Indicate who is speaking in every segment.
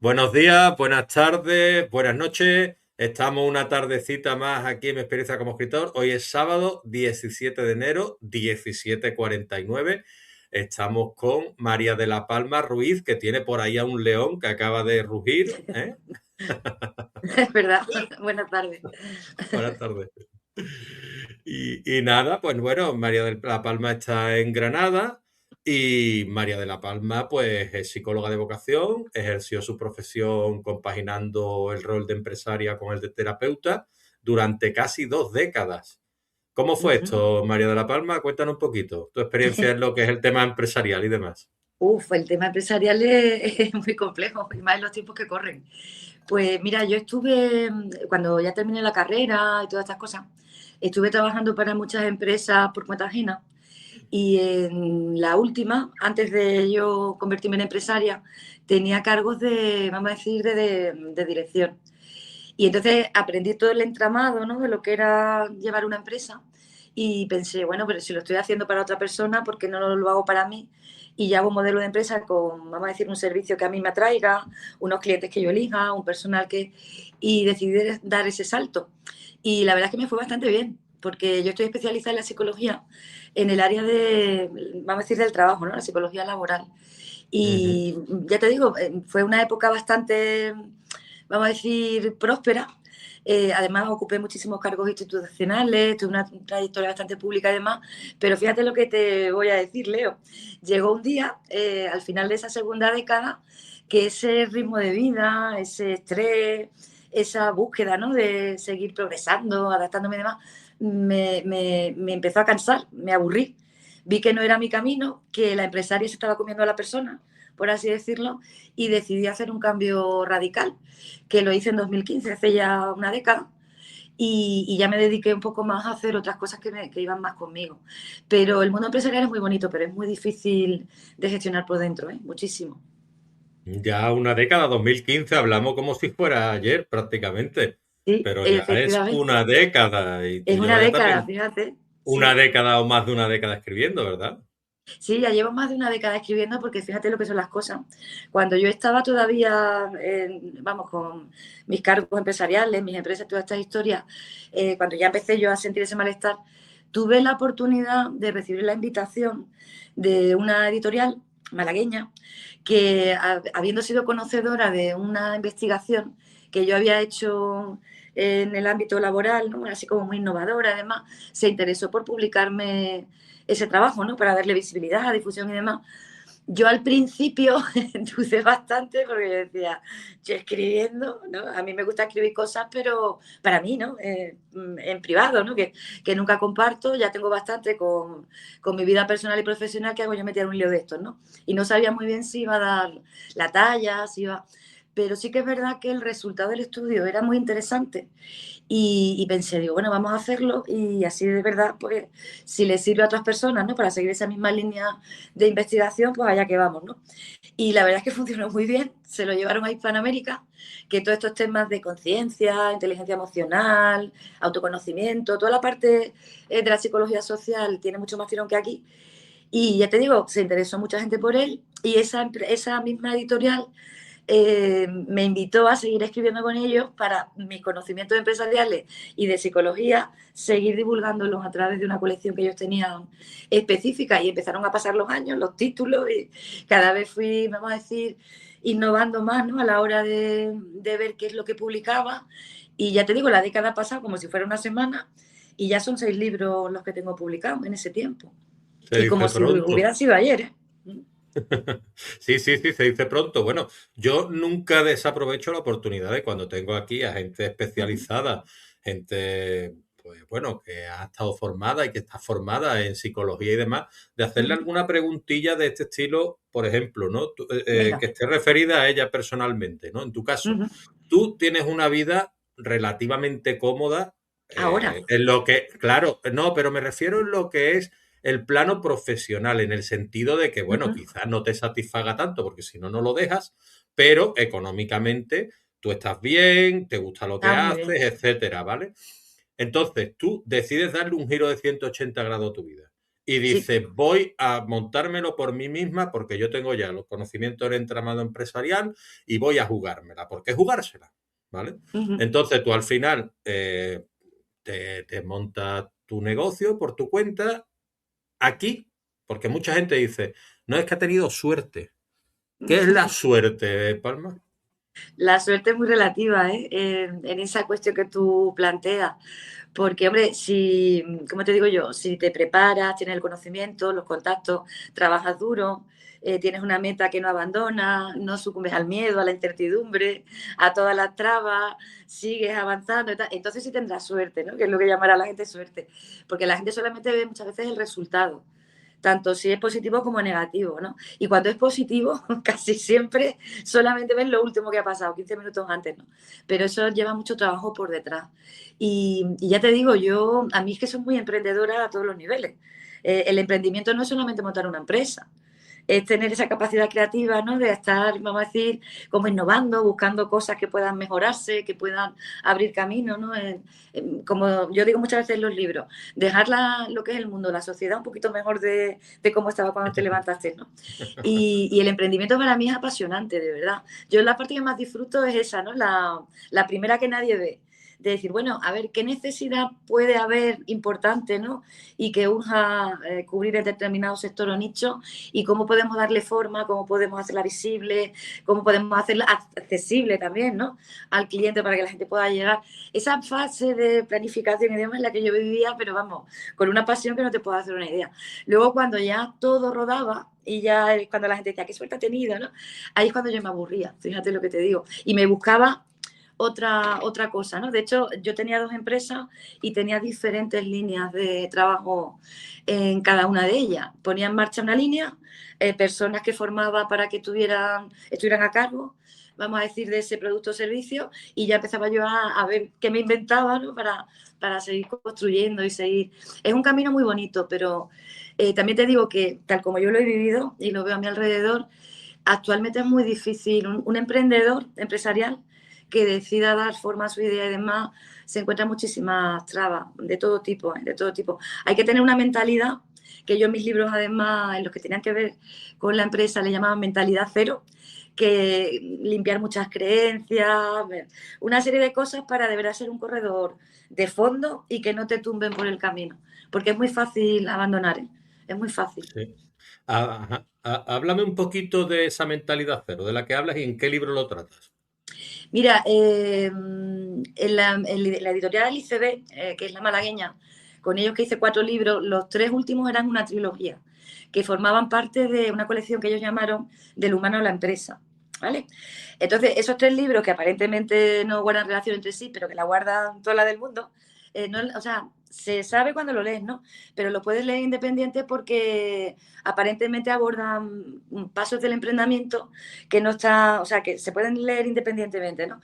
Speaker 1: Buenos días, buenas tardes, buenas noches. Estamos una tardecita más aquí en mi experiencia como escritor. Hoy es sábado 17 de enero, 17:49. Estamos con María de la Palma Ruiz, que tiene por ahí a un león que acaba de rugir, ¿eh?
Speaker 2: Es verdad. Buenas tardes.
Speaker 1: Buenas tardes. Y nada, pues bueno, María de la Palma está en Granada y María de la Palma pues es psicóloga de vocación, ejerció su profesión compaginando el rol de empresaria con el de terapeuta durante casi 2 décadas. ¿Cómo fue
Speaker 2: Ujú.
Speaker 1: esto, María de la Palma? Cuéntanos un poquito, tu experiencia en lo que es el tema empresarial y demás.
Speaker 2: El tema empresarial es muy complejo, y más en los tiempos que corren. Pues mira, yo estuve, cuando ya terminé la carrera y todas estas cosas, estuve trabajando para muchas empresas por cuenta ajena. Y en la última, antes de yo convertirme en empresaria, tenía cargos de, vamos a decir, de dirección. Y entonces aprendí todo el entramado, ¿no? De lo que era llevar una empresa y pensé, bueno, pero si lo estoy haciendo para otra persona, ¿por qué no lo hago para mí? Y ya hago un modelo de empresa con, vamos a decir, un servicio que a mí me atraiga, unos clientes que yo elija, un personal que... Y decidí dar ese salto. Y la verdad es que me fue bastante bien, porque yo estoy especializada en la psicología, en el área de, vamos a decir, del trabajo, ¿no? La psicología laboral.
Speaker 1: Ujú.
Speaker 2: Y ya te digo, fue una época bastante, vamos a decir, próspera. Además, ocupé muchísimos cargos institucionales, tuve una trayectoria bastante pública además, pero fíjate lo que te voy a decir, Leo. Llegó un día, al final de esa segunda década, que ese ritmo de vida, ese estrés, esa búsqueda, ¿no? De seguir progresando, adaptándome y demás, me empezó a cansar, me aburrí. Vi que no era mi camino, que la empresaria se estaba comiendo a la persona, por así decirlo, y decidí hacer un cambio radical, que lo hice en 2015, hace ya una década, y ya me dediqué un poco más a hacer otras cosas que iban más conmigo. Pero el mundo empresarial es muy bonito, pero es muy difícil de gestionar por dentro, ¿eh? Muchísimo.
Speaker 1: Ya una década, 2015, hablamos como si fuera ayer prácticamente,
Speaker 2: Sí,
Speaker 1: pero ya es una
Speaker 2: efectivamente.
Speaker 1: década y tú
Speaker 2: Es una
Speaker 1: llevas ya
Speaker 2: década,
Speaker 1: también
Speaker 2: fíjate.
Speaker 1: una
Speaker 2: Sí.
Speaker 1: década o más de una década escribiendo, ¿verdad?
Speaker 2: Sí, ya llevo más de una década escribiendo porque fíjate lo que son las cosas. Cuando yo estaba todavía, vamos, con mis cargos empresariales, mis empresas, todas estas historias, cuando ya empecé yo a sentir ese malestar, tuve la oportunidad de recibir la invitación de una editorial malagueña que, habiendo sido conocedora de una investigación que yo había hecho en el ámbito laboral, ¿no? Así como muy innovadora, además, se interesó por publicarme ese trabajo, ¿no? Para darle visibilidad, difusión y demás. Yo al principio dudé bastante porque yo decía, yo escribiendo, ¿no? A mí me gusta escribir cosas, pero para mí, ¿no? En privado, ¿no? Que nunca comparto, ya tengo bastante con mi vida personal y profesional que hago yo meter un lío de estos, ¿no? Y no sabía muy bien si iba a dar la talla, si iba... Pero sí que es verdad que el resultado del estudio era muy interesante y pensé, digo, bueno, vamos a hacerlo y así de verdad, pues si le sirve a otras personas, ¿no? Para seguir esa misma línea de investigación, pues allá que vamos, ¿no? Y la verdad es que funcionó muy bien, se lo llevaron a Hispanoamérica, que todos estos temas de conciencia, inteligencia emocional, autoconocimiento, toda la parte de la psicología social tiene mucho más tirón que aquí. Y ya te digo, se interesó mucha gente por él y esa misma editorial me invitó a seguir escribiendo con ellos para mis conocimientos empresariales y de psicología, seguir divulgándolos a través de una colección que ellos tenían específica y empezaron a pasar los años, los títulos y cada vez fui, vamos a decir, innovando más, ¿no? A la hora de ver qué es lo que publicaba y ya te digo, la década ha pasado como si fuera una semana y ya son 6 libros los que tengo publicados en ese tiempo.
Speaker 1: Se
Speaker 2: Y
Speaker 1: dice
Speaker 2: como si
Speaker 1: pronto.
Speaker 2: hubiera sido ayer, ¿eh?
Speaker 1: Sí, sí, sí, se dice pronto. Bueno, yo nunca desaprovecho la oportunidad de cuando tengo aquí a gente especializada, gente, pues bueno, que ha estado formada y que está formada en psicología y demás, de hacerle alguna preguntilla de este estilo, por ejemplo, ¿no? Que
Speaker 2: Venga,
Speaker 1: esté referida a ella personalmente, ¿no? En tu caso, tú tienes una vida relativamente cómoda,
Speaker 2: ahora.
Speaker 1: en lo que, claro, no, pero me refiero en lo que es el plano profesional, en el sentido de que, bueno, quizás no te satisfaga tanto, porque si no, no lo dejas, pero económicamente tú estás bien, te gusta lo que
Speaker 2: Está muy bien.
Speaker 1: haces, etcétera, ¿vale? Entonces, tú decides darle un giro de 180 grados a tu vida. y
Speaker 2: Sí.
Speaker 1: dice, voy a montármelo por mí misma porque yo tengo ya los conocimientos del entramado empresarial y voy a jugármela, porque es jugársela, ¿vale?
Speaker 2: Ujú.
Speaker 1: Entonces tú al final te montas tu negocio por tu cuenta aquí, porque mucha gente dice, no es que ha tenido suerte. ¿Qué es la suerte, Palma?
Speaker 2: La suerte es muy relativa, ¿eh? En esa cuestión que tú planteas. Porque, hombre, si, como te digo yo, si te preparas, tienes el conocimiento, los contactos, trabajas duro, tienes una meta que no abandonas, no sucumbes al miedo, a la incertidumbre, a todas las trabas, sigues avanzando, y tal, entonces sí tendrás suerte, ¿no? Que es lo que llamará la gente suerte. Porque la gente solamente ve muchas veces el resultado, tanto si es positivo como negativo, ¿no? Y cuando es positivo, casi siempre solamente ven lo último que ha pasado, 15 minutos antes, ¿no? Pero eso lleva mucho trabajo por detrás. Y ya te digo, yo, a mí es que soy muy emprendedora a todos los niveles. El emprendimiento no es solamente montar una empresa, es tener esa capacidad creativa, ¿no? De estar, vamos a decir, como innovando, buscando cosas que puedan mejorarse, que puedan abrir camino, ¿no? Como yo digo muchas veces en los libros, dejar lo que es el mundo, la sociedad un poquito mejor de cómo estaba cuando te levantaste, ¿no? Y el emprendimiento para mí es apasionante, de verdad. Yo la parte que más disfruto es esa, ¿no? La primera que nadie ve, de decir, bueno, a ver, ¿qué necesidad puede haber importante, ¿no? Y que urja cubrir el determinado sector o nicho, y cómo podemos darle forma, cómo podemos hacerla visible, cómo podemos hacerla accesible también, ¿no? Al cliente para que la gente pueda llegar. Esa fase de planificación y demás es la que yo vivía, pero vamos, con una pasión que no te puedo hacer una idea. Luego, cuando ya todo rodaba, y ya es cuando la gente decía, qué suerte ha tenido, ¿no? Ahí es cuando yo me aburría, fíjate lo que te digo. Y me buscaba otra cosa, ¿no? De hecho, yo tenía dos empresas y tenía diferentes líneas de trabajo en cada una de ellas. Ponía en marcha una línea, personas que formaba para que estuvieran a cargo, vamos a decir, de ese producto o servicio, y ya empezaba yo a ver qué me inventaba, ¿no? Para seguir construyendo y seguir. Es un camino muy bonito, pero también te digo que, tal como yo lo he vivido y lo veo a mi alrededor, actualmente es muy difícil. Un emprendedor empresarial que decida dar forma a su idea y demás, se encuentra muchísimas trabas de todo tipo, ¿eh? De todo tipo. Hay que tener una mentalidad, que yo en mis libros, además, en los que tenían que ver con la empresa, le llamaban mentalidad cero, que limpiar muchas creencias, una serie de cosas para de verdad ser un corredor de fondo y que no te tumben por el camino, porque es muy fácil abandonar, ¿eh? Es muy fácil.
Speaker 1: Sí. Háblame un poquito de esa mentalidad cero, de la que hablas y en qué libro lo tratas.
Speaker 2: Mira, en la editorial ICB, que es la malagueña, con ellos que hice 4 libros, los 3 últimos eran una trilogía, que formaban parte de una colección que ellos llamaron Del humano a la empresa. ¿Vale? Entonces, esos 3 libros que aparentemente no guardan relación entre sí, pero que la guardan toda la del mundo, no, o sea, se sabe cuando lo lees, ¿no? Pero lo puedes leer independiente porque aparentemente abordan pasos del emprendimiento que no está, o sea, que se pueden leer independientemente, ¿no?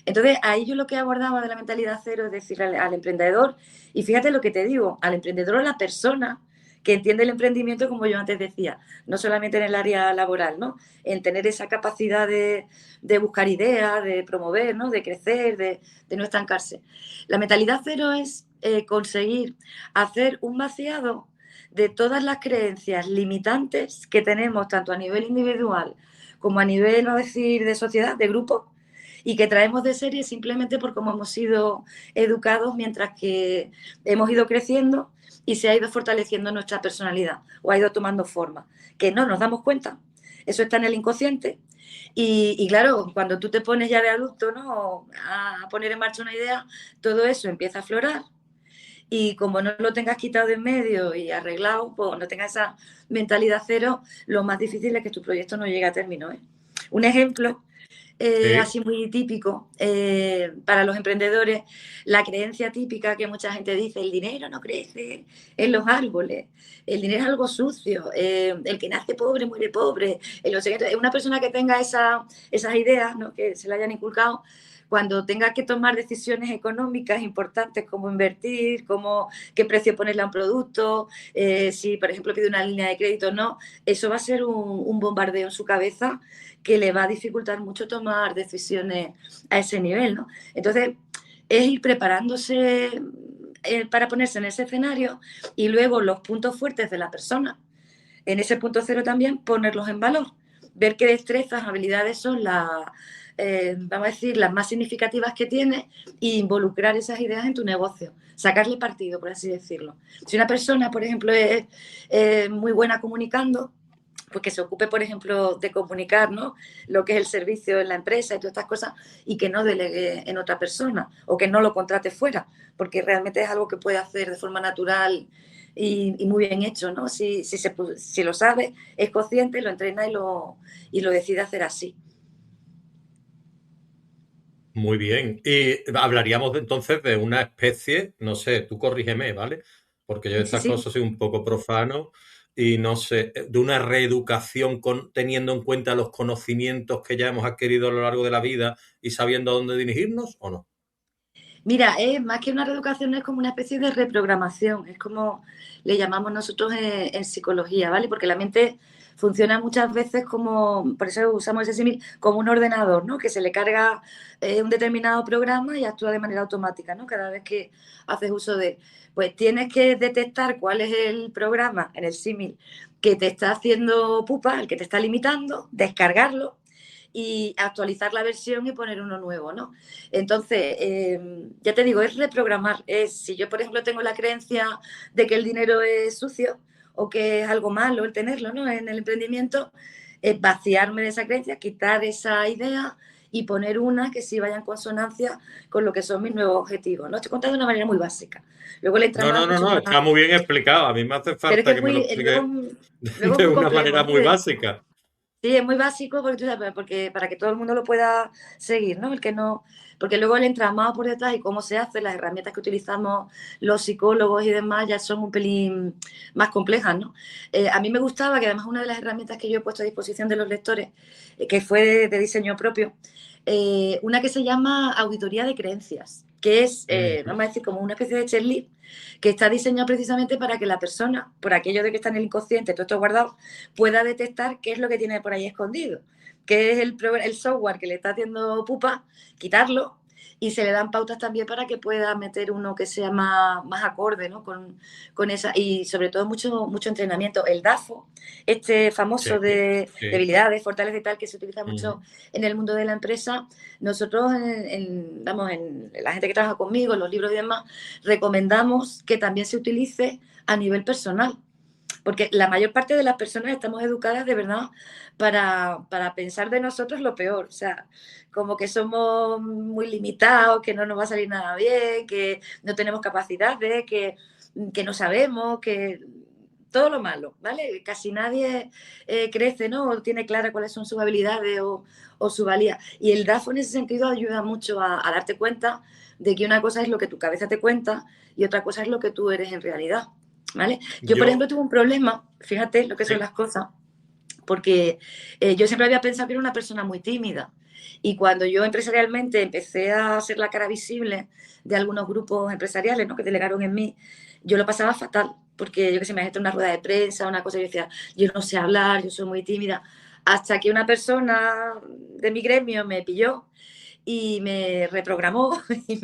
Speaker 2: Entonces, ahí yo lo que abordaba de la mentalidad cero es decir al emprendedor, y fíjate lo que te digo, al emprendedor o a la persona que entiende el emprendimiento, como yo antes decía, no solamente en el área laboral, ¿no? En tener esa capacidad de buscar ideas, de promover, ¿no? De crecer, de no estancarse. La mentalidad cero es conseguir hacer un vaciado de todas las creencias limitantes que tenemos, tanto a nivel individual como a nivel, vamos a decir, de sociedad, de grupo, y que traemos de serie simplemente por cómo hemos sido educados mientras que hemos ido creciendo y se ha ido fortaleciendo nuestra personalidad o ha ido tomando forma, que no nos damos cuenta. Eso está en el inconsciente. Y claro, cuando tú te pones ya de adulto, ¿no? A poner en marcha una idea, todo eso empieza a aflorar, y como no lo tengas quitado de en medio y arreglado, pues no tengas esa mentalidad cero, lo más difícil es que tu proyecto no llegue a término, ¿eh? Un ejemplo
Speaker 1: Sí,
Speaker 2: así muy típico para los emprendedores, la creencia típica que mucha gente dice, el dinero no crece en los árboles, el dinero es algo sucio, el que nace pobre muere pobre. Una persona que tenga esas ideas, ¿no? Que se le hayan inculcado, cuando tenga que tomar decisiones económicas importantes, como invertir, como qué precio ponerle a un producto, si por ejemplo pide una línea de crédito o no, eso va a ser un bombardeo en su cabeza que le va a dificultar mucho tomar decisiones a ese nivel, ¿no? Entonces, es ir preparándose para ponerse en ese escenario y luego los puntos fuertes de la persona, en ese punto cero también ponerlos en valor, ver qué destrezas, habilidades son vamos a decir, las más significativas que tienes e involucrar esas ideas en tu negocio, sacarle partido, por así decirlo. Si una persona, por ejemplo, es muy buena comunicando, pues que se ocupe, por ejemplo, de comunicar, ¿no?, lo que es el servicio en la empresa y todas estas cosas, y que no delegue en otra persona o que no lo contrate fuera, porque realmente es algo que puede hacer de forma natural y muy bien hecho, ¿no? Si lo sabe, es consciente, lo entrena y lo decide hacer así.
Speaker 1: Muy bien. Y hablaríamos entonces de una especie, no sé, tú corrígeme, ¿vale? Porque yo de
Speaker 2: Sí,
Speaker 1: estas
Speaker 2: sí.
Speaker 1: cosas soy un poco profano y no sé, de una reeducación teniendo en cuenta los conocimientos que ya hemos adquirido a lo largo de la vida y sabiendo a dónde dirigirnos, ¿o no?
Speaker 2: Mira, es más que una reeducación, es como una especie de reprogramación, es como le llamamos nosotros en psicología, ¿vale? Porque la mente funciona muchas veces como, por eso usamos ese símil, como un ordenador, ¿no? Que se le carga un determinado programa y actúa de manera automática, ¿no? Cada vez que haces uso de, pues tienes que detectar cuál es el programa en el símil que te está haciendo pupa, el que te está limitando, descargarlo y actualizar la versión y poner uno nuevo, ¿no? Entonces, ya te digo, es reprogramar. Si yo, por ejemplo, tengo la creencia de que el dinero es sucio o que es algo malo el tenerlo, ¿no?, en el emprendimiento, es vaciarme de esa creencia, quitar esa idea y poner una que sí vaya en consonancia con lo que son mis nuevos objetivos, ¿no? Estoy contando de una manera muy básica. Luego el
Speaker 1: No,
Speaker 2: entramado
Speaker 1: no,
Speaker 2: es
Speaker 1: no,
Speaker 2: mucho
Speaker 1: no,
Speaker 2: más...
Speaker 1: está muy bien explicado. A mí me hace
Speaker 2: Pero es que
Speaker 1: falta que me lo explique
Speaker 2: luego es
Speaker 1: de
Speaker 2: muy
Speaker 1: una
Speaker 2: complejo,
Speaker 1: manera
Speaker 2: ¿no?
Speaker 1: muy básica.
Speaker 2: Sí, es muy básico porque, tú sabes, porque para que todo el mundo lo pueda seguir, ¿no? El que no, porque luego el entramado por detrás y cómo se hace, las herramientas que utilizamos los psicólogos y demás ya son un pelín más complejas, ¿no? A mí me gustaba que además una de las herramientas que yo he puesto a disposición de los lectores, que fue de diseño propio, una que se llama auditoría de creencias, que es,
Speaker 1: Ujú.
Speaker 2: vamos a decir, como una especie de checklist que está diseñado precisamente para que la persona, por aquello de que está en el inconsciente, todo esto guardado, pueda detectar qué es lo que tiene por ahí escondido, qué es el software que le está haciendo pupa, quitarlo, y se le dan pautas también para que pueda meter uno que sea más acorde, ¿no?, con esa, y sobre todo mucho entrenamiento. El DAFO, este
Speaker 1: Sí,
Speaker 2: famoso de
Speaker 1: sí.
Speaker 2: debilidades, fortalezas y tal, que se utiliza mucho
Speaker 1: Ujú.
Speaker 2: en el mundo de la empresa, nosotros, vamos, en la gente que trabaja conmigo, en los libros y demás, recomendamos que también se utilice a nivel personal, porque la mayor parte de las personas estamos educadas de verdad para pensar de nosotros lo peor, o sea, como que somos muy limitados, que no nos va a salir nada bien, que no tenemos capacidades, que no sabemos, que todo lo malo, ¿vale? Casi nadie crece, ¿no?, o tiene clara cuáles son sus habilidades o su valía. Y el DAFO en ese sentido ayuda mucho a darte cuenta de que una cosa es lo que tu cabeza te cuenta y otra cosa es lo que tú eres en realidad, ¿vale? Yo, por ejemplo,
Speaker 1: Yo,
Speaker 2: tuve un problema, fíjate lo que son
Speaker 1: sí.
Speaker 2: las cosas, porque yo siempre había pensado que era una persona muy tímida. Y cuando yo empresarialmente empecé a ser la cara visible de algunos grupos empresariales, ¿no?, que delegaron en mí, yo lo pasaba fatal, porque yo que sé, me en una rueda de prensa, una cosa, y yo decía, yo no sé hablar, yo soy muy tímida, hasta que una persona de mi gremio me pilló y me reprogramó y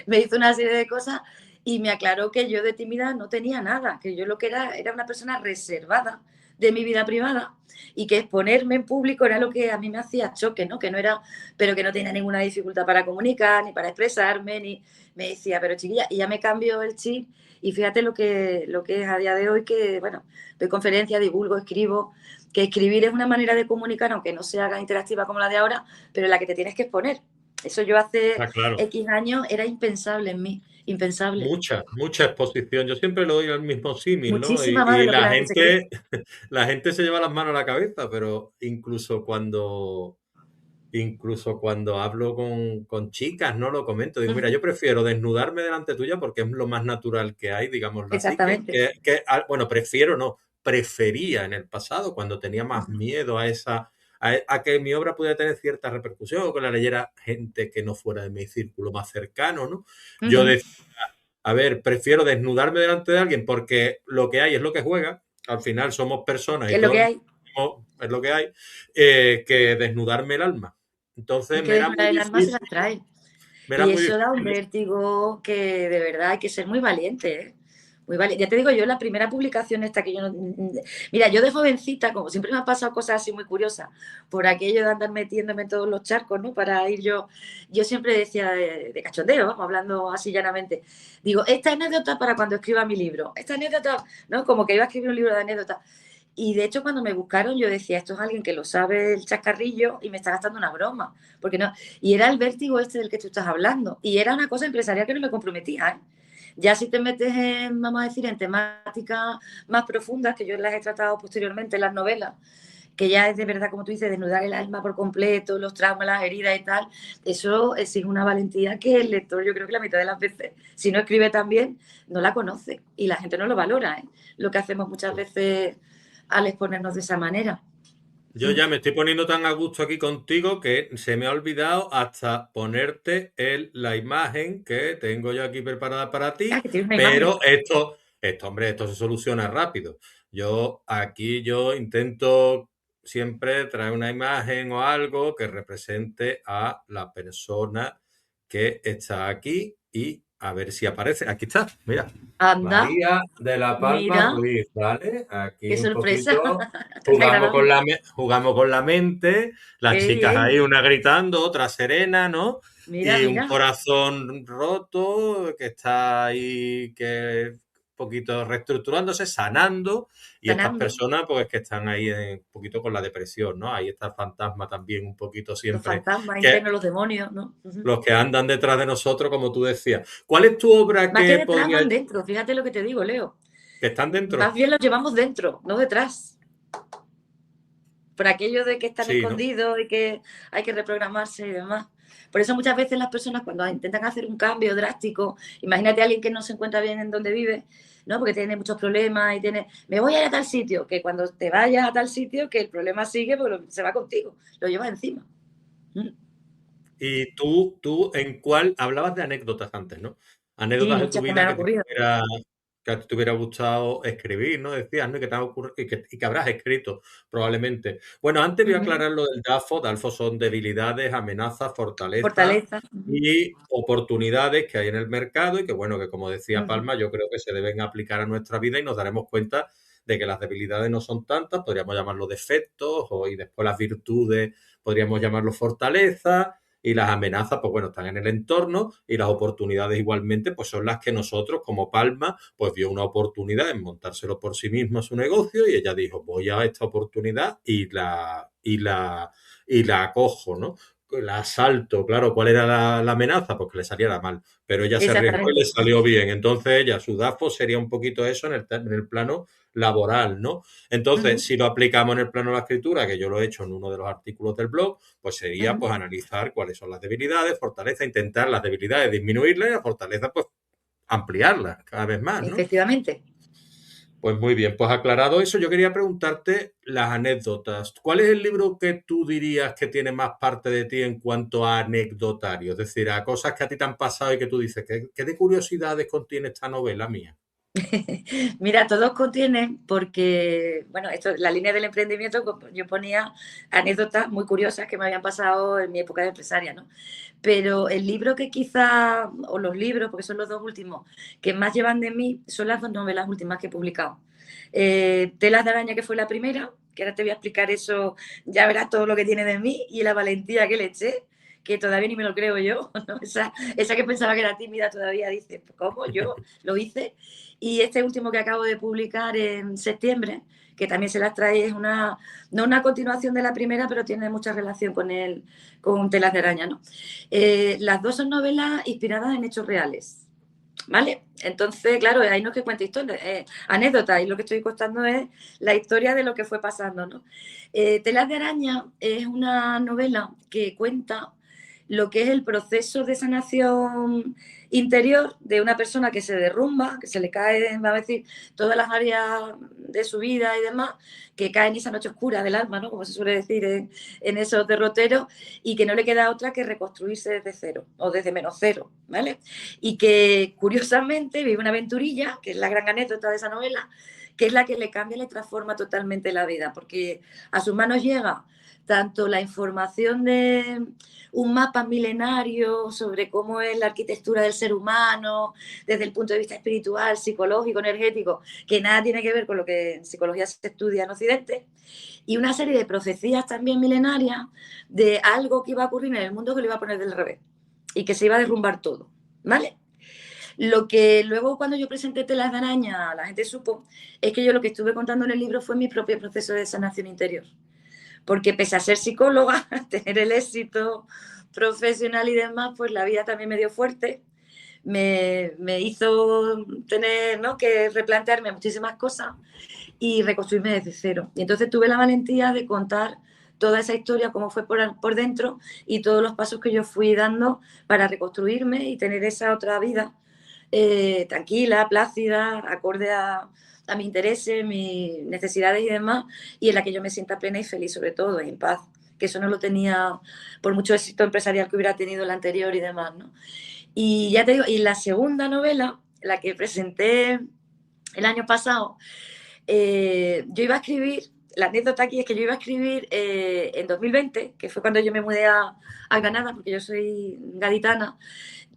Speaker 2: me hizo una serie de cosas y me aclaró que yo de tímida no tenía nada, que yo lo que era una persona reservada de mi vida privada y que exponerme en público era lo que a mí me hacía choque, ¿no? Que no era, pero que no tenía ninguna dificultad para comunicar, ni para expresarme, ni me decía, pero chiquilla, y ya me cambió el chip y fíjate lo que es a día de hoy, que, bueno, doy conferencias, divulgo, escribo, que escribir es una manera de comunicar, aunque no se haga interactiva como la de ahora, pero en la que te tienes que exponer. Eso yo hace
Speaker 1: Está claro.
Speaker 2: X años era impensable en mí, impensable.
Speaker 1: Mucha exposición. Yo siempre le doy al mismo símil, ¿no?
Speaker 2: Muchísima más de lo que la gente se cree.
Speaker 1: La gente se lleva las manos a la cabeza, pero incluso cuando hablo con chicas, no lo comento. Digo, mira,
Speaker 2: Ujú.
Speaker 1: yo prefiero desnudarme delante tuya porque es lo más natural que hay, digámoslo así.
Speaker 2: Exactamente.
Speaker 1: Bueno, prefiero no, prefería en el pasado, cuando tenía más miedo a que mi obra pudiera tener cierta repercusión o que la leyera gente que no fuera de mi círculo más cercano, ¿no? Yo
Speaker 2: Ujú.
Speaker 1: decía, a ver, prefiero desnudarme delante de alguien porque lo que hay es lo que juega. Al final somos personas y
Speaker 2: Es lo que
Speaker 1: todos
Speaker 2: hay.
Speaker 1: es lo que hay, que desnudarme el alma.
Speaker 2: Es
Speaker 1: Entonces
Speaker 2: que
Speaker 1: me era muy
Speaker 2: desnuda el alma se
Speaker 1: difícil.
Speaker 2: las trae.
Speaker 1: Me era
Speaker 2: Y
Speaker 1: muy
Speaker 2: eso da un
Speaker 1: difícil.
Speaker 2: vértigo que de verdad hay que ser muy valiente, ¿eh? Muy valiente. Ya te digo yo, la primera publicación esta que yo no... Mira, yo de jovencita, como siempre me han pasado cosas así muy curiosas, por aquello de andar metiéndome en todos los charcos, ¿no? Para ir yo siempre decía de cachondeo, vamos, hablando así llanamente. Digo, esta anécdota para cuando escriba mi libro. Esta anécdota, ¿no? Como que iba a escribir un libro de anécdotas. Y de hecho, cuando me buscaron, yo decía, esto es alguien que lo sabe el chascarrillo y me está gastando una broma. Porque no. Y era el vértigo este del que tú estás hablando. Y era una cosa empresarial que no me comprometía, ¿eh? Ya si te metes en, vamos a decir, en temáticas más profundas, que yo las he tratado posteriormente en las novelas, que ya es de verdad, como tú dices, desnudar el alma por completo, los traumas, las heridas y tal, eso exige una valentía que el lector, yo creo que la mitad de las veces, si no escribe tan bien, no la conoce y la gente no lo valora, ¿eh? Lo que hacemos muchas veces al exponernos de esa manera.
Speaker 1: Yo ya me estoy poniendo tan a gusto aquí contigo que se me ha olvidado hasta ponerte la imagen que tengo yo aquí preparada para
Speaker 2: Ah,
Speaker 1: ti,
Speaker 2: que tienes una imagen.
Speaker 1: pero hombre, esto se soluciona rápido. Yo intento siempre traer una imagen o algo que represente a la persona que está aquí y a ver si aparece. Aquí está, mira.
Speaker 2: Anda,
Speaker 1: María de la Palma
Speaker 2: mira,
Speaker 1: Ruiz, ¿vale?
Speaker 2: qué
Speaker 1: Aquí un
Speaker 2: sorpresa,
Speaker 1: poquito
Speaker 2: tan agradable.
Speaker 1: jugamos con la mente, las
Speaker 2: Qué
Speaker 1: chicas ahí,
Speaker 2: bien.
Speaker 1: una gritando, otra serena, ¿no?
Speaker 2: Mira,
Speaker 1: Y un
Speaker 2: mira,
Speaker 1: corazón roto que está ahí, que un poquito reestructurándose, sanando, y estas
Speaker 2: sanando.
Speaker 1: personas, pues que están ahí un poquito con la depresión, ¿no? Ahí está el fantasma también un poquito
Speaker 2: Los
Speaker 1: siempre,
Speaker 2: fantasmas
Speaker 1: que
Speaker 2: internos, los demonios, ¿no? Ujú.
Speaker 1: los que andan detrás de nosotros, como tú decías. ¿Cuál es tu obra
Speaker 2: Más que
Speaker 1: que
Speaker 2: detrás
Speaker 1: podría,
Speaker 2: van dentro, fíjate lo que te digo, Leo.
Speaker 1: que están
Speaker 2: Más
Speaker 1: dentro?
Speaker 2: bien los llevamos dentro, no detrás. Por aquello de que están
Speaker 1: Sí, ¿no?
Speaker 2: escondidos y que hay que reprogramarse y demás. Por eso muchas veces las personas cuando intentan hacer un cambio drástico, imagínate a alguien que no se encuentra bien en donde vive, ¿no? Porque tiene muchos problemas y tiene, me voy a ir a tal sitio, que cuando te vayas a tal sitio, que el problema sigue porque se va contigo, lo llevas encima. Mm.
Speaker 1: Y tú, ¿en cuál? Hablabas de anécdotas antes, ¿no?
Speaker 2: Sí,
Speaker 1: Anécdotas de tu
Speaker 2: muchas que me
Speaker 1: vida
Speaker 2: han ocurrido.
Speaker 1: que te hubiera gustado escribir, ¿no? Decías, ¿no? Y que te ha y que habrás escrito, probablemente. Bueno, antes voy a
Speaker 2: Ujú.
Speaker 1: aclarar lo del DAFO. DAFO son debilidades, amenazas, fortalezas
Speaker 2: Fortaleza. Ujú.
Speaker 1: y oportunidades que hay en el mercado y que, bueno, que como decía
Speaker 2: Ujú.
Speaker 1: Palma, yo creo que se deben aplicar a nuestra vida y nos daremos cuenta de que las debilidades no son tantas, podríamos llamarlo defectos, y después las virtudes podríamos llamarlo fortalezas, y las amenazas, pues bueno, están en el entorno, y las oportunidades igualmente, pues son las que nosotros, como Palma, pues vio una oportunidad en montárselo por sí misma su negocio, y ella dijo, voy a esta oportunidad y la acojo, ¿no? La asalto, claro, ¿cuál era la amenaza? Pues que le saliera mal, pero ella se arriesgó y le
Speaker 2: Exactamente.
Speaker 1: salió bien. Entonces ella, su DAFO sería un poquito eso en el plano laboral, ¿no? Entonces,
Speaker 2: Ujú.
Speaker 1: si lo aplicamos en el plano de la escritura, que yo lo he hecho en uno de los artículos del blog, pues sería
Speaker 2: Ujú.
Speaker 1: pues analizar cuáles son las debilidades, fortaleza, intentar las debilidades disminuirlas y las fortalezas pues ampliarlas cada vez más, ¿no?
Speaker 2: Efectivamente.
Speaker 1: Pues muy bien, pues aclarado eso, yo quería preguntarte las anécdotas. ¿Cuál es el libro que tú dirías que tiene más parte de ti en cuanto a anecdotario? Es decir, a cosas que a ti te han pasado y que tú dices, ¿qué de curiosidades contiene esta novela mía?
Speaker 2: Mira, todos contienen, porque, bueno, esto, la línea del emprendimiento, yo ponía anécdotas muy curiosas que me habían pasado en mi época de empresaria, ¿no? Pero el libro que quizá, o los libros, porque son los dos últimos, que más llevan de mí, son las dos novelas últimas que he publicado. Telas de araña, que fue la primera, que ahora te voy a explicar eso, ya verás todo lo que tiene de mí y la valentía que le eché, que todavía ni me lo creo yo, ¿no? Esa que pensaba que era tímida todavía dice, ¿cómo? Yo lo hice. Y este último que acabo de publicar en septiembre, que también se las trae, es no una continuación de la primera, pero tiene mucha relación con Telas de Araña, ¿no? Las dos son novelas inspiradas en hechos reales. ¿Vale? Entonces, claro, ahí no es que cuente historias, anécdotas, y lo que estoy contando es la historia de lo que fue pasando, ¿no? Telas de Araña es una novela que cuenta lo que es el proceso de sanación interior de una persona que se derrumba, que se le caen, va a decir, todas las áreas de su vida y demás, que cae en esa noche oscura del alma, ¿no? Como se suele decir en esos derroteros, y que no le queda otra que reconstruirse desde cero o desde menos cero, ¿vale? Y que curiosamente vive una aventurilla, que es la gran anécdota de esa novela, que es la que le cambia y le transforma totalmente la vida, porque a sus manos llega tanto la información de un mapa milenario sobre cómo es la arquitectura del ser humano, desde el punto de vista espiritual, psicológico, energético, que nada tiene que ver con lo que en psicología se estudia en Occidente, y una serie de profecías también milenarias de algo que iba a ocurrir en el mundo que lo iba a poner del revés y que se iba a derrumbar todo, ¿vale? Lo que luego cuando yo presenté Telas de Araña, la gente supo, es que yo lo que estuve contando en el libro fue mi propio proceso de sanación interior. Porque pese a ser psicóloga, tener el éxito profesional y demás, pues la vida también me dio fuerte. Me hizo tener, ¿no?, que replantearme muchísimas cosas y reconstruirme desde cero. Y entonces tuve la valentía de contar toda esa historia, cómo fue por dentro y todos los pasos que yo fui dando para reconstruirme y tener esa otra vida tranquila, plácida, acorde a mis intereses, mis necesidades y demás, y en la que yo me sienta plena y feliz, sobre todo, y en paz, que eso no lo tenía por mucho éxito empresarial que hubiera tenido la anterior y demás, ¿no? Y ya te digo, y la segunda novela, la que presenté el año pasado, yo iba a escribir, la anécdota aquí es que yo iba a escribir en 2020, que fue cuando yo me mudé a Granada, porque yo soy gaditana,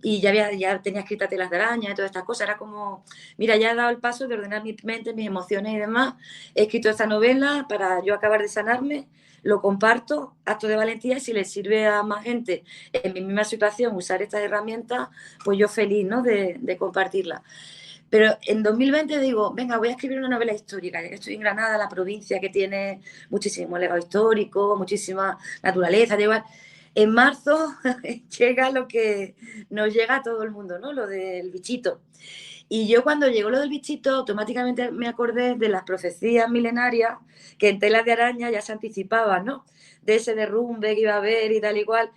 Speaker 2: y ya tenía escritas Telas de Araña y todas estas cosas. Era como, mira, ya he dado el paso de ordenar mi mente, mis emociones y demás. He escrito esta novela para yo acabar de sanarme, lo comparto, acto de valentía, y si le sirve a más gente en mi misma situación usar estas herramientas, pues yo feliz, ¿no?, de compartirla. Pero en 2020 digo, venga, voy a escribir una novela histórica, ya que estoy en Granada, la provincia que tiene muchísimo legado histórico, muchísima naturaleza, igual. En marzo llega lo que nos llega a todo el mundo, ¿no?, lo del bichito. Y yo cuando llegó lo del bichito, automáticamente me acordé de las profecías milenarias que en Telas de Araña ya se anticipaban, ¿no?, de ese derrumbe que iba a haber y tal y cual.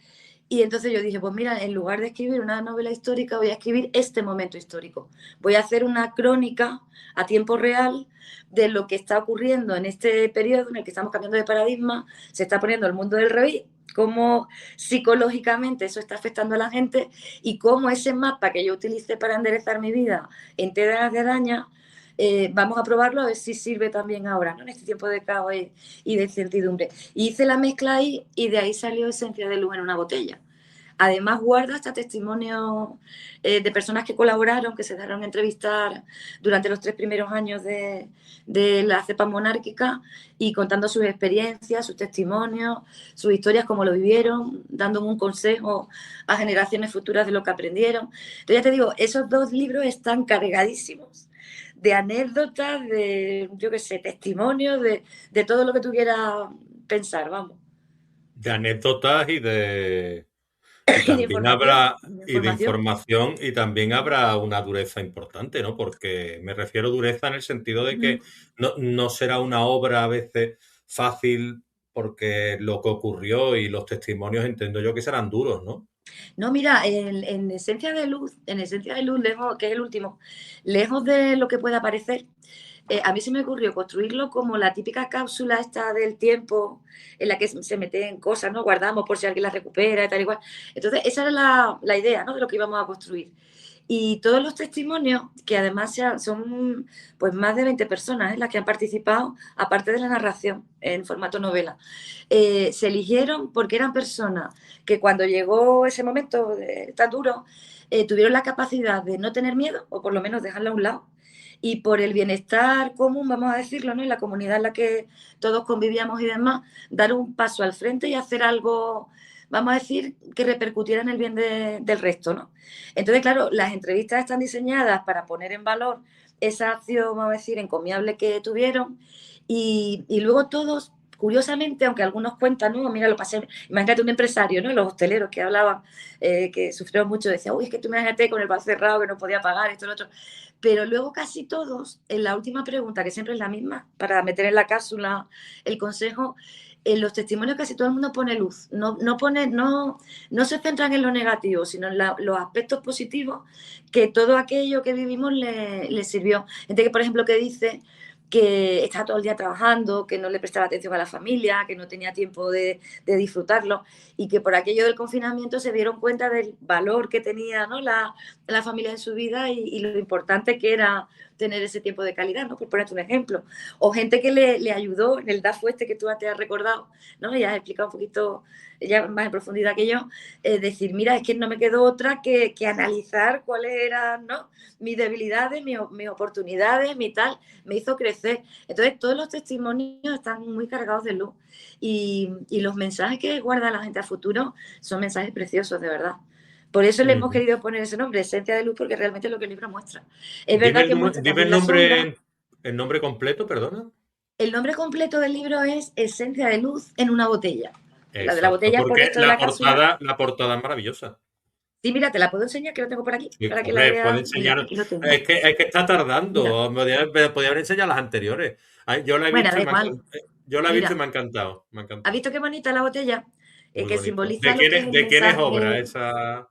Speaker 2: Y entonces yo dije, pues mira, en lugar de escribir una novela histórica, voy a escribir este momento histórico. Voy a hacer una crónica a tiempo real de lo que está ocurriendo en este periodo en el que estamos cambiando de paradigma, se está poniendo el mundo del revés, cómo psicológicamente eso está afectando a la gente y cómo ese mapa que yo utilicé para enderezar mi vida en Telas de Araña, vamos a probarlo a ver si sirve también ahora, ¿no?, en este tiempo de caos y de incertidumbre. Y hice la mezcla ahí y de ahí salió Esencia de Luz en una botella. Además, guarda hasta testimonios de personas que colaboraron, que se dejaron entrevistar durante los 3 primeros años de la cepa monárquica y contando sus experiencias, sus testimonios, sus historias, cómo lo vivieron, dándome un consejo a generaciones futuras de lo que aprendieron. Entonces, ya te digo, esos 2 libros están cargadísimos de anécdotas, de, yo qué sé, testimonios, de todo lo que tú quieras pensar, vamos.
Speaker 1: De anécdotas y de... Y
Speaker 2: Y de
Speaker 1: también
Speaker 2: información,
Speaker 1: habrá, y de información, y también habrá una dureza importante, ¿no? Porque me refiero a dureza en el sentido de que no será una obra a veces fácil, porque lo que ocurrió y los testimonios entiendo yo que serán duros, ¿no?
Speaker 2: No, mira, en Esencia de Luz, lejos, que es el último, lejos de lo que pueda parecer, a mí se me ocurrió construirlo como la típica cápsula esta del tiempo en la que se meten cosas, ¿no? Guardamos por si alguien las recupera y tal y cual. Entonces, esa era la idea, ¿no?, de lo que íbamos a construir. Y todos los testimonios, que además son pues más de 20 personas las que han participado, aparte de la narración en formato novela, se eligieron porque eran personas que cuando llegó ese momento tan duro, tuvieron la capacidad de no tener miedo, o por lo menos dejarlo a un lado, y por el bienestar común, vamos a decirlo, ¿no?, en la comunidad en la que todos convivíamos y demás, dar un paso al frente y hacer algo, vamos a decir, que repercutiera en el bien del resto, ¿no? Entonces, claro, las entrevistas están diseñadas para poner en valor esa acción, vamos a decir, encomiable que tuvieron, y luego todos, curiosamente, aunque algunos cuentan, no, mira, lo pasé, imagínate un empresario, ¿no?, los hosteleros que hablaban, que sufrieron mucho, decían, uy, es que tú imagínate con el bar cerrado, que no podía pagar, esto y lo otro. Pero luego casi todos, en la última pregunta, que siempre es la misma, para meter en la cápsula el consejo, en los testimonios casi todo el mundo pone luz, no se centran en lo negativo, sino en los aspectos positivos que todo aquello que vivimos le sirvió. Gente que, por ejemplo, que dice que estaba todo el día trabajando, que no le prestaba atención a la familia, que no tenía tiempo de disfrutarlo, y que por aquello del confinamiento se dieron cuenta del valor que tenía, ¿no?, la familia en su vida y lo importante que era tener ese tiempo de calidad, ¿no? Por ponerte un ejemplo. O gente que le ayudó en el DAFO este que tú antes has recordado, ¿no? Y has explicado un poquito ya más en profundidad que yo, decir, mira, es que no me quedó otra que analizar cuáles eran, ¿no? Mis debilidades, mis oportunidades, mi tal, me hizo crecer. Entonces, todos los testimonios están muy cargados de luz y los mensajes que guarda la gente a futuro son mensajes preciosos, de verdad. Por eso le hemos querido poner ese nombre, Esencia de Luz, porque realmente es lo que el libro muestra. Es verdad que muestra
Speaker 1: dime
Speaker 2: también la sombra.
Speaker 1: el nombre completo, perdona.
Speaker 2: El nombre completo del libro es Esencia de Luz en una botella. La de la
Speaker 1: Exacto,
Speaker 2: botella por
Speaker 1: porque
Speaker 2: esto de la cápsula.
Speaker 1: la portada es maravillosa.
Speaker 2: Sí, mira, te la puedo enseñar, que lo tengo por aquí,
Speaker 1: Sí,
Speaker 2: para que la
Speaker 1: hombre, puede
Speaker 2: veas. Mira,
Speaker 1: enseñar.
Speaker 2: aquí lo tengo.
Speaker 1: Es que está
Speaker 2: Mira,
Speaker 1: tardando. Podría haber enseñado las anteriores. Ay, yo la he
Speaker 2: bueno,
Speaker 1: visto
Speaker 2: da
Speaker 1: y
Speaker 2: igual.
Speaker 1: yo la he visto y
Speaker 2: Mira,
Speaker 1: me ha encantado. Me ha
Speaker 2: ¿has
Speaker 1: encantado.
Speaker 2: visto qué bonita la botella?
Speaker 1: Muy
Speaker 2: Que
Speaker 1: bonito.
Speaker 2: simboliza lo que es el
Speaker 1: De quién es obra
Speaker 2: mensaje.
Speaker 1: esa?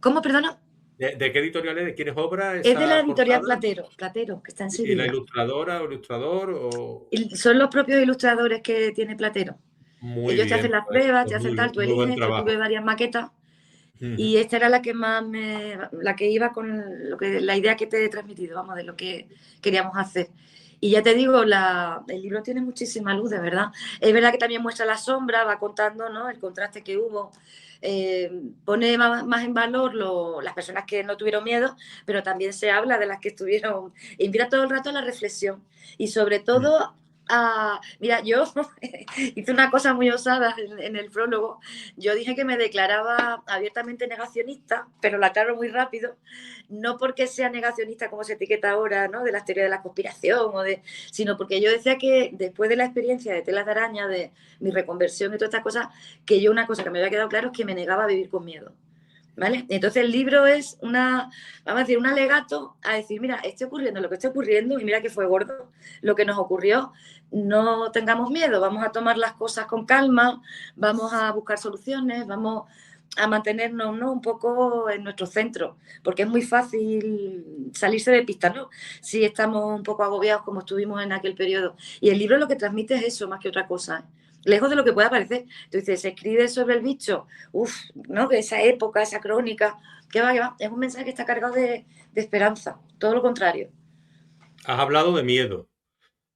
Speaker 2: ¿Cómo, perdona?
Speaker 1: De qué editorial es? ¿De quién es obra
Speaker 2: Es de la
Speaker 1: esa
Speaker 2: editorial
Speaker 1: portada?
Speaker 2: Platero, Platero, que está en
Speaker 1: ¿Y la
Speaker 2: Sevilla.
Speaker 1: ilustradora o ilustrador?
Speaker 2: Y son los propios ilustradores que tiene Platero.
Speaker 1: Muy
Speaker 2: Ellos te hacen
Speaker 1: bien,
Speaker 2: las
Speaker 1: pues,
Speaker 2: pruebas,
Speaker 1: pues
Speaker 2: te hacen tal, tú
Speaker 1: muy buen
Speaker 2: eliges, yo tuve
Speaker 1: trabajo.
Speaker 2: varias maquetas
Speaker 1: Ujú.
Speaker 2: y esta era la que más la que iba con la idea que te he transmitido, vamos, de lo que queríamos hacer. Y ya te digo, el libro tiene muchísima luz, de verdad. Es verdad que también muestra la sombra, va contando, ¿no?, el contraste que hubo. Pone más en valor las personas que no tuvieron miedo, pero también se habla de las que estuvieron. Invita todo el rato a la reflexión y sobre todo mira, yo hice una cosa muy osada en el prólogo. Yo dije que me declaraba abiertamente negacionista, pero la aclaro muy rápido, no porque sea negacionista como se etiqueta ahora, ¿no?, de las teorías de la conspiración, sino porque yo decía que después de la experiencia de telas de araña, de mi reconversión y todas estas cosas, que yo una cosa que me había quedado claro es que me negaba a vivir con miedo. ¿Vale? Entonces el libro es vamos a decir, un alegato a decir, mira, está ocurriendo lo que está ocurriendo y mira que fue gordo lo que nos ocurrió, no tengamos miedo, vamos a tomar las cosas con calma, vamos a buscar soluciones, vamos a mantenernos, ¿no?, un poco en nuestro centro, porque es muy fácil salirse de pista, ¿no?, si estamos un poco agobiados como estuvimos en aquel periodo. Y el libro lo que transmite es eso, más que otra cosa, ¿eh? Lejos de lo que pueda parecer. Entonces, se escribe sobre el bicho, ¿no?, de esa época, esa crónica, que va, es un mensaje que está cargado de esperanza, todo lo contrario.
Speaker 1: Has hablado de miedo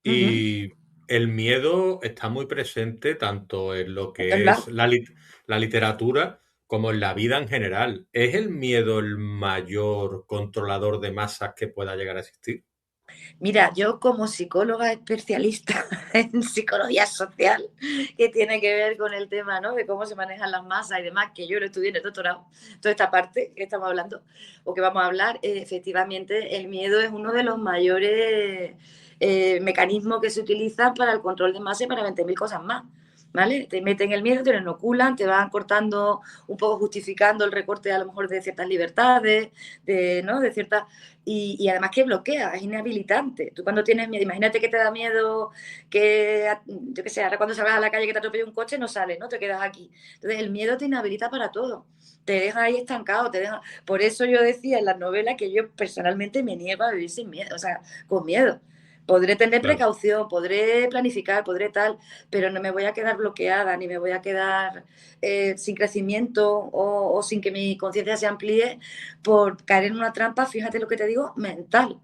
Speaker 2: Uh-huh.
Speaker 1: y el miedo está muy presente tanto en lo
Speaker 2: En todos
Speaker 1: que es
Speaker 2: lados.
Speaker 1: la literatura como en la vida en general. ¿Es el miedo el mayor controlador de masas que pueda llegar a existir?
Speaker 2: Mira, yo como psicóloga especialista en psicología social, que tiene que ver con el tema, ¿no?, de cómo se manejan las masas y demás, que yo lo estudié en el doctorado, toda esta parte que estamos hablando o que vamos a hablar, efectivamente el miedo es uno de los mayores mecanismos que se utilizan para el control de masa y para 20.000 cosas más. ¿Vale? Te meten el miedo, te lo inoculan, te van cortando un poco, justificando el recorte a lo mejor de ciertas libertades, ¿no?, de ciertas. Y además que bloquea, es inhabilitante. Tú cuando tienes miedo, imagínate que te da miedo que, yo qué sé, ahora cuando salgas a la calle que te atropelle un coche no sales, ¿no? Te quedas aquí. Entonces el miedo te inhabilita para todo. Te deja ahí estancado, te deja. Por eso yo decía en las novelas que yo personalmente me niego a vivir sin miedo, o sea, con miedo. Podré tener
Speaker 1: Claro.
Speaker 2: precaución, podré planificar, podré tal, pero no me voy a quedar bloqueada, ni me voy a quedar sin crecimiento o sin que mi conciencia se amplíe por caer en una trampa, fíjate lo que te digo, mental.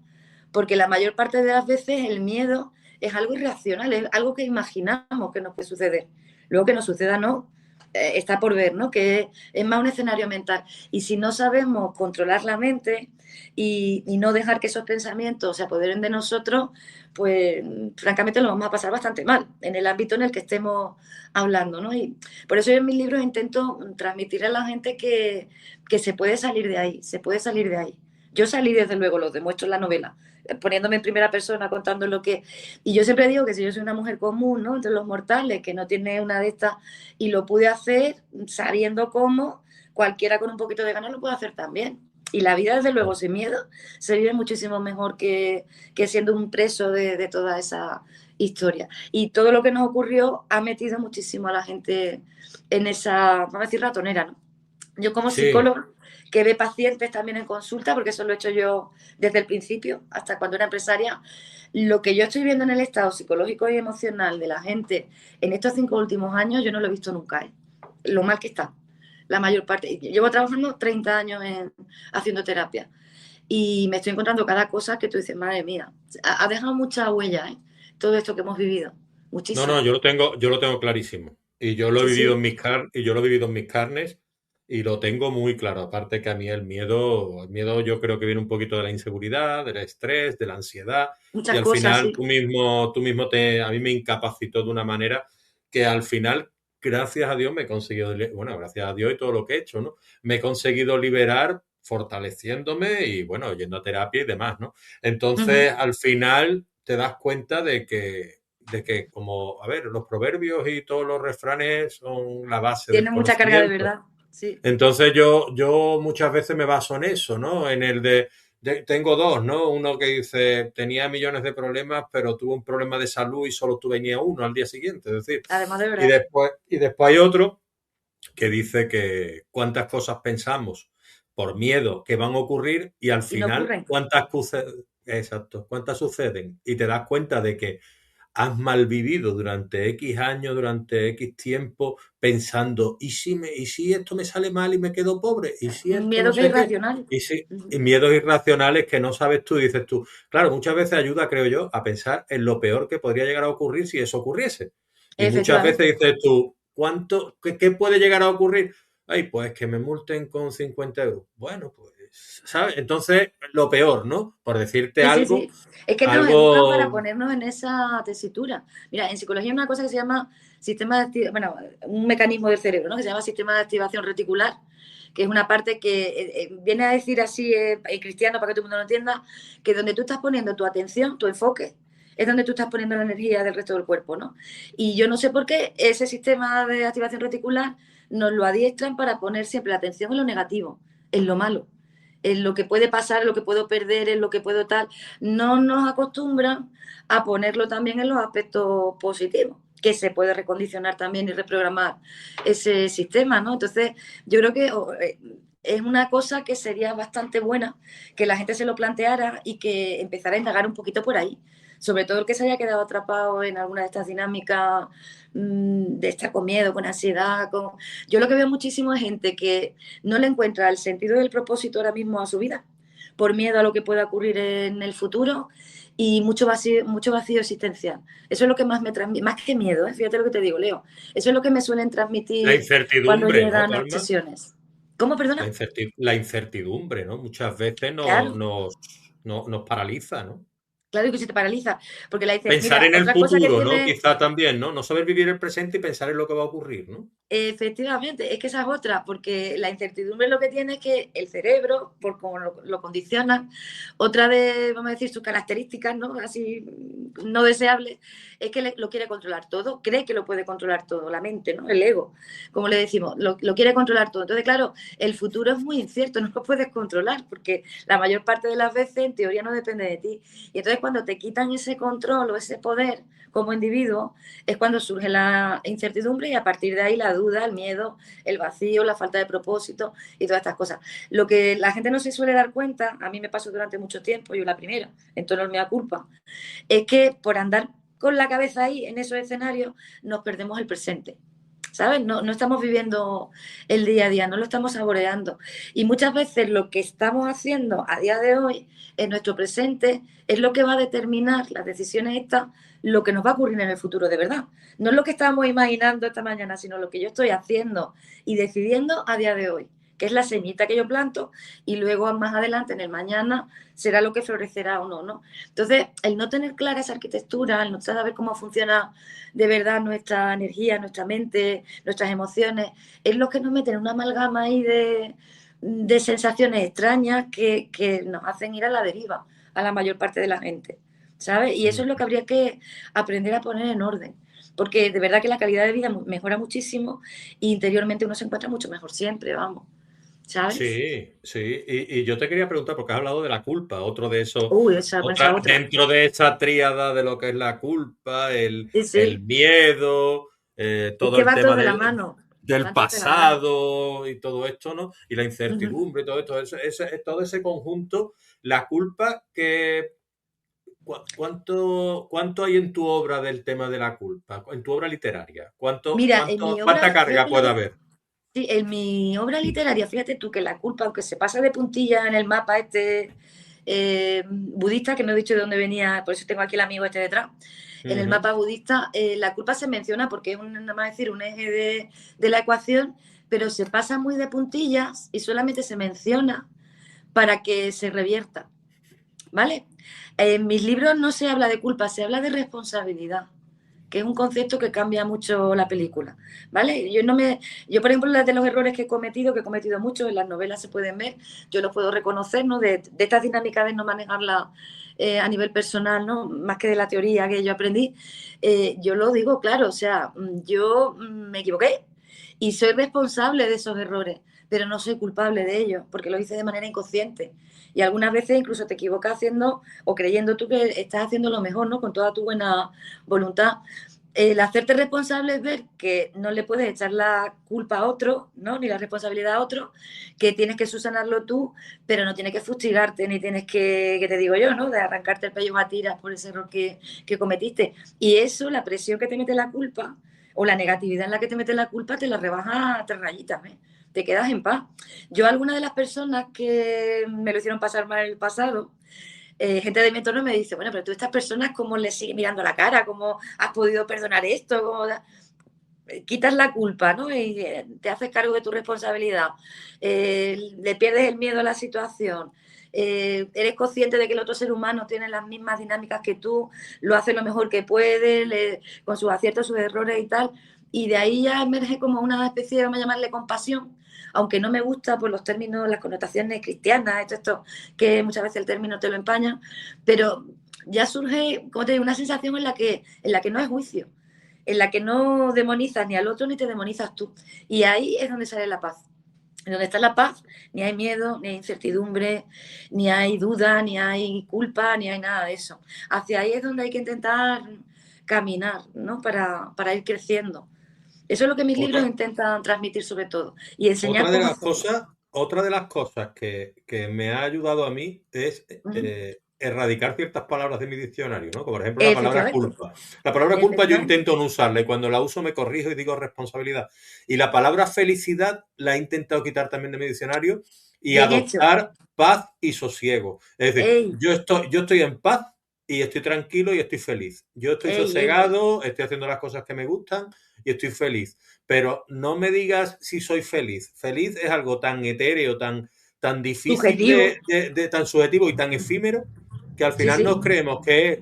Speaker 2: Porque la mayor parte de las veces el miedo es algo irracional, es algo que imaginamos que nos puede suceder. Luego que nos suceda, no, está por ver, ¿no? Que es más un escenario mental. Y si no sabemos controlar la mente y no dejar que esos pensamientos se apoderen de nosotros, pues francamente lo vamos a pasar bastante mal en el ámbito en el que estemos hablando, ¿no? Y por eso yo en mis libros intento transmitir a la gente que se puede salir de ahí, se puede salir de ahí. Yo salí, desde luego, lo demuestro en la novela, poniéndome en primera persona, contando lo que. Y yo siempre digo que si yo soy una mujer común, ¿no?, entre los mortales, que no tiene una de estas, y lo pude hacer sabiendo cómo, cualquiera con un poquito de ganas lo puede hacer también. Y la vida, desde luego, sin miedo, se vive muchísimo mejor que siendo un preso de toda esa historia. Y todo lo que nos ocurrió ha metido muchísimo a la gente en esa, vamos a decir, ratonera, ¿no? Yo como
Speaker 1: Sí,
Speaker 2: psicóloga, que ve pacientes también en consulta, porque eso lo he hecho yo desde el principio, hasta cuando era empresaria, lo que yo estoy viendo en el estado psicológico y emocional de la gente en estos 5 últimos años, yo no lo he visto nunca, ¿eh? Lo mal que está, la mayor parte. Llevo trabajando 30 años haciendo terapia. y me estoy encontrando cada cosa que tú dices, madre mía, ha dejado mucha huella, ¿eh? Todo esto que hemos vivido,
Speaker 1: No, no,
Speaker 2: muchísima.
Speaker 1: yo lo tengo clarísimo. Y yo lo he
Speaker 2: Sí,
Speaker 1: vivido
Speaker 2: sí,
Speaker 1: y yo lo he vivido en mis carnes y lo tengo muy claro. Aparte que a mí el miedo yo creo que viene un poquito de la inseguridad, del estrés, de la ansiedad. Y
Speaker 2: muchas
Speaker 1: al
Speaker 2: cosas,
Speaker 1: final
Speaker 2: sí.
Speaker 1: a mí me incapacitó de una manera que al final, gracias a Dios, me he conseguido, bueno, gracias a Dios y todo lo que he hecho, ¿no? Me he conseguido liberar fortaleciéndome y bueno, yendo a terapia y demás, ¿no?
Speaker 2: Ujú.
Speaker 1: Entonces, al final te das cuenta de que como, a ver, los proverbios y todos los refranes son la base del
Speaker 2: Tiene mucha carga de
Speaker 1: conocimiento.
Speaker 2: verdad, sí.
Speaker 1: Entonces yo muchas veces me baso en eso, ¿no? En el tengo dos, ¿no? Uno que dice, tenía millones de problemas, pero tuve un problema de salud y solo tuve uno al día siguiente. Es decir,
Speaker 2: Además de verdad.
Speaker 1: y después hay otro que dice que cuántas cosas pensamos por miedo que van a ocurrir y al
Speaker 2: Y no
Speaker 1: final
Speaker 2: ocurren.
Speaker 1: exacto, cuántas suceden. Y te das cuenta de que has malvivido durante X años, durante X tiempo, pensando, ¿y si esto me sale mal y me quedo pobre? ¿Y si
Speaker 2: Un
Speaker 1: esto no
Speaker 2: miedo que es
Speaker 1: sé qué?
Speaker 2: irracional.
Speaker 1: Y si
Speaker 2: Ujú.
Speaker 1: y miedos irracionales que no sabes tú, dices tú. Claro, muchas veces ayuda, creo yo, a pensar en lo peor que podría llegar a ocurrir si eso ocurriese. Y muchas
Speaker 2: Efectivamente.
Speaker 1: veces dices tú, qué puede llegar a ocurrir? Ay, pues que me multen con 50 euros. Bueno, pues, ¿sabes? Entonces, lo peor, ¿no? Por decirte
Speaker 2: Sí, sí,
Speaker 1: algo,
Speaker 2: sí. Es que nos educan para
Speaker 1: algo.
Speaker 2: ponernos en esa tesitura. Mira, en psicología hay una cosa que se llama sistema de bueno, un mecanismo del cerebro, ¿no? Que se llama sistema de activación reticular, que es una parte que viene a decir así en cristiano para que todo el mundo lo entienda, que donde tú estás poniendo tu atención, tu enfoque, es donde tú estás poniendo la energía del resto del cuerpo, ¿no? Y yo no sé por qué ese sistema de activación reticular nos lo adiestran para poner siempre la atención en lo negativo, en lo malo, en lo que puede pasar, en lo que puedo perder, en lo que puedo tal. No nos acostumbran a ponerlo también en los aspectos positivos, que se puede recondicionar también y reprogramar ese sistema, ¿no? Entonces, yo creo que es una cosa que sería bastante buena que la gente se lo planteara y que empezara a indagar un poquito por ahí. Sobre todo el que se haya quedado atrapado en alguna de estas dinámicas de estar con miedo, con ansiedad. Yo lo que veo muchísimo es gente que no le encuentra el sentido del propósito ahora mismo a su vida, por miedo a lo que pueda ocurrir en el futuro y mucho vacío existencial. Eso es lo que más me transmite, más que miedo, ¿eh? Fíjate lo que te digo, Leo. Eso es lo que me suelen
Speaker 1: La
Speaker 2: transmitir cuando
Speaker 1: incertidumbre, ¿no,
Speaker 2: llegan a
Speaker 1: Palma?
Speaker 2: sesiones. ¿Cómo, perdona?
Speaker 1: La incertidumbre, ¿no? Muchas veces
Speaker 2: Claro,
Speaker 1: nos paraliza, ¿no?
Speaker 2: claro que se te paraliza. Porque la dices,
Speaker 1: Pensar
Speaker 2: mira,
Speaker 1: en el
Speaker 2: otra cosa que
Speaker 1: futuro, ¿no?
Speaker 2: tiene.
Speaker 1: Quizá también, ¿no? No saber vivir el presente y pensar en lo que va a ocurrir, ¿no?
Speaker 2: Efectivamente, es que esa es otra, porque la incertidumbre lo que tiene es que el cerebro, por cómo lo condiciona, otra de, vamos a decir, sus características, ¿no? Así no deseables, es que lo quiere controlar todo, cree que lo puede controlar todo, la mente, ¿no? El ego, como le decimos, lo quiere controlar todo. Entonces, claro, el futuro es muy incierto, no lo puedes controlar, porque la mayor parte de las veces en teoría no depende de ti. Y entonces cuando te quitan ese control o ese poder como individuo, es cuando surge la incertidumbre y a partir de ahí la duda, el miedo, el vacío, la falta de propósito y todas estas cosas. Lo que la gente no se suele dar cuenta, a mí me pasó durante mucho tiempo, yo la primera, en tono de mea culpa, es que por andar con la cabeza ahí en esos escenarios nos perdemos el presente. ¿Sabes? No estamos viviendo el día a día, no lo estamos saboreando. Y muchas veces lo que estamos haciendo a día de hoy en nuestro presente es lo que va a determinar las decisiones estas, lo que nos va a ocurrir en el futuro de verdad. No es lo que estábamos imaginando esta mañana, sino lo que yo estoy haciendo y decidiendo a día de hoy, que es la semillita que yo planto y luego más adelante, en el mañana, será lo que florecerá o no, ¿no? Entonces, el no tener clara esa arquitectura, el no saber cómo funciona de verdad nuestra energía, nuestra mente, nuestras emociones, es lo que nos mete en una amalgama ahí de sensaciones extrañas que nos hacen ir a la deriva a la mayor parte de la gente, ¿sabes? Y eso es lo que habría que aprender a poner en orden, porque de verdad que la calidad de vida mejora muchísimo y interiormente uno se encuentra mucho mejor siempre, vamos, ¿sabes?
Speaker 1: Sí, sí. Y yo te quería preguntar, porque has hablado de la culpa, otro de esos,
Speaker 2: Uy, esa otra.
Speaker 1: dentro de esa tríada de lo que es la culpa,
Speaker 2: Sí,
Speaker 1: el
Speaker 2: sí,
Speaker 1: miedo,
Speaker 2: es
Speaker 1: todo
Speaker 2: que
Speaker 1: el
Speaker 2: va todo
Speaker 1: tema
Speaker 2: de la mano,
Speaker 1: del
Speaker 2: van todos de la mano.
Speaker 1: pasado y todo esto, ¿no? Y la
Speaker 2: Ujú.
Speaker 1: incertidumbre y todo esto, todo ese conjunto, la culpa que ¿cuánto hay en tu obra del tema de la culpa? En tu obra literaria.
Speaker 2: Mira, en mi
Speaker 1: Cuánta
Speaker 2: obra,
Speaker 1: carga puede haber?
Speaker 2: sí, en mi obra literaria, fíjate tú que la culpa, aunque se pasa de puntilla en el mapa este budista, que no he dicho de dónde venía, por eso tengo aquí el amigo este detrás. En el mapa budista, la culpa se menciona porque es nada más decir un eje de la ecuación, pero se pasa muy de puntillas y solamente se menciona para que se revierta, ¿vale? En mis libros no se habla de culpa, se habla de responsabilidad, que es un concepto que cambia mucho la película, ¿vale? Yo, por ejemplo, de los errores que he cometido muchos, en las novelas se pueden ver, yo los puedo reconocer, ¿no? De estas dinámicas de no manejarla a nivel personal, ¿no? Más que de la teoría que yo aprendí, yo lo digo claro, o sea, yo me equivoqué y soy responsable de esos errores, pero no soy culpable de ellos, porque lo hice de manera inconsciente. Y algunas veces incluso te equivocas haciendo o creyendo tú que estás haciendo lo mejor, ¿no? Con toda tu buena voluntad. El hacerte responsable es ver que no le puedes echar la culpa a otro, ¿no? Ni la responsabilidad a otro, que tienes que subsanarlo tú, pero no tienes que fustigarte, ni tienes que te digo yo, ¿no? De arrancarte el pellejo a tiras por ese error que cometiste. Y eso, la presión que te mete la culpa, o la negatividad en la que te mete la culpa, te la rebaja a 3 rayitas, ¿eh? Te quedas en paz. Yo, algunas de las personas que me lo hicieron pasar mal en el pasado, gente de mi entorno me dice, bueno, pero tú a estas personas, ¿cómo les sigue mirando la cara? ¿Cómo has podido perdonar esto? Quitas la culpa, ¿no? Y te haces cargo de tu responsabilidad. Le pierdes el miedo a la situación. Eres consciente de que el otro ser humano tiene las mismas dinámicas que tú, lo hace lo mejor que puede, con sus aciertos, sus errores y tal. Y de ahí ya emerge como una especie de, vamos a llamarle, compasión, aunque no me gusta por los términos, las connotaciones cristianas, esto que muchas veces el término te lo empaña, pero ya surge, como te digo, una sensación en la que no hay juicio, en la que no demonizas ni al otro ni te demonizas tú. Y ahí es donde sale la paz. En donde está la paz, ni hay miedo, ni hay incertidumbre, ni hay duda, ni hay culpa, ni hay nada de eso. Hacia ahí es donde hay que intentar caminar, ¿no? Para ir creciendo. Eso es lo que mis libros
Speaker 1: Otra,
Speaker 2: intentan transmitir sobre todo y enseñar cómo hacerlo.
Speaker 1: otra de las cosas que me ha ayudado a mí es
Speaker 2: Uh -huh.
Speaker 1: erradicar ciertas palabras de mi diccionario, ¿no? Como por ejemplo la palabra
Speaker 2: Efectivamente,
Speaker 1: culpa. La palabra culpa yo
Speaker 2: efectivamente.
Speaker 1: intento no usarla y cuando la uso me corrijo y digo responsabilidad. Y la palabra felicidad la he intentado quitar también de mi diccionario y
Speaker 2: Bien hecho.
Speaker 1: adoptar paz y sosiego. Es decir,
Speaker 2: Ey,
Speaker 1: yo estoy en paz y estoy tranquilo y estoy feliz. Yo estoy
Speaker 2: ey, ey, ey.
Speaker 1: sosegado, estoy haciendo las cosas que me gustan y estoy feliz. Pero no me digas si soy feliz. Feliz es algo tan etéreo, tan difícil
Speaker 2: Subjetivo.
Speaker 1: tan subjetivo y tan efímero que al
Speaker 2: Sí,
Speaker 1: final
Speaker 2: sí.
Speaker 1: nos creemos que es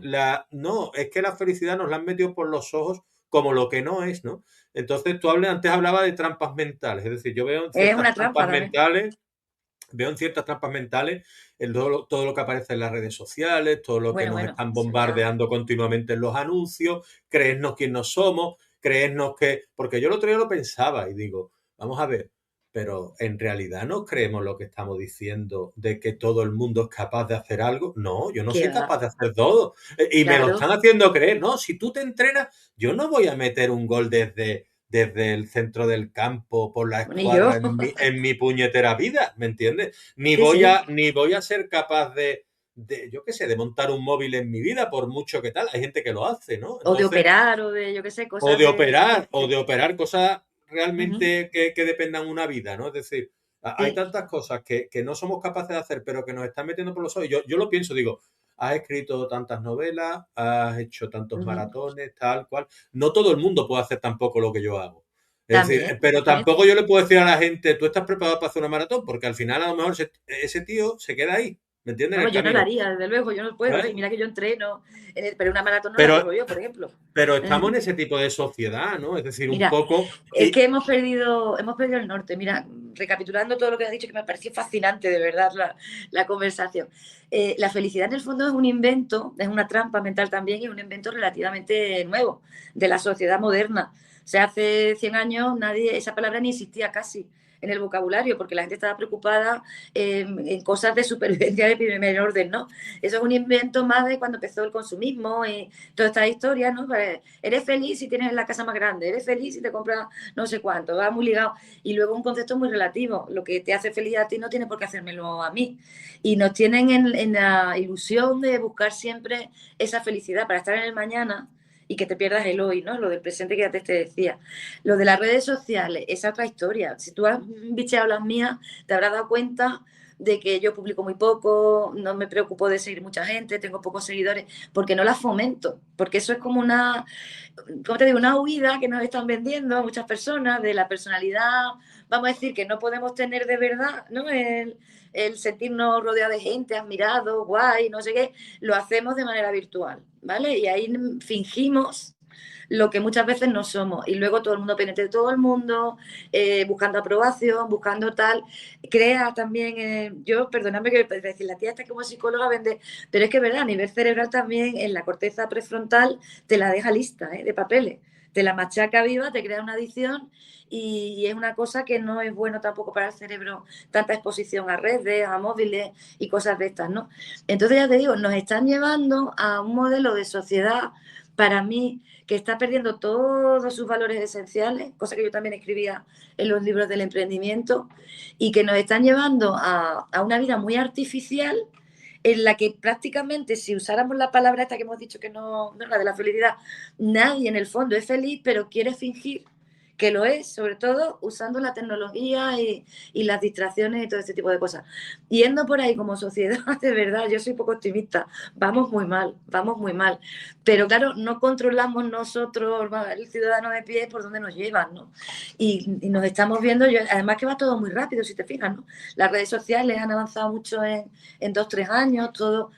Speaker 1: no, es que la felicidad nos la han metido por los ojos como lo que no es, ¿no? Entonces antes hablaba de trampas mentales, es decir, yo
Speaker 2: Es una trampa también.
Speaker 1: veo en ciertas trampas mentales todo lo que aparece en las redes sociales, todo lo que
Speaker 2: Bueno,
Speaker 1: nos
Speaker 2: bueno,
Speaker 1: están
Speaker 2: eso ya.
Speaker 1: bombardeando continuamente en los anuncios, creernos quién no somos, creernos que... Porque yo el otro día lo pensaba y digo, vamos a ver, pero en realidad no creemos lo que estamos diciendo de que todo el mundo es capaz de hacer algo. No, yo no
Speaker 2: ¿Qué
Speaker 1: soy
Speaker 2: va?
Speaker 1: capaz de hacer todo. Y me lo
Speaker 2: Claro.
Speaker 1: están haciendo creer. No, si tú te entrenas, yo no voy a meter un gol desde el centro del campo por la
Speaker 2: Bueno, y yo.
Speaker 1: escuadra en mi puñetera vida, ¿me entiendes?
Speaker 2: Sí, sí.
Speaker 1: Ni voy a ser capaz yo qué sé, de montar un móvil en mi vida, por mucho que tal. Hay gente que lo hace, ¿no?
Speaker 2: O de
Speaker 1: Entonces,
Speaker 2: operar, o de, yo qué sé, cosas de.
Speaker 1: o de operar cosas
Speaker 2: Ujú.
Speaker 1: realmente que dependan una vida, ¿no? Es decir, hay
Speaker 2: Sí.
Speaker 1: tantas cosas que no somos capaces de hacer, pero que nos están metiendo por los ojos. Yo lo pienso, digo, has escrito tantas novelas, has hecho tantos
Speaker 2: Ujú.
Speaker 1: maratones, tal cual. No todo el mundo puede hacer tampoco lo que yo hago. Es decir,
Speaker 2: También,
Speaker 1: pero
Speaker 2: exactamente.
Speaker 1: tampoco yo le puedo decir a la gente, tú estás preparado para hacer una maratón, porque al final a lo mejor ese tío se queda ahí, ¿me entiendes? En el
Speaker 2: Vamos, yo no lo
Speaker 1: camino.
Speaker 2: haría, desde luego, yo no puedo, ¿eh?
Speaker 1: ¿Sabes?
Speaker 2: Y mira que yo entreno, pero una maratón no la
Speaker 1: Pero,
Speaker 2: corro yo, por ejemplo.
Speaker 1: pero estamos en
Speaker 2: Ujú.
Speaker 1: ese tipo de sociedad, ¿no? Es decir, un
Speaker 2: Mira,
Speaker 1: poco.
Speaker 2: es que hemos perdido el norte. Mira, recapitulando todo lo que has dicho, que me pareció fascinante, de verdad, la conversación. La felicidad en el fondo es un invento, es una trampa mental también y un invento relativamente nuevo de la sociedad moderna. O sea, hace 100 años esa palabra ni existía casi en el vocabulario, porque la gente estaba preocupada en cosas de supervivencia de primer orden, ¿no? Eso es un invento más de cuando empezó el consumismo y toda esta historia, ¿no? Pues, eres feliz si tienes la casa más grande, eres feliz si te compras no sé cuánto, va muy ligado. Y luego un concepto muy relativo, lo que te hace feliz a ti no tiene por qué hacérmelo a mí. Y nos tienen en la ilusión de buscar siempre esa felicidad para estar en el mañana y que te pierdas el hoy, ¿no? Lo del presente que antes te decía. Lo de las redes sociales, esa otra historia. Si tú has bicheado las mías, te habrás dado cuenta de que yo publico muy poco, no me preocupo de seguir mucha gente, tengo pocos seguidores, porque no la fomento, porque eso es como una, ¿cómo te digo? Una huida que nos están vendiendo muchas personas de la personalidad, vamos a decir, que no podemos tener de verdad, ¿no? El sentirnos rodeados de gente, admirados, guay, no sé qué, lo hacemos de manera virtual, ¿vale? Y ahí fingimos lo que muchas veces no somos. Y luego todo el mundo pendiente de todo el mundo, buscando aprobación, buscando tal. Crea también, yo, perdóname que decir, la tía está como psicóloga vende, pero es que es verdad, a nivel cerebral también, en la corteza prefrontal te la deja lista, de papeles. Te la machaca viva, te crea una adicción y es una cosa que no es bueno tampoco para el cerebro, tanta exposición a redes, a móviles y cosas de estas, ¿no? Entonces ya te digo, nos están llevando a un modelo de sociedad, para mí, que está perdiendo todos sus valores esenciales, cosa que yo también escribía en los libros del emprendimiento, y que nos están llevando a una vida muy artificial en la que prácticamente si usáramos la palabra esta que hemos dicho que no es la de la felicidad, nadie en el fondo es feliz, pero quiere fingir que lo es, sobre todo usando la tecnología y las distracciones y todo este tipo de cosas. Yendo por ahí como sociedad, de verdad, yo soy poco optimista, vamos muy mal, vamos muy mal. Pero claro, no controlamos nosotros, el ciudadano de pie, por dónde nos llevan, ¿no? Y nos estamos viendo, además que va todo muy rápido, si te fijas, ¿no? Las redes sociales han avanzado mucho en 2, 3 años, todo.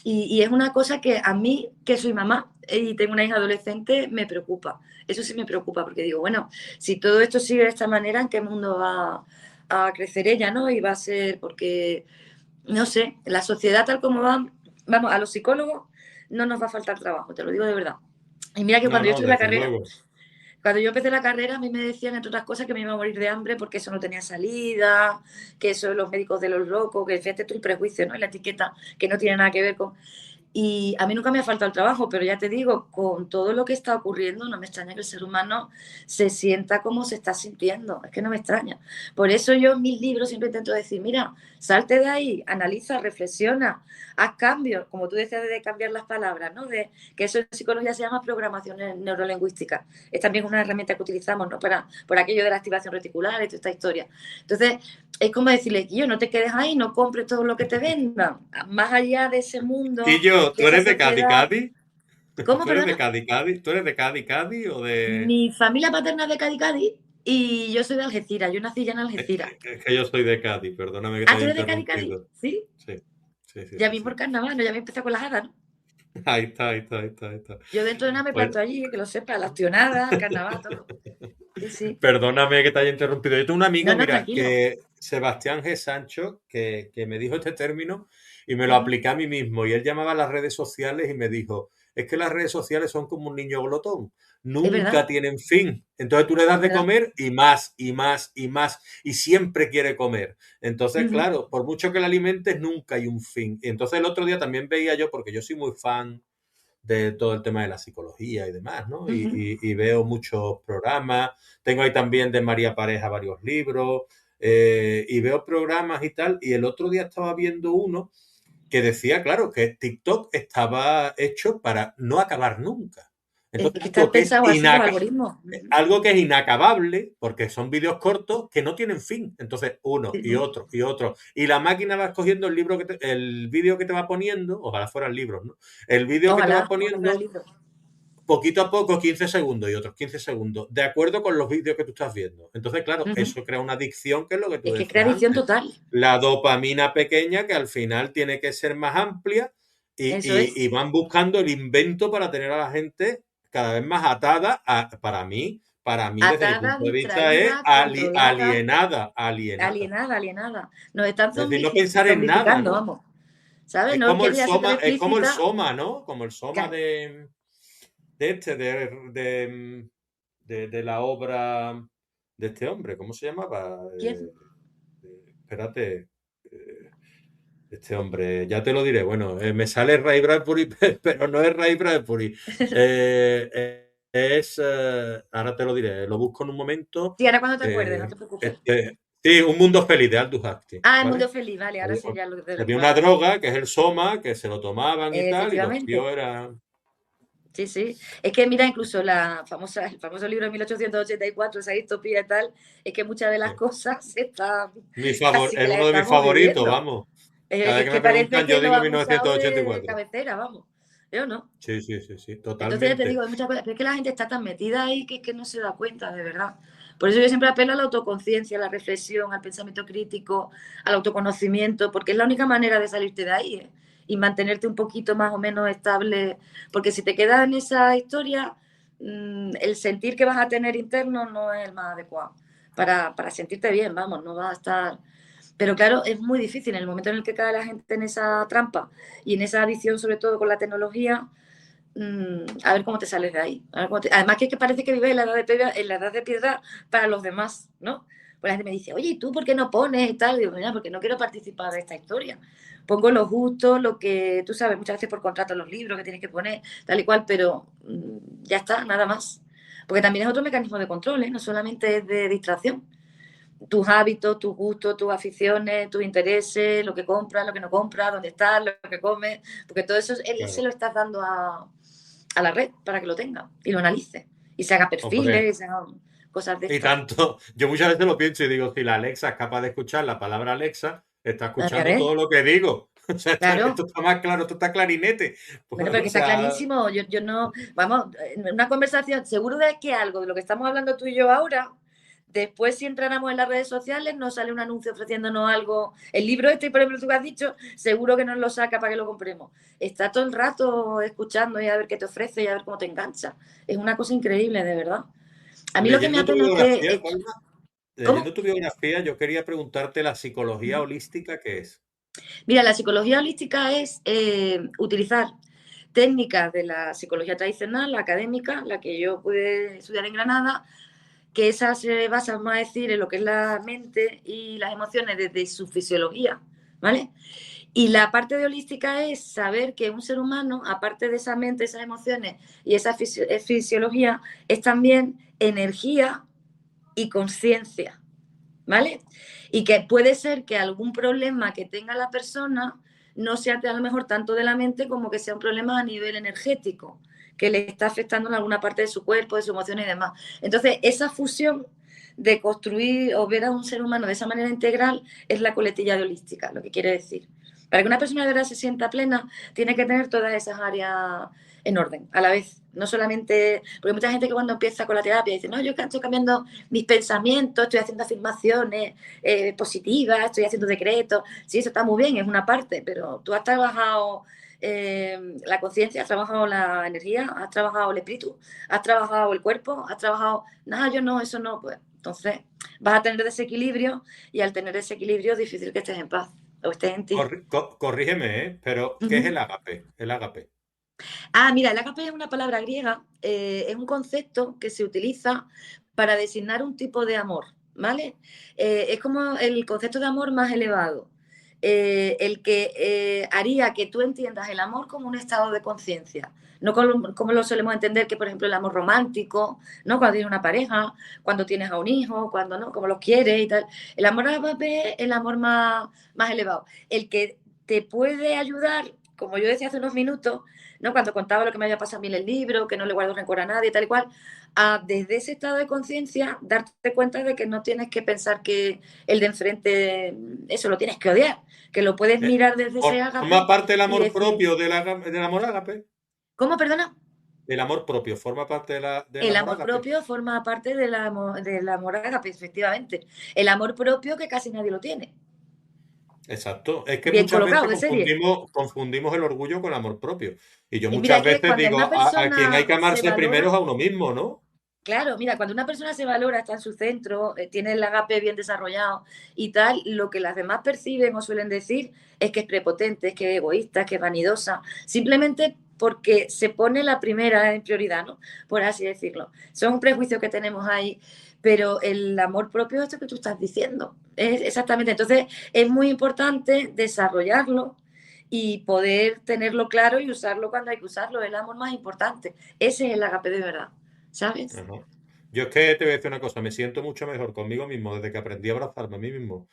Speaker 2: Y es una cosa que a mí, que soy mamá y tengo una hija adolescente, me preocupa. Eso sí me preocupa, porque digo, bueno, si todo esto sigue de esta manera, ¿en qué mundo va a crecer ella, no? Y va a ser, porque, no sé, la sociedad tal como va, vamos, a los psicólogos no nos va a faltar trabajo, te lo digo de verdad. Y mira que
Speaker 1: No,
Speaker 2: cuando yo
Speaker 1: no,
Speaker 2: estudié la
Speaker 1: desde
Speaker 2: carrera,
Speaker 1: luego.
Speaker 2: cuando yo empecé la carrera, a mí me decían, entre otras cosas, que me iba a morir de hambre porque eso no tenía salida, que eso de los médicos de los locos, que fíjate tú el prejuicio, ¿no? Y la etiqueta, que no tiene nada que ver con... Y a mí nunca me ha faltado el trabajo, pero ya te digo, con todo lo que está ocurriendo, no me extraña que el ser humano se sienta como se está sintiendo. Es que no me extraña. Por eso yo en mis libros siempre intento decir, mira, salte de ahí, analiza, reflexiona, haz cambios, como tú decías, de cambiar las palabras, ¿no? De que eso en psicología se llama programación neurolingüística. Es también una herramienta que utilizamos, ¿no? Por aquello de la activación reticular y toda esta historia. Entonces, es como decirle, yo no te quedes ahí, no compres todo lo que te vendan. Más allá de ese mundo,
Speaker 1: Quillo,
Speaker 2: de
Speaker 1: ¿tú
Speaker 2: esa
Speaker 1: eres de Cádiz,
Speaker 2: sociedad.
Speaker 1: Cádiz?
Speaker 2: ¿Cómo,
Speaker 1: ¿Tú eres de
Speaker 2: perdona?
Speaker 1: Cádiz, Cádiz? ¿Tú eres de Cádiz, Cádiz o de...?
Speaker 2: Mi familia paterna es de Cádiz, Cádiz, y yo soy de Algeciras. Yo nací ya en Algeciras.
Speaker 1: Es que yo soy de Cádiz, perdóname que te
Speaker 2: Ah, ¿tú
Speaker 1: haya
Speaker 2: eres de Cádiz, Cádiz?
Speaker 1: interrumpido.
Speaker 2: ¿Sí?
Speaker 1: Sí, sí, sí,
Speaker 2: Ya
Speaker 1: sí,
Speaker 2: vi por
Speaker 1: sí.
Speaker 2: carnaval, ¿no? Ya me empezó con las hadas, ¿no?
Speaker 1: Ahí está, ahí está, ahí está, ahí está.
Speaker 2: Yo dentro de nada me
Speaker 1: Pues
Speaker 2: planto allí, que lo sepa, las tionadas, el carnaval, todo. Sí, sí.
Speaker 1: perdóname que te haya interrumpido. Yo tengo un
Speaker 2: No,
Speaker 1: amigo,
Speaker 2: no,
Speaker 1: mira,
Speaker 2: tranquilo.
Speaker 1: que Sebastián G. Sancho, que me dijo este término y me lo
Speaker 2: Ujú.
Speaker 1: apliqué a mí mismo. Y él llamaba a las redes sociales y me dijo, es que las redes sociales son como un niño glotón,
Speaker 2: Es verdad,
Speaker 1: nunca tienen fin. Entonces tú le das
Speaker 2: es
Speaker 1: de
Speaker 2: verdad.
Speaker 1: comer y más, y más, y más, y siempre quiere comer. Entonces,
Speaker 2: Ujú,
Speaker 1: claro, por mucho que le alimentes, nunca hay un fin. Y entonces el otro día también veía yo, porque yo soy muy fan de todo el tema de la psicología y demás, ¿no?
Speaker 2: ujú.
Speaker 1: Y veo muchos programas, tengo ahí también de María Pareja varios libros, y veo programas y tal, y el otro día estaba viendo uno que decía, claro, que TikTok estaba hecho para no acabar nunca.
Speaker 2: Es
Speaker 1: Entonces,
Speaker 2: que están pensados así los algoritmos. Ujú.
Speaker 1: algo que es inacabable, porque son vídeos cortos que no tienen fin. Entonces, uno
Speaker 2: Sí,
Speaker 1: y
Speaker 2: sí.
Speaker 1: otro y otro. Y la máquina va escogiendo el libro el vídeo que te va poniendo, ojalá fueran libros, ¿no? El vídeo que te va
Speaker 2: Ojalá fuera el
Speaker 1: poniendo
Speaker 2: libro.
Speaker 1: poquito a poco, 15 segundos y otros 15 segundos, de acuerdo con los vídeos que tú estás viendo. Entonces, claro,
Speaker 2: Ujú.
Speaker 1: eso crea una adicción, que es lo que tú
Speaker 2: Es que crea
Speaker 1: decías
Speaker 2: adicción
Speaker 1: antes.
Speaker 2: total.
Speaker 1: La dopamina pequeña, que al final tiene que ser más amplia,
Speaker 2: Eso es.
Speaker 1: y van buscando el invento para tener a la gente cada vez más atada para mí desde mi
Speaker 2: Atada,
Speaker 1: punto de vista es
Speaker 2: distraída, controlada,
Speaker 1: alienada.
Speaker 2: alienada. Nos están
Speaker 1: Es decir, no pensar en nada,
Speaker 2: zombificando,
Speaker 1: ¿no?
Speaker 2: vamos. ¿Sabes? No es que ya se te
Speaker 1: Es como el
Speaker 2: explícita.
Speaker 1: soma, ¿no? Como el soma de este, de la obra de este hombre, ¿cómo se llamaba?
Speaker 2: ¿Quién?
Speaker 1: Espérate, este hombre, ya te lo diré. Bueno, me sale Ray Bradbury, pero no es Ray Bradbury. Ahora te lo diré, lo busco en un momento.
Speaker 2: Sí, ahora cuando te acuerdes, no
Speaker 1: eh,
Speaker 2: te preocupes.
Speaker 1: sí, Un mundo feliz de Aldous Huxley,
Speaker 2: Ah, el mundo
Speaker 1: ¿vale?
Speaker 2: feliz, vale, ahora sé ya lo de lo que
Speaker 1: Había
Speaker 2: vas
Speaker 1: una
Speaker 2: a decir.
Speaker 1: droga que es el soma, que se lo tomaban y tal, y los tíos
Speaker 2: Efectivamente.
Speaker 1: eran.
Speaker 2: Sí, sí. Es que mira, incluso el famoso libro de 1884, esa distopía y tal, es que muchas de las
Speaker 1: Sí.
Speaker 2: cosas están, casi que
Speaker 1: Es
Speaker 2: las
Speaker 1: uno de mis
Speaker 2: estamos
Speaker 1: favoritos,
Speaker 2: viviendo.
Speaker 1: vamos. Cada vez
Speaker 2: Es
Speaker 1: que
Speaker 2: que
Speaker 1: me
Speaker 2: parece
Speaker 1: preguntan,
Speaker 2: que
Speaker 1: yo
Speaker 2: lo
Speaker 1: digo
Speaker 2: han usado
Speaker 1: 1984.
Speaker 2: de cabecera, vamos. Yo no.
Speaker 1: Sí, sí, sí, sí,
Speaker 2: Entonces ya te
Speaker 1: totalmente.
Speaker 2: digo, hay muchas cosas, pero es que la gente está tan metida ahí que es que no se da cuenta, de verdad. Por eso yo siempre apelo a la autoconciencia, a la reflexión, al pensamiento crítico, al autoconocimiento, porque es la única manera de salirte de ahí, ¿eh? Y mantenerte un poquito más o menos estable, porque si te quedas en esa historia, el sentir que vas a tener interno no es el más adecuado para sentirte bien, vamos, no vas a estar... Pero claro, es muy difícil en el momento en el que cae la gente en esa trampa y en esa adicción, sobre todo con la tecnología, a ver cómo te sales de ahí. Además que parece que vives en la edad de piedra para los demás, ¿no? Pues la gente me dice, oye, ¿y tú por qué no pones y tal? Y digo, mira, porque no quiero participar de esta historia. Pongo lo justo, lo que tú sabes, muchas veces por contrato los libros que tienes que poner, tal y cual, pero ya está, nada más. Porque también es otro mecanismo de control, ¿eh? No solamente es de distracción. Tus hábitos, tus gustos, tus aficiones, tus intereses, lo que compras, lo que no compras, dónde estás, lo que comes, porque todo eso él se
Speaker 1: Claro.
Speaker 2: lo estás dando a la red para que lo tenga y lo analice y se haga
Speaker 1: Hombre,
Speaker 2: perfiles, y se hagan cosas de
Speaker 1: y
Speaker 2: estas.
Speaker 1: tanto, yo muchas veces lo pienso y digo, si la Alexa es capaz de escuchar la palabra Alexa, está
Speaker 2: Ya
Speaker 1: escuchando
Speaker 2: ves,
Speaker 1: todo lo que digo. O sea, esto
Speaker 2: claro.
Speaker 1: está más claro, esto está clarinete.
Speaker 2: Bueno,
Speaker 1: Pues,
Speaker 2: pero
Speaker 1: o
Speaker 2: que está
Speaker 1: sea,
Speaker 2: clarísimo. Yo no, vamos, en una conversación, seguro de que algo de lo que estamos hablando tú y yo ahora, después si entráramos en las redes sociales, nos sale un anuncio ofreciéndonos algo. El libro este, por ejemplo, tú que has dicho, seguro que nos lo saca para que lo compremos. Está todo el rato escuchando y a ver qué te ofrece y a ver cómo te engancha. Es una cosa increíble, de verdad. A mí lo que me
Speaker 1: leyendo tu
Speaker 2: apena es que...
Speaker 1: biografía, Palma, leyendo
Speaker 2: ¿Cómo?
Speaker 1: tu biografía, yo quería preguntarte la psicología holística, ¿qué es?
Speaker 2: Mira, la psicología holística es utilizar técnicas de la psicología tradicional, la académica, la que yo pude estudiar en Granada, que esa se basa más a decir en lo que es la mente y las emociones desde su fisiología, ¿vale? Y la parte de holística es saber que un ser humano, aparte de esa mente, esas emociones y esa fisiología, es también energía y conciencia, ¿vale? Y que puede ser que algún problema que tenga la persona no sea a lo mejor tanto de la mente como que sea un problema a nivel energético, que le está afectando en alguna parte de su cuerpo, de sus emociones y demás. Entonces, esa fusión de construir o ver a un ser humano de esa manera integral es la coletilla de holística, lo que quiere decir. Para que una persona de verdad se sienta plena, tiene que tener todas esas áreas en orden a la vez. No solamente, porque hay mucha gente que cuando empieza con la terapia dice, no, yo estoy cambiando mis pensamientos, estoy haciendo afirmaciones positivas, estoy haciendo decretos. Sí, eso está muy bien, es una parte, pero tú has trabajado la conciencia, has trabajado la energía, has trabajado el espíritu, has trabajado el cuerpo, has trabajado... Nada, yo no, eso no, pues entonces vas a tener desequilibrio y al tener desequilibrio es difícil que estés en paz o estés en ti.
Speaker 1: Corrígeme, ¿eh? Pero,
Speaker 2: Uh
Speaker 1: ¿qué es
Speaker 2: -huh.
Speaker 1: el ágape? El ágape.
Speaker 2: Ah, mira, el agape es una palabra griega, es un concepto que se utiliza para designar un tipo de amor, ¿vale? Es como el concepto de amor más elevado, el que haría que tú entiendas el amor como un estado de conciencia, no como lo solemos entender que, por ejemplo, el amor romántico, ¿no? Cuando tienes una pareja, cuando tienes a un hijo, cuando no, como los quieres y tal. El amor agape es el amor más elevado, el que te puede ayudar, como yo decía hace unos minutos, ¿no? Cuando contaba lo que me había pasado a mí en el libro, que no le guardo rencor a nadie, tal y cual, a desde ese estado de conciencia darte cuenta de que no tienes que pensar que el de enfrente, eso lo tienes que odiar, que lo puedes
Speaker 1: Eh,
Speaker 2: mirar desde ese
Speaker 1: ¿Forma
Speaker 2: ágape
Speaker 1: parte del
Speaker 2: y
Speaker 1: amor
Speaker 2: decir,
Speaker 1: propio del amor ágape?
Speaker 2: ¿cómo, perdona?
Speaker 1: El amor propio forma parte del
Speaker 2: El
Speaker 1: amor
Speaker 2: amor
Speaker 1: ágape.
Speaker 2: propio forma parte del amor ágape, efectivamente. El amor propio que casi nadie lo tiene.
Speaker 1: Exacto. Es que
Speaker 2: Bien
Speaker 1: muchas
Speaker 2: colocado,
Speaker 1: veces
Speaker 2: de serie.
Speaker 1: confundimos el orgullo con el amor propio. Y yo
Speaker 2: Y mira,
Speaker 1: muchas
Speaker 2: es que
Speaker 1: veces
Speaker 2: cuando una
Speaker 1: digo, a quien hay
Speaker 2: persona
Speaker 1: que
Speaker 2: se
Speaker 1: amarse primero
Speaker 2: valora,
Speaker 1: es a uno mismo, ¿no?
Speaker 2: claro, mira, cuando una persona se valora, está en su centro, tiene el agape bien desarrollado y tal, lo que las demás perciben o suelen decir es que es prepotente, es que es egoísta, que es vanidosa, simplemente porque se pone la primera en prioridad, ¿no? Por así decirlo. Son un prejuicio que tenemos ahí, pero el amor propio es esto que tú estás diciendo. Es exactamente. Entonces, es muy importante desarrollarlo y poder tenerlo claro y usarlo cuando hay que usarlo. Es el amor más importante. Ese es el agape de verdad, ¿sabes?
Speaker 1: Ajá. Yo es que te voy a decir una cosa, me siento mucho mejor conmigo mismo desde que aprendí a abrazarme a mí mismo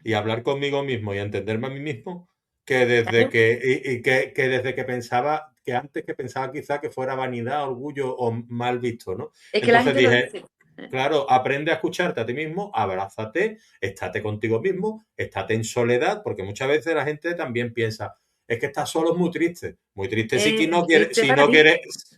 Speaker 1: y a hablar conmigo mismo y a entenderme a mí mismo que desde
Speaker 2: Claro.
Speaker 1: que, y que desde que pensaba que antes que pensaba quizá que fuera vanidad, orgullo o mal visto, ¿no?
Speaker 2: Es que la
Speaker 1: Entonces
Speaker 2: gente lo
Speaker 1: dije,
Speaker 2: dice.
Speaker 1: claro, aprende a escucharte a ti mismo, abrázate, estate contigo mismo, estate en soledad, porque muchas veces la gente también piensa, es que estar solo es muy triste si que no quiere,
Speaker 2: Triste para ti.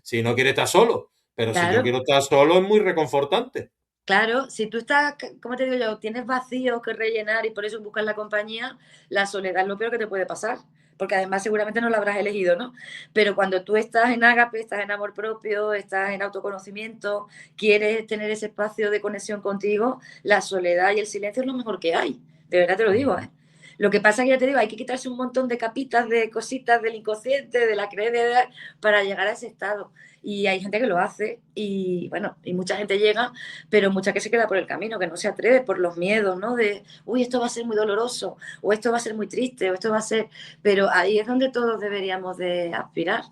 Speaker 1: si no quiere estar solo, pero si yo
Speaker 2: Claro.
Speaker 1: quiero estar solo es muy reconfortante.
Speaker 2: Claro, si tú estás, como te digo yo, tienes vacíos que rellenar y por eso buscas la compañía, la soledad es lo peor que te puede pasar, porque además seguramente no la habrás elegido, ¿no? Pero cuando tú estás en ágape, estás en amor propio, estás en autoconocimiento, quieres tener ese espacio de conexión contigo, la soledad y el silencio es lo mejor que hay, de verdad te lo digo, ¿eh? Lo que pasa es que ya te digo, hay que quitarse un montón de capitas, de cositas del inconsciente, de la creencia, para llegar a ese estado. Y hay gente que lo hace y bueno, y mucha gente llega, pero mucha que se queda por el camino, que no se atreve por los miedos, ¿no? De, uy, esto va a ser muy doloroso, o esto va a ser muy triste, o esto va a ser... Pero ahí es donde todos deberíamos de aspirar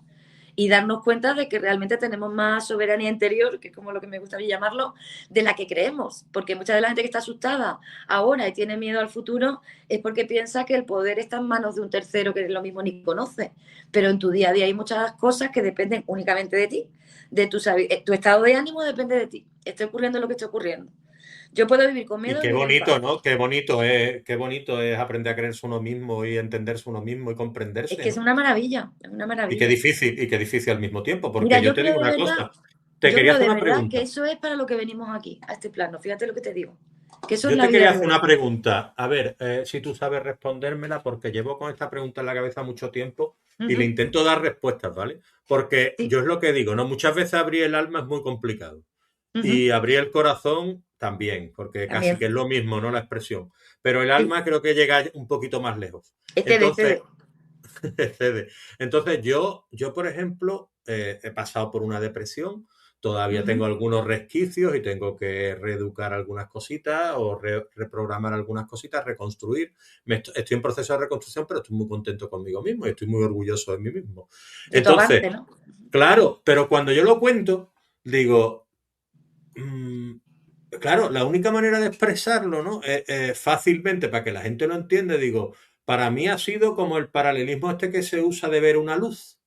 Speaker 2: y darnos cuenta de que realmente tenemos más soberanía interior, que es como lo que me gusta a mí llamarlo, de la que creemos, porque mucha de la gente que está asustada ahora y tiene miedo al futuro es porque piensa que el poder está en manos de un tercero que lo mismo ni conoce, pero en tu día a día hay muchas cosas que dependen únicamente de ti, de tu estado de ánimo depende de ti, esté ocurriendo lo que esté ocurriendo. Yo puedo vivir con
Speaker 1: Y
Speaker 2: miedo y vivir en paz.
Speaker 1: ¿no? Qué bonito es aprender a creerse uno mismo y entenderse uno mismo y
Speaker 2: Es
Speaker 1: comprenderse,
Speaker 2: que es
Speaker 1: ¿no?
Speaker 2: una maravilla, es una maravilla.
Speaker 1: Y qué difícil al mismo tiempo,
Speaker 2: Mira,
Speaker 1: porque yo te digo una cosa, te
Speaker 2: yo
Speaker 1: quería
Speaker 2: creo
Speaker 1: hacer
Speaker 2: de
Speaker 1: una
Speaker 2: verdad que
Speaker 1: pregunta.
Speaker 2: eso es para lo que venimos aquí, a este plano. Fíjate lo que te digo. Que eso es
Speaker 1: Yo
Speaker 2: la
Speaker 1: te
Speaker 2: vida
Speaker 1: quería
Speaker 2: de
Speaker 1: hacer una
Speaker 2: verdad.
Speaker 1: pregunta. A ver, si tú sabes respondérmela, porque llevo con esta pregunta en la cabeza mucho tiempo y le
Speaker 2: Ujú.
Speaker 1: intento dar respuestas, ¿vale? Porque
Speaker 2: Sí.
Speaker 1: yo es lo que digo, ¿no? Muchas veces abrir el alma es muy complicado.
Speaker 2: Ujú.
Speaker 1: Y abrir el corazón también, porque casi que
Speaker 2: También.
Speaker 1: es lo mismo, ¿no? La expresión. Pero el
Speaker 2: Sí.
Speaker 1: alma creo que llega un poquito más lejos.
Speaker 2: Cede,
Speaker 1: Entonces,
Speaker 2: cede.
Speaker 1: cede. Entonces yo, por ejemplo, he pasado por una depresión, todavía
Speaker 2: Ujú.
Speaker 1: tengo algunos resquicios y tengo que reeducar algunas cositas o reprogramar algunas cositas, reconstruir. Estoy en proceso de reconstrucción, pero estoy muy contento conmigo mismo y estoy muy orgulloso de mí mismo.
Speaker 2: De tu
Speaker 1: Entonces,
Speaker 2: avance, ¿no?
Speaker 1: claro, pero cuando yo lo cuento, digo, mm, claro, la única manera de expresarlo, ¿no? Fácilmente para que la gente lo entienda, digo, para mí ha sido como el paralelismo este que se usa de ver una luz.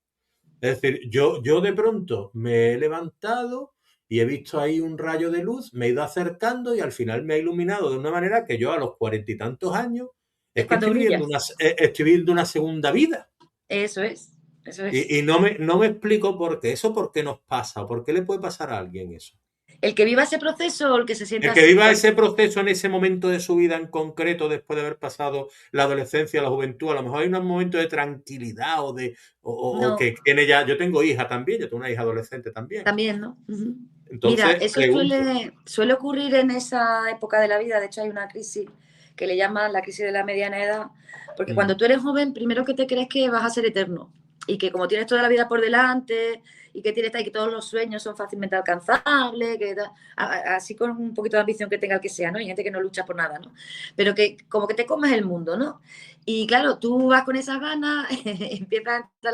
Speaker 1: Es decir, yo de pronto me he levantado y he visto ahí un rayo de luz, me he ido acercando y al final me ha iluminado de una manera que yo a los 40 y tantos años
Speaker 2: Es
Speaker 1: es que
Speaker 2: cuando brillas.
Speaker 1: estoy viviendo una segunda vida.
Speaker 2: Eso es. Eso es.
Speaker 1: Y no me explico por qué. ¿Eso por qué nos pasa? ¿O por qué le puede pasar a alguien eso?
Speaker 2: El que viva ese proceso o el que se sienta
Speaker 1: El que
Speaker 2: así.
Speaker 1: viva ese proceso en ese momento de su vida en concreto, después de haber pasado la adolescencia, la juventud, a lo mejor hay un momento de tranquilidad o
Speaker 2: No,
Speaker 1: que tiene ya. Yo tengo hija también, yo tengo una hija adolescente también.
Speaker 2: también, ¿no? Ujú. Mira,
Speaker 1: Entonces,
Speaker 2: eso
Speaker 1: pregunto.
Speaker 2: suele ocurrir en esa época de la vida. De hecho, hay una crisis que le llaman la crisis de la mediana edad, porque
Speaker 1: Mm,
Speaker 2: cuando tú eres joven, primero que te crees que vas a ser eterno y que como tienes toda la vida por delante y que tienes y que todos los sueños son fácilmente alcanzables, así con un poquito de ambición que tenga el que sea, ¿no? Hay gente que no lucha por nada, ¿no? Pero que como que te comes el mundo, ¿no? Y claro, tú vas con esas ganas, empieza a entrar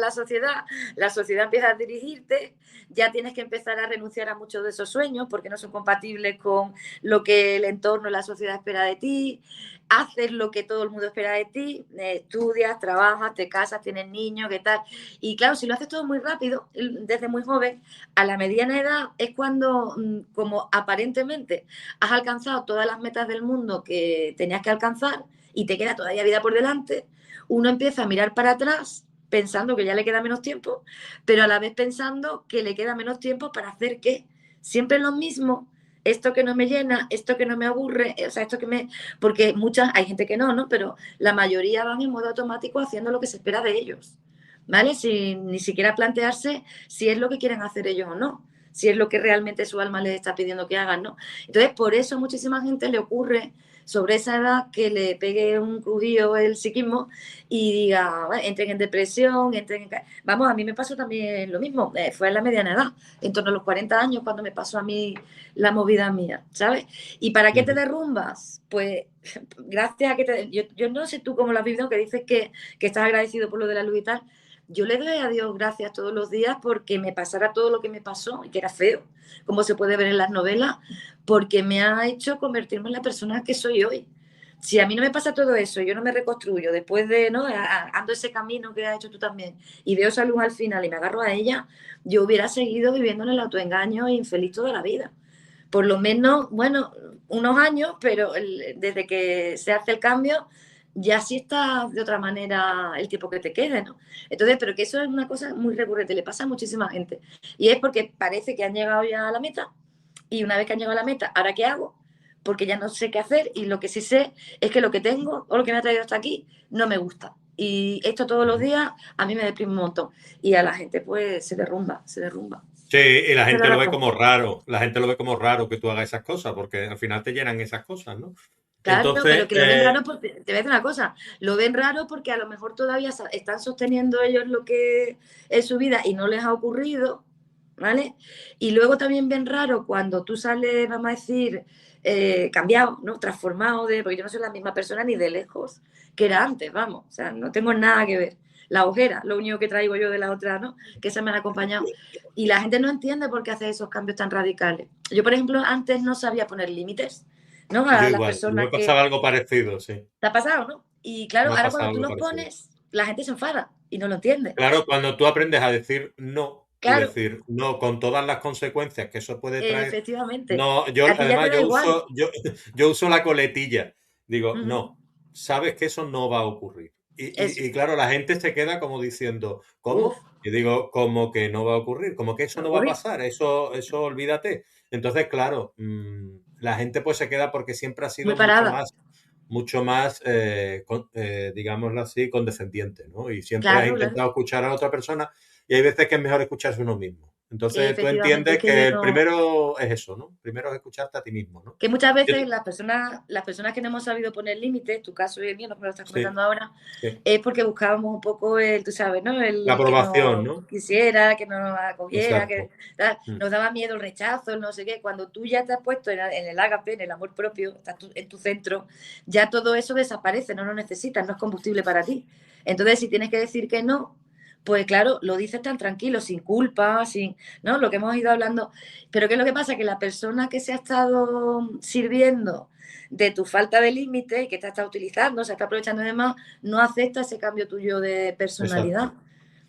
Speaker 2: la sociedad empieza a dirigirte, ya tienes que empezar a renunciar a muchos de esos sueños porque no son compatibles con lo que el entorno, la sociedad espera de ti, haces lo que todo el mundo espera de ti, estudias, trabajas, te casas, tienes niños, qué tal. Y claro, si lo haces todo muy rápido, desde muy joven, a la mediana edad es cuando, como aparentemente has alcanzado todas las metas del mundo que tenías que alcanzar y te queda todavía vida por delante, uno empieza a mirar para atrás pensando que ya le queda menos tiempo, pero a la vez pensando que le queda menos tiempo para hacer qué. Siempre lo mismo, esto que no me llena, esto que no me aburre, o sea, esto que me... Porque muchas, hay gente que no, ¿no? Pero la mayoría van en modo automático haciendo lo que se espera de ellos, ¿vale? Sin ni siquiera plantearse si es lo que quieren hacer ellos o no, si es lo que realmente su alma les está pidiendo que hagan, ¿no? Entonces, por eso a muchísima gente le ocurre sobre esa edad que le pegue un crujío el psiquismo y diga, "Bueno, entren en depresión, entren en... Vamos, a mí me pasó también lo mismo, fue en la mediana edad, en torno a los 40 años cuando me pasó a mí la movida mía, ¿sabes? ¿Y para qué te
Speaker 1: ujú.
Speaker 2: derrumbas? Pues gracias a que te... Yo no sé tú cómo lo has vivido, que dices que estás agradecido por lo de la luz y tal. Yo le doy a Dios gracias todos los días porque me pasara todo lo que me pasó y que era feo, como se puede ver en las novelas, porque me ha hecho convertirme en la persona que soy hoy. si a mí no me pasa todo eso, yo no me reconstruyo después de, ¿no? Ando ese camino que has hecho tú también y veo esa luz al final y me agarro a ella, yo hubiera seguido viviendo en el autoengaño e infeliz toda la vida. Por lo menos, bueno, unos años, pero desde que se hace el cambio, ya sí está de otra manera el tiempo que te quede, ¿no? Entonces, pero que eso es una cosa muy recurrente, le pasa a muchísima gente. Y es porque parece que han llegado ya a la meta y una vez que han llegado a la meta, ¿ahora qué hago? Porque ya no sé qué hacer y lo que sí sé es que lo que tengo o lo que me ha traído hasta aquí no me gusta. Y esto todos los días a mí me deprime un montón. Y a la gente pues se derrumba, se derrumba.
Speaker 1: Sí, y la
Speaker 2: Esa es la
Speaker 1: gente lo ve
Speaker 2: razón.
Speaker 1: como raro, la gente lo ve como raro que tú hagas esas cosas, porque al final te llenan esas cosas, ¿no?
Speaker 2: Claro, pero
Speaker 1: Entonces,
Speaker 2: que lo ven raro porque, te voy a decir una cosa, lo ven raro porque a lo mejor todavía están sosteniendo ellos lo que es su vida y no les ha ocurrido, ¿vale? Y luego también ven raro cuando tú sales, vamos a decir, cambiado, ¿no? Transformado porque yo no soy la misma persona ni de lejos que era antes, vamos, o sea, no tengo nada que ver. La ojera, lo único que traigo yo de la otra, ¿no? Que se me han acompañado. Y la gente no entiende por qué hace esos cambios tan radicales. Yo, por ejemplo, antes no sabía poner límites. ¿No?
Speaker 1: yo
Speaker 2: A las
Speaker 1: igual, me
Speaker 2: personas que
Speaker 1: pasaba algo parecido, sí,
Speaker 2: te ha pasado, ¿no? Y claro,
Speaker 1: me ha
Speaker 2: ahora
Speaker 1: pasado
Speaker 2: cuando tú
Speaker 1: algo
Speaker 2: los
Speaker 1: parecido.
Speaker 2: pones, la gente se enfada y no lo entiende.
Speaker 1: Claro, cuando tú aprendes a decir no y
Speaker 2: Claro,
Speaker 1: decir no con todas las consecuencias que eso puede traer,
Speaker 2: efectivamente.
Speaker 1: no, yo
Speaker 2: A ti ya te
Speaker 1: además
Speaker 2: da igual.
Speaker 1: yo uso la coletilla. Digo,
Speaker 2: Ujú.
Speaker 1: no, sabes que eso no va a ocurrir.
Speaker 2: Eso.
Speaker 1: Y claro, la gente se queda como diciendo,
Speaker 2: Uf,
Speaker 1: ¿cómo? Y digo, como que no va a ocurrir, como que eso
Speaker 2: va a
Speaker 1: no va a
Speaker 2: ocurrir.
Speaker 1: pasar, eso olvídate. Entonces, claro, la gente pues se queda porque siempre ha
Speaker 2: Muy
Speaker 1: sido
Speaker 2: parada.
Speaker 1: mucho más, digámoslo así, condescendiente, ¿no? Y siempre has
Speaker 2: Claro, claro.
Speaker 1: intentado escuchar a la otra persona y hay veces que es mejor escucharse uno mismo. Entonces tú
Speaker 2: Efectivamente, es
Speaker 1: entiendes
Speaker 2: que
Speaker 1: que
Speaker 2: yo
Speaker 1: el
Speaker 2: no.
Speaker 1: primero es eso, ¿no? Primero es escucharte a ti mismo, ¿no?
Speaker 2: Que muchas
Speaker 1: Yo
Speaker 2: veces las personas que no hemos sabido poner límites, tu caso y el mío, lo que me lo estás
Speaker 1: sí,
Speaker 2: comentando ahora,
Speaker 1: sí.
Speaker 2: es porque buscábamos un poco el, tú sabes, ¿no?
Speaker 1: La
Speaker 2: El que
Speaker 1: aprobación,
Speaker 2: nos
Speaker 1: ¿no?
Speaker 2: quisiera, que nos acogiera, que
Speaker 1: Exacto.
Speaker 2: tal.
Speaker 1: Mm.
Speaker 2: Nos daba miedo el rechazo, el no sé qué. Cuando tú ya te has puesto en el ágape, en el amor propio, estás en tu centro, ya todo eso desaparece, no lo necesitas, no es combustible para ti. Entonces, si tienes que decir que no, pues claro, lo dices tan tranquilo, sin culpa, sin, ¿no? Lo que hemos ido hablando. Pero ¿qué es lo que pasa? Que la persona que se ha estado sirviendo de tu falta de límite y que te está utilizando, se está aprovechando de más, no acepta ese cambio tuyo de personalidad.
Speaker 1: Exacto,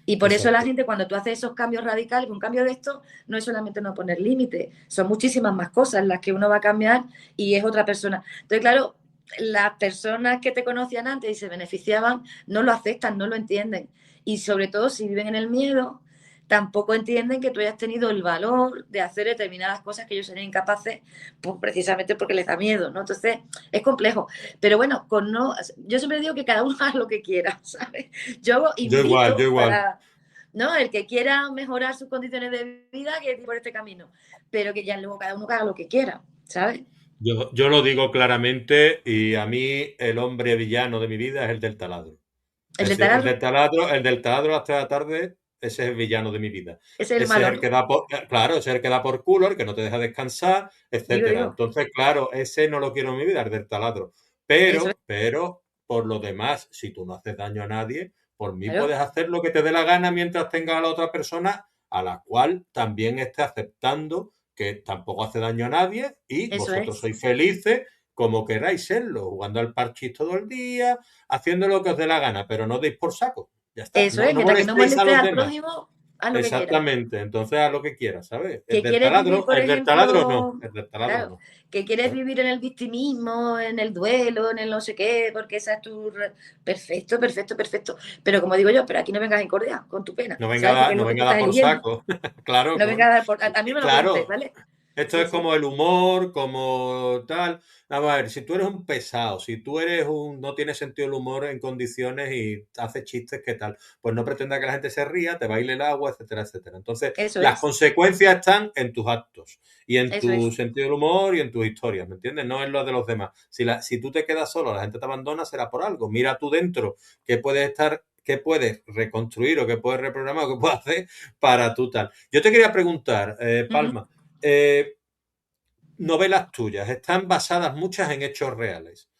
Speaker 2: Y por eso la
Speaker 1: exacto.
Speaker 2: gente, cuando tú haces esos cambios radicales, un cambio de esto, no es solamente no poner límites, son muchísimas más cosas las que uno va a cambiar y es otra persona. Entonces, claro, las personas que te conocían antes y se beneficiaban no lo aceptan, no lo entienden. Y sobre todo si viven en el miedo, tampoco entienden que tú hayas tenido el valor de hacer determinadas cosas que ellos serían incapaces, pues precisamente porque les da miedo, ¿no? Entonces, es complejo. Pero bueno, con no, yo siempre digo que cada uno haga lo que quiera, ¿sabes? Yo
Speaker 1: Yo
Speaker 2: invito
Speaker 1: igual.
Speaker 2: para, ¿no? El que quiera mejorar sus condiciones de vida, que ir por este camino, pero que ya luego cada uno haga lo que quiera, ¿sabes?
Speaker 1: Yo lo digo claramente y a mí el hombre villano de mi vida es el del taladro.
Speaker 2: El
Speaker 1: Es
Speaker 2: de
Speaker 1: decir,
Speaker 2: taladro,
Speaker 1: el del taladro a las 3 de la tarde, ese es el villano de mi vida.
Speaker 2: ese es el
Speaker 1: Ese es
Speaker 2: malo,
Speaker 1: el que
Speaker 2: ¿no?
Speaker 1: da por, claro, ese es el que da por culo, el que no te deja descansar,
Speaker 2: Digo,
Speaker 1: etcétera.
Speaker 2: digo,
Speaker 1: Entonces, claro, ese no lo quiero en mi vida, el del taladro.
Speaker 2: eso es,
Speaker 1: Pero, por lo demás, si tú no haces daño a nadie, por mí
Speaker 2: claro,
Speaker 1: puedes hacer lo que te dé la gana mientras tengas a la otra persona a la cual también esté aceptando que tampoco hace daño a nadie y
Speaker 2: eso
Speaker 1: vosotros
Speaker 2: es,
Speaker 1: sois felices como queráis serlo, jugando al parchís todo el día, haciendo lo que os dé la gana, pero no deis por saco. Ya está.
Speaker 2: eso es,
Speaker 1: No
Speaker 2: mientras que no
Speaker 1: molestéis a
Speaker 2: molestes
Speaker 1: los
Speaker 2: al
Speaker 1: demás.
Speaker 2: prójimo, haz lo que quieras.
Speaker 1: Exactamente. Entonces haz lo que quieras, ¿sabes?
Speaker 2: Que quieres vivir, por
Speaker 1: El del taladro no.
Speaker 2: ejemplo,
Speaker 1: El del taladro
Speaker 2: claro,
Speaker 1: no.
Speaker 2: que quieres
Speaker 1: ¿Sabes?
Speaker 2: vivir en el victimismo, en el duelo, en el no sé qué, porque esa es tu... Perfecto, perfecto, perfecto. Pero como digo yo, pero aquí no vengas en cordia con tu pena, ¿sabes? Porque es
Speaker 1: No
Speaker 2: lo que tú
Speaker 1: venga a dar
Speaker 2: estás
Speaker 1: por
Speaker 2: eligiendo.
Speaker 1: saco. Claro,
Speaker 2: No vengas a dar por... A mí me lo conté,
Speaker 1: claro.
Speaker 2: ¿vale?
Speaker 1: Esto
Speaker 2: Sí,
Speaker 1: es
Speaker 2: sí.
Speaker 1: como el humor, como tal. Vamos a ver, si tú eres un pesado, si tú eres un, no tienes sentido del humor en condiciones y haces chistes, ¿qué tal? Pues no pretenda que la gente se ría, te baile el agua, etcétera, etcétera. Entonces,
Speaker 2: Eso
Speaker 1: las
Speaker 2: es,
Speaker 1: consecuencias están en tus actos y en
Speaker 2: eso
Speaker 1: tu
Speaker 2: es.
Speaker 1: sentido del humor y en tus historias, ¿me entiendes? No en lo de los demás. Si tú te quedas solo, la gente te abandona, será por algo. Mira tú dentro qué puedes estar, qué puedes reconstruir o qué puedes reprogramar o qué puedes hacer para tú tal. Yo te quería preguntar,
Speaker 2: Ujú,
Speaker 1: Palma, novelas tuyas están basadas muchas en hechos reales,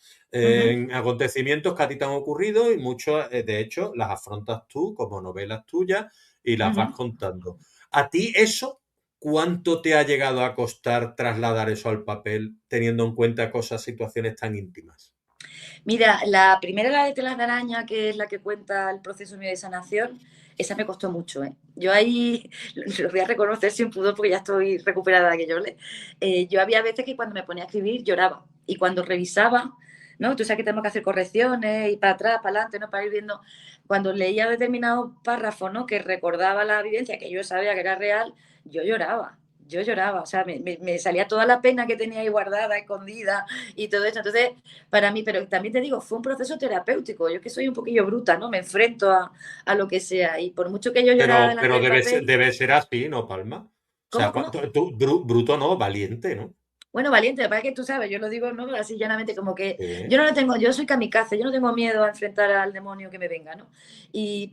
Speaker 2: ujú,
Speaker 1: en acontecimientos que a ti te han ocurrido y muchos, de hecho, las afrontas tú como novelas tuyas y las vas
Speaker 2: ujú.
Speaker 1: contando. ¿A ti eso cuánto te ha llegado a costar trasladar eso al papel teniendo en cuenta cosas, situaciones tan íntimas?
Speaker 2: Mira, la primera, la de telas de araña, que es la que cuenta el proceso mío de sanación, esa me costó mucho, ¿eh? Yo ahí lo voy a reconocer sin pudor porque ya estoy recuperada de aquello. Yo había veces que cuando me ponía a escribir lloraba y cuando revisaba, ¿no? Tú sabes que tenemos que hacer correcciones y para atrás, para adelante, ¿no? Para ir viendo. Cuando leía determinados párrafos, ¿no? Que recordaba la vivencia, que yo sabía que era real, yo lloraba. Yo lloraba, o sea, me salía toda la pena que tenía ahí guardada, escondida y todo eso. Entonces, para mí, pero también te digo, fue un proceso terapéutico. Yo que soy un poquillo bruta, ¿no? Me enfrento a lo que sea. Y por mucho que yo llorara delante
Speaker 1: Pero
Speaker 2: del papel,
Speaker 1: debe ser así, ¿no, Palma? O sea,
Speaker 2: ¿cómo?
Speaker 1: bruto no, valiente, ¿no?
Speaker 2: Bueno, valiente, para que tú sabes, yo lo digo, ¿no? Así llanamente, como que
Speaker 1: Sí.
Speaker 2: yo no le tengo, yo soy kamikaze, yo no tengo miedo a enfrentar al demonio que me venga, ¿no? Y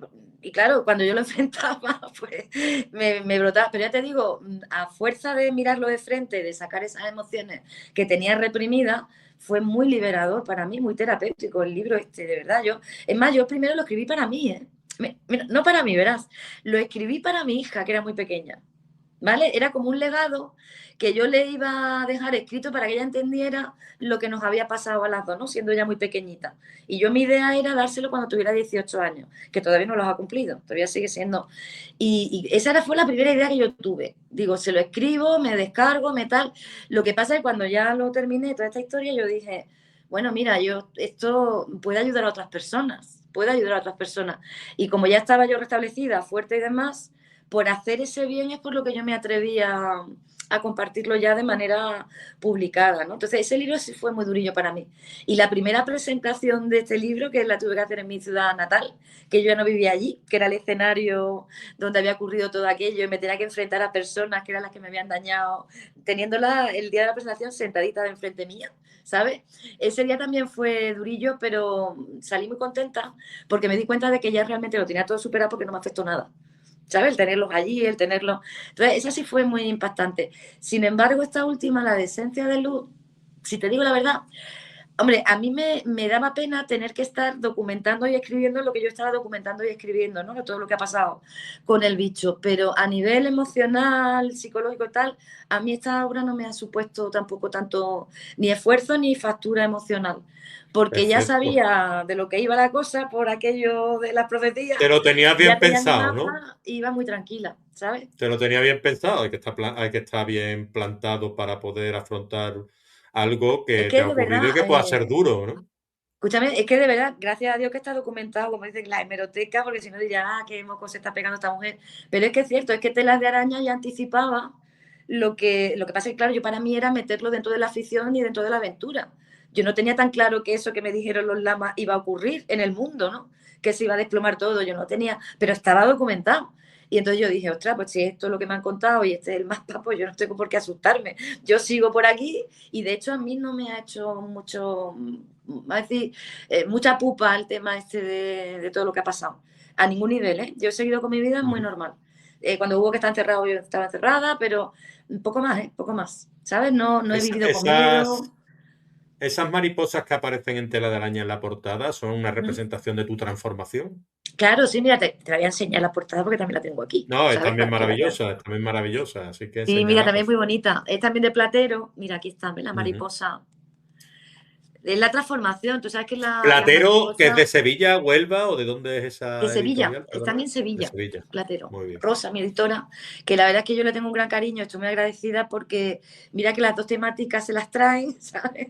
Speaker 2: claro, cuando yo lo enfrentaba, pues me brotaba. Pero ya te digo, a fuerza de mirarlo de frente, de sacar esas emociones que tenía reprimidas, fue muy liberador para mí, muy terapéutico el libro este, de verdad. Es más, yo primero lo escribí para mí, ¿eh? Mira, no para mí, verás, lo escribí para mi hija, que era muy pequeña. ¿Vale? Era como un legado que yo le iba a dejar escrito para que ella entendiera lo que nos había pasado a las dos, ¿no? Siendo ella muy pequeñita. Y yo mi idea era dárselo cuando tuviera 18 años, que todavía no los ha cumplido, todavía sigue siendo. Y esa fue la primera idea que yo tuve. Digo, se lo escribo, me descargo, me tal. Lo que pasa es que cuando ya lo terminé, toda esta historia, yo dije, bueno, mira, esto puede ayudar a otras personas, puede ayudar a otras personas. Y como ya estaba yo restablecida, fuerte y demás, por hacer ese bien es por lo que yo me atreví a compartirlo ya de manera publicada, ¿no? Entonces, ese libro sí fue muy durillo para mí. Y la primera presentación de este libro, que la tuve que hacer en mi ciudad natal, que yo ya no vivía allí, que era el escenario donde había ocurrido todo aquello, y me tenía que enfrentar a personas que eran las que me habían dañado, teniéndola el día de la presentación sentadita de enfrente mía, ¿sabes? Ese día también fue durillo, pero salí muy contenta porque me di cuenta de que ya realmente lo tenía todo superado porque no me afectó nada. ¿Sabes? El tenerlos allí, el tenerlos. Entonces, esa sí fue muy impactante. Sin embargo, esta última, la de Esencia de Luz, si te digo la verdad, hombre, a mí me daba pena tener que estar documentando y escribiendo lo que yo estaba documentando y escribiendo, ¿no? Todo lo que ha pasado con el bicho. Pero a nivel emocional, psicológico y tal, a mí esta obra no me ha supuesto tampoco tanto ni esfuerzo ni factura emocional. Porque ya
Speaker 1: Perfecto.
Speaker 2: sabía de lo que iba la cosa por aquello de las profecías,
Speaker 1: Te lo tenías
Speaker 2: ya
Speaker 1: bien
Speaker 2: tenía mi
Speaker 1: pensado, ¿no?
Speaker 2: mapa y iba muy tranquila, ¿sabes?
Speaker 1: Te lo tenía bien pensado. Hay que estar bien plantado para poder afrontar algo
Speaker 2: Es
Speaker 1: que te
Speaker 2: que
Speaker 1: ha
Speaker 2: de
Speaker 1: ocurrido y
Speaker 2: verdad,
Speaker 1: que pueda ser duro, ¿no?
Speaker 2: escúchame, es que de verdad, gracias a Dios que está documentado, como dicen, la hemeroteca, porque si no diría, qué moco se está pegando esta mujer. Pero es que es cierto, es que Telas de Araña ya anticipaba lo que pasa es que, claro, yo para mí era meterlo dentro de la ficción y dentro de la aventura. Yo no tenía tan claro que eso que me dijeron los lamas iba a ocurrir en el mundo, ¿no? Que se iba a desplomar todo, yo no tenía, pero estaba documentado. Y entonces yo dije, ostras, pues si esto es lo que me han contado y este es el mapa, pues yo no tengo por qué asustarme. Yo sigo por aquí y de hecho a mí no me ha hecho mucho, a decir, mucha pupa el tema este de todo lo que ha pasado. A ningún nivel, ¿eh? Yo he seguido con mi vida muy
Speaker 1: Ujú.
Speaker 2: normal. Cuando hubo que estar encerrado, yo estaba encerrada, pero un poco más, ¿eh? Poco más. ¿Sabes? No, no he
Speaker 1: Es-
Speaker 2: vivido con miedo.
Speaker 1: esas, esas mariposas que aparecen en tela de araña en la portada son una
Speaker 2: ¿Mm?
Speaker 1: representación de tu transformación.
Speaker 2: Claro, sí, mira, te la voy a enseñar la portada porque también la tengo aquí,
Speaker 1: No,
Speaker 2: ¿sabes? Para que la veas.
Speaker 1: es también maravillosa, así que
Speaker 2: Sí, mira,
Speaker 1: enséñala,
Speaker 2: también
Speaker 1: por
Speaker 2: es muy
Speaker 1: favor.
Speaker 2: bonita. Es también de platero. Mira, aquí está, ¿ves? La
Speaker 1: Ujú.
Speaker 2: mariposa. Es la transformación. Tú sabes que las
Speaker 1: Platero, que es de
Speaker 2: mariposas
Speaker 1: Sevilla, Huelva, o de dónde es
Speaker 2: de
Speaker 1: esa
Speaker 2: Sevilla,
Speaker 1: editorial,
Speaker 2: están
Speaker 1: perdona.
Speaker 2: en
Speaker 1: De
Speaker 2: Sevilla,
Speaker 1: Sevilla.
Speaker 2: platero.
Speaker 1: Muy bien.
Speaker 2: Rosa, mi editora, que la verdad es que yo le tengo un gran cariño, estoy muy agradecida porque mira que las dos temáticas se las traen, ¿sabes?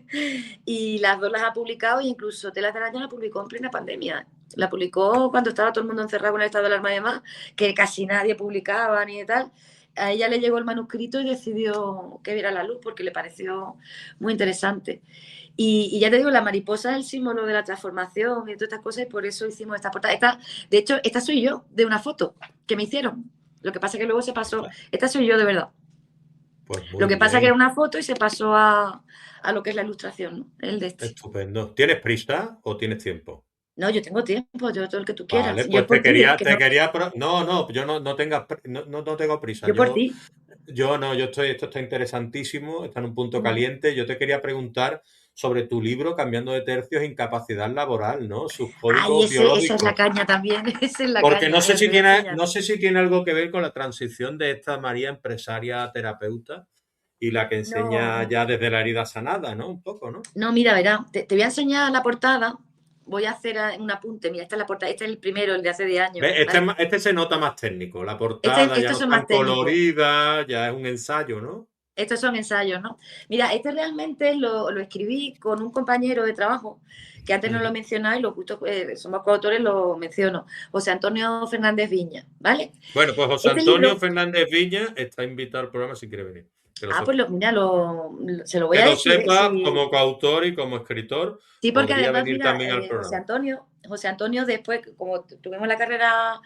Speaker 2: Y las dos las ha publicado e incluso Telas de Araña la publicó en plena pandemia. La publicó cuando estaba todo el mundo encerrado con el estado de alarma y demás, que casi nadie publicaba ni de tal. A ella le llegó el manuscrito y decidió que viera la luz porque le pareció muy interesante. Y ya te digo, la mariposa es el símbolo de la transformación y todas estas cosas, y por eso hicimos esta portada. De hecho, esta soy yo, de una foto que me hicieron. Lo que pasa es que luego se pasó. Esta soy yo de verdad.
Speaker 1: Pues
Speaker 2: Lo
Speaker 1: muy
Speaker 2: que pasa es que
Speaker 1: bien.
Speaker 2: era una foto y se pasó a lo que es la ilustración, ¿no? El de este.
Speaker 1: Estupendo. ¿Tienes prisa o tienes tiempo?
Speaker 2: No, yo tengo tiempo, yo todo el que tú
Speaker 1: Vale,
Speaker 2: quieras. Yo
Speaker 1: pues
Speaker 2: por ti, ¿eh? Que no,
Speaker 1: no, no, yo no tengas, no tengo prisa.
Speaker 2: yo por ti.
Speaker 1: Yo no, esto está interesantísimo, está en un punto
Speaker 2: Mm.
Speaker 1: caliente. Yo te quería preguntar sobre tu libro Cambiando de tercios, incapacidad laboral, ¿no? Sus
Speaker 2: Ay,
Speaker 1: códigos
Speaker 2: esa es la
Speaker 1: biológicos.
Speaker 2: caña también, esa es la
Speaker 1: Porque
Speaker 2: caña, mira, te voy a enseñar.
Speaker 1: no sé si tiene algo que ver con la transición de esta María empresaria a terapeuta y la que enseña
Speaker 2: No,
Speaker 1: ya desde la herida sanada, ¿no? Un poco, ¿no?
Speaker 2: no, mira, verá, te voy a enseñar la portada. Voy a hacer un apunte. Mira, esta es la portada. Este es el primero, el de hace 10 años,
Speaker 1: ¿Ves? Este,
Speaker 2: ¿vale?
Speaker 1: este se nota más técnico. La portada ya
Speaker 2: Estos
Speaker 1: no es
Speaker 2: son
Speaker 1: tan
Speaker 2: más técnicos.
Speaker 1: colorida, ya es un ensayo, ¿no?
Speaker 2: Estos son ensayos, ¿no? Mira, este realmente lo escribí con un compañero de trabajo, que antes no lo he
Speaker 1: Ujú.
Speaker 2: mencionado y lo justo somos coautores, lo menciono. José Antonio Fernández Viña, ¿vale?
Speaker 1: Bueno, pues José
Speaker 2: Este
Speaker 1: Antonio
Speaker 2: libro,
Speaker 1: Fernández Viña está invitado al programa si quiere venir. Que lo
Speaker 2: pues
Speaker 1: sepa.
Speaker 2: mira, se lo voy
Speaker 1: Que
Speaker 2: a
Speaker 1: lo
Speaker 2: decir, ¿eh?
Speaker 1: sepa, como coautor y como escritor,
Speaker 2: Sí, porque
Speaker 1: podría
Speaker 2: además,
Speaker 1: venir
Speaker 2: mira,
Speaker 1: también al programa.
Speaker 2: José Antonio, después, como tuvimos la carrera,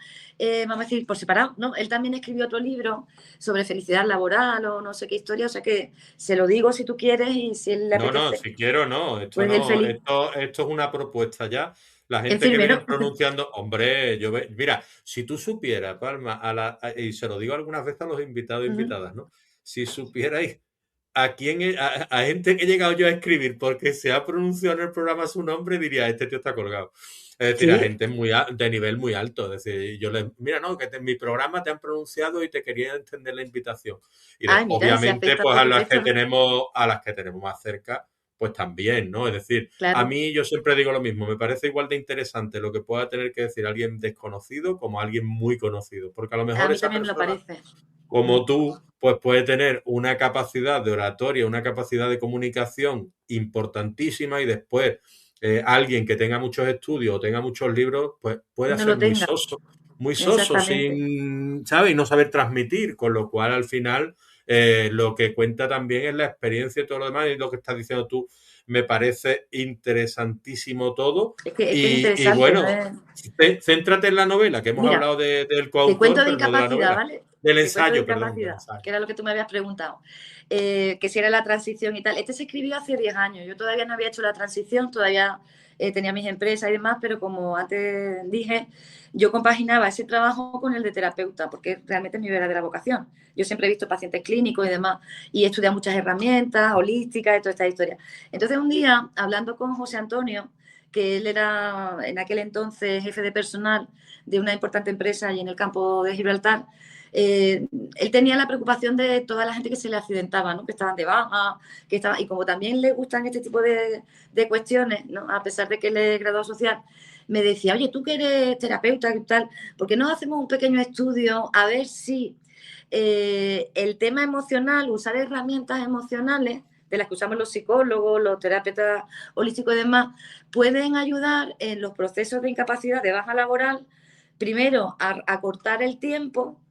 Speaker 2: vamos a decir, por separado, ¿no? Él también escribió otro libro sobre felicidad laboral o no sé qué historia, o sea que se lo digo si tú quieres y si él le
Speaker 1: No, no,
Speaker 2: apetece,
Speaker 1: si quiero, no. Esto
Speaker 2: pues él
Speaker 1: no,
Speaker 2: feliz,
Speaker 1: esto es una propuesta ya. La
Speaker 2: en
Speaker 1: gente que
Speaker 2: firme,
Speaker 1: viene
Speaker 2: ¿no?
Speaker 1: pronunciando, hombre, mira, si tú supieras, Palma, y se lo digo algunas veces a los invitados e
Speaker 2: Ujú.
Speaker 1: invitadas, ¿no? Si supierais a quién, a gente que he llegado yo a escribir porque se ha pronunciado en el programa su nombre, diría, este tío está colgado. Es decir, a
Speaker 2: Sí,
Speaker 1: gente de nivel muy alto. Es decir, yo les, mira, no, que en mi programa te han pronunciado y te quería entender la invitación. Y
Speaker 2: ay, mira, si
Speaker 1: obviamente,
Speaker 2: afecta,
Speaker 1: pues
Speaker 2: por supuesto, ¿no?
Speaker 1: a las que tenemos más cerca, pues también, ¿no? Es decir, a
Speaker 2: Claro,
Speaker 1: mí yo siempre digo lo mismo, me parece igual de interesante lo que pueda tener que decir alguien desconocido como alguien muy conocido, porque a lo
Speaker 2: a
Speaker 1: mejor
Speaker 2: mí
Speaker 1: esa
Speaker 2: también me lo
Speaker 1: persona
Speaker 2: parece. Mm.
Speaker 1: como tú, pues puede tener una capacidad de oratoria, una capacidad de comunicación importantísima y después alguien que tenga muchos estudios o tenga muchos libros, pues puede
Speaker 2: No
Speaker 1: ser
Speaker 2: lo tenga,
Speaker 1: muy soso
Speaker 2: exactamente.
Speaker 1: sin, ¿sabes? Y no saber transmitir, con lo cual al final lo que cuenta también es la experiencia y todo lo demás y lo que estás diciendo tú. Me parece interesantísimo todo
Speaker 2: Es que es
Speaker 1: y
Speaker 2: interesante, ¿no?
Speaker 1: bueno, céntrate en la novela, que hemos
Speaker 2: Mira,
Speaker 1: hablado del
Speaker 2: te cuento
Speaker 1: coautor,
Speaker 2: de
Speaker 1: pero no de la
Speaker 2: incapacidad,
Speaker 1: novela.
Speaker 2: ¿vale?
Speaker 1: Del
Speaker 2: Te cuento de
Speaker 1: ensayo, perdón, del
Speaker 2: incapacidad,
Speaker 1: ensayo.
Speaker 2: que era lo que tú me habías preguntado. Que si era la transición y tal. Este se escribió hace 10 años. Yo todavía no había hecho la transición, todavía tenía mis empresas y demás, pero como antes dije, yo compaginaba ese trabajo con el de terapeuta, porque realmente es mi verdadera vocación. Yo siempre he visto pacientes clínicos y demás, y he estudiado muchas herramientas holísticas y toda esta historia. Entonces, un día, hablando con José Antonio, que él era en aquel entonces jefe de personal de una importante empresa y en el campo de Gibraltar, él tenía la preocupación de toda la gente que se le accidentaba, ¿no? Que estaban de baja, y como también le gustan este tipo de cuestiones, ¿no? A pesar de que él es graduado social, me decía, oye, tú que eres terapeuta y tal, ¿por qué no hacemos un pequeño estudio a ver si el tema emocional, usar herramientas emocionales, de las que usamos los psicólogos, los terapeutas holísticos y demás, pueden ayudar en los procesos de incapacidad de baja laboral, primero a cortar el tiempo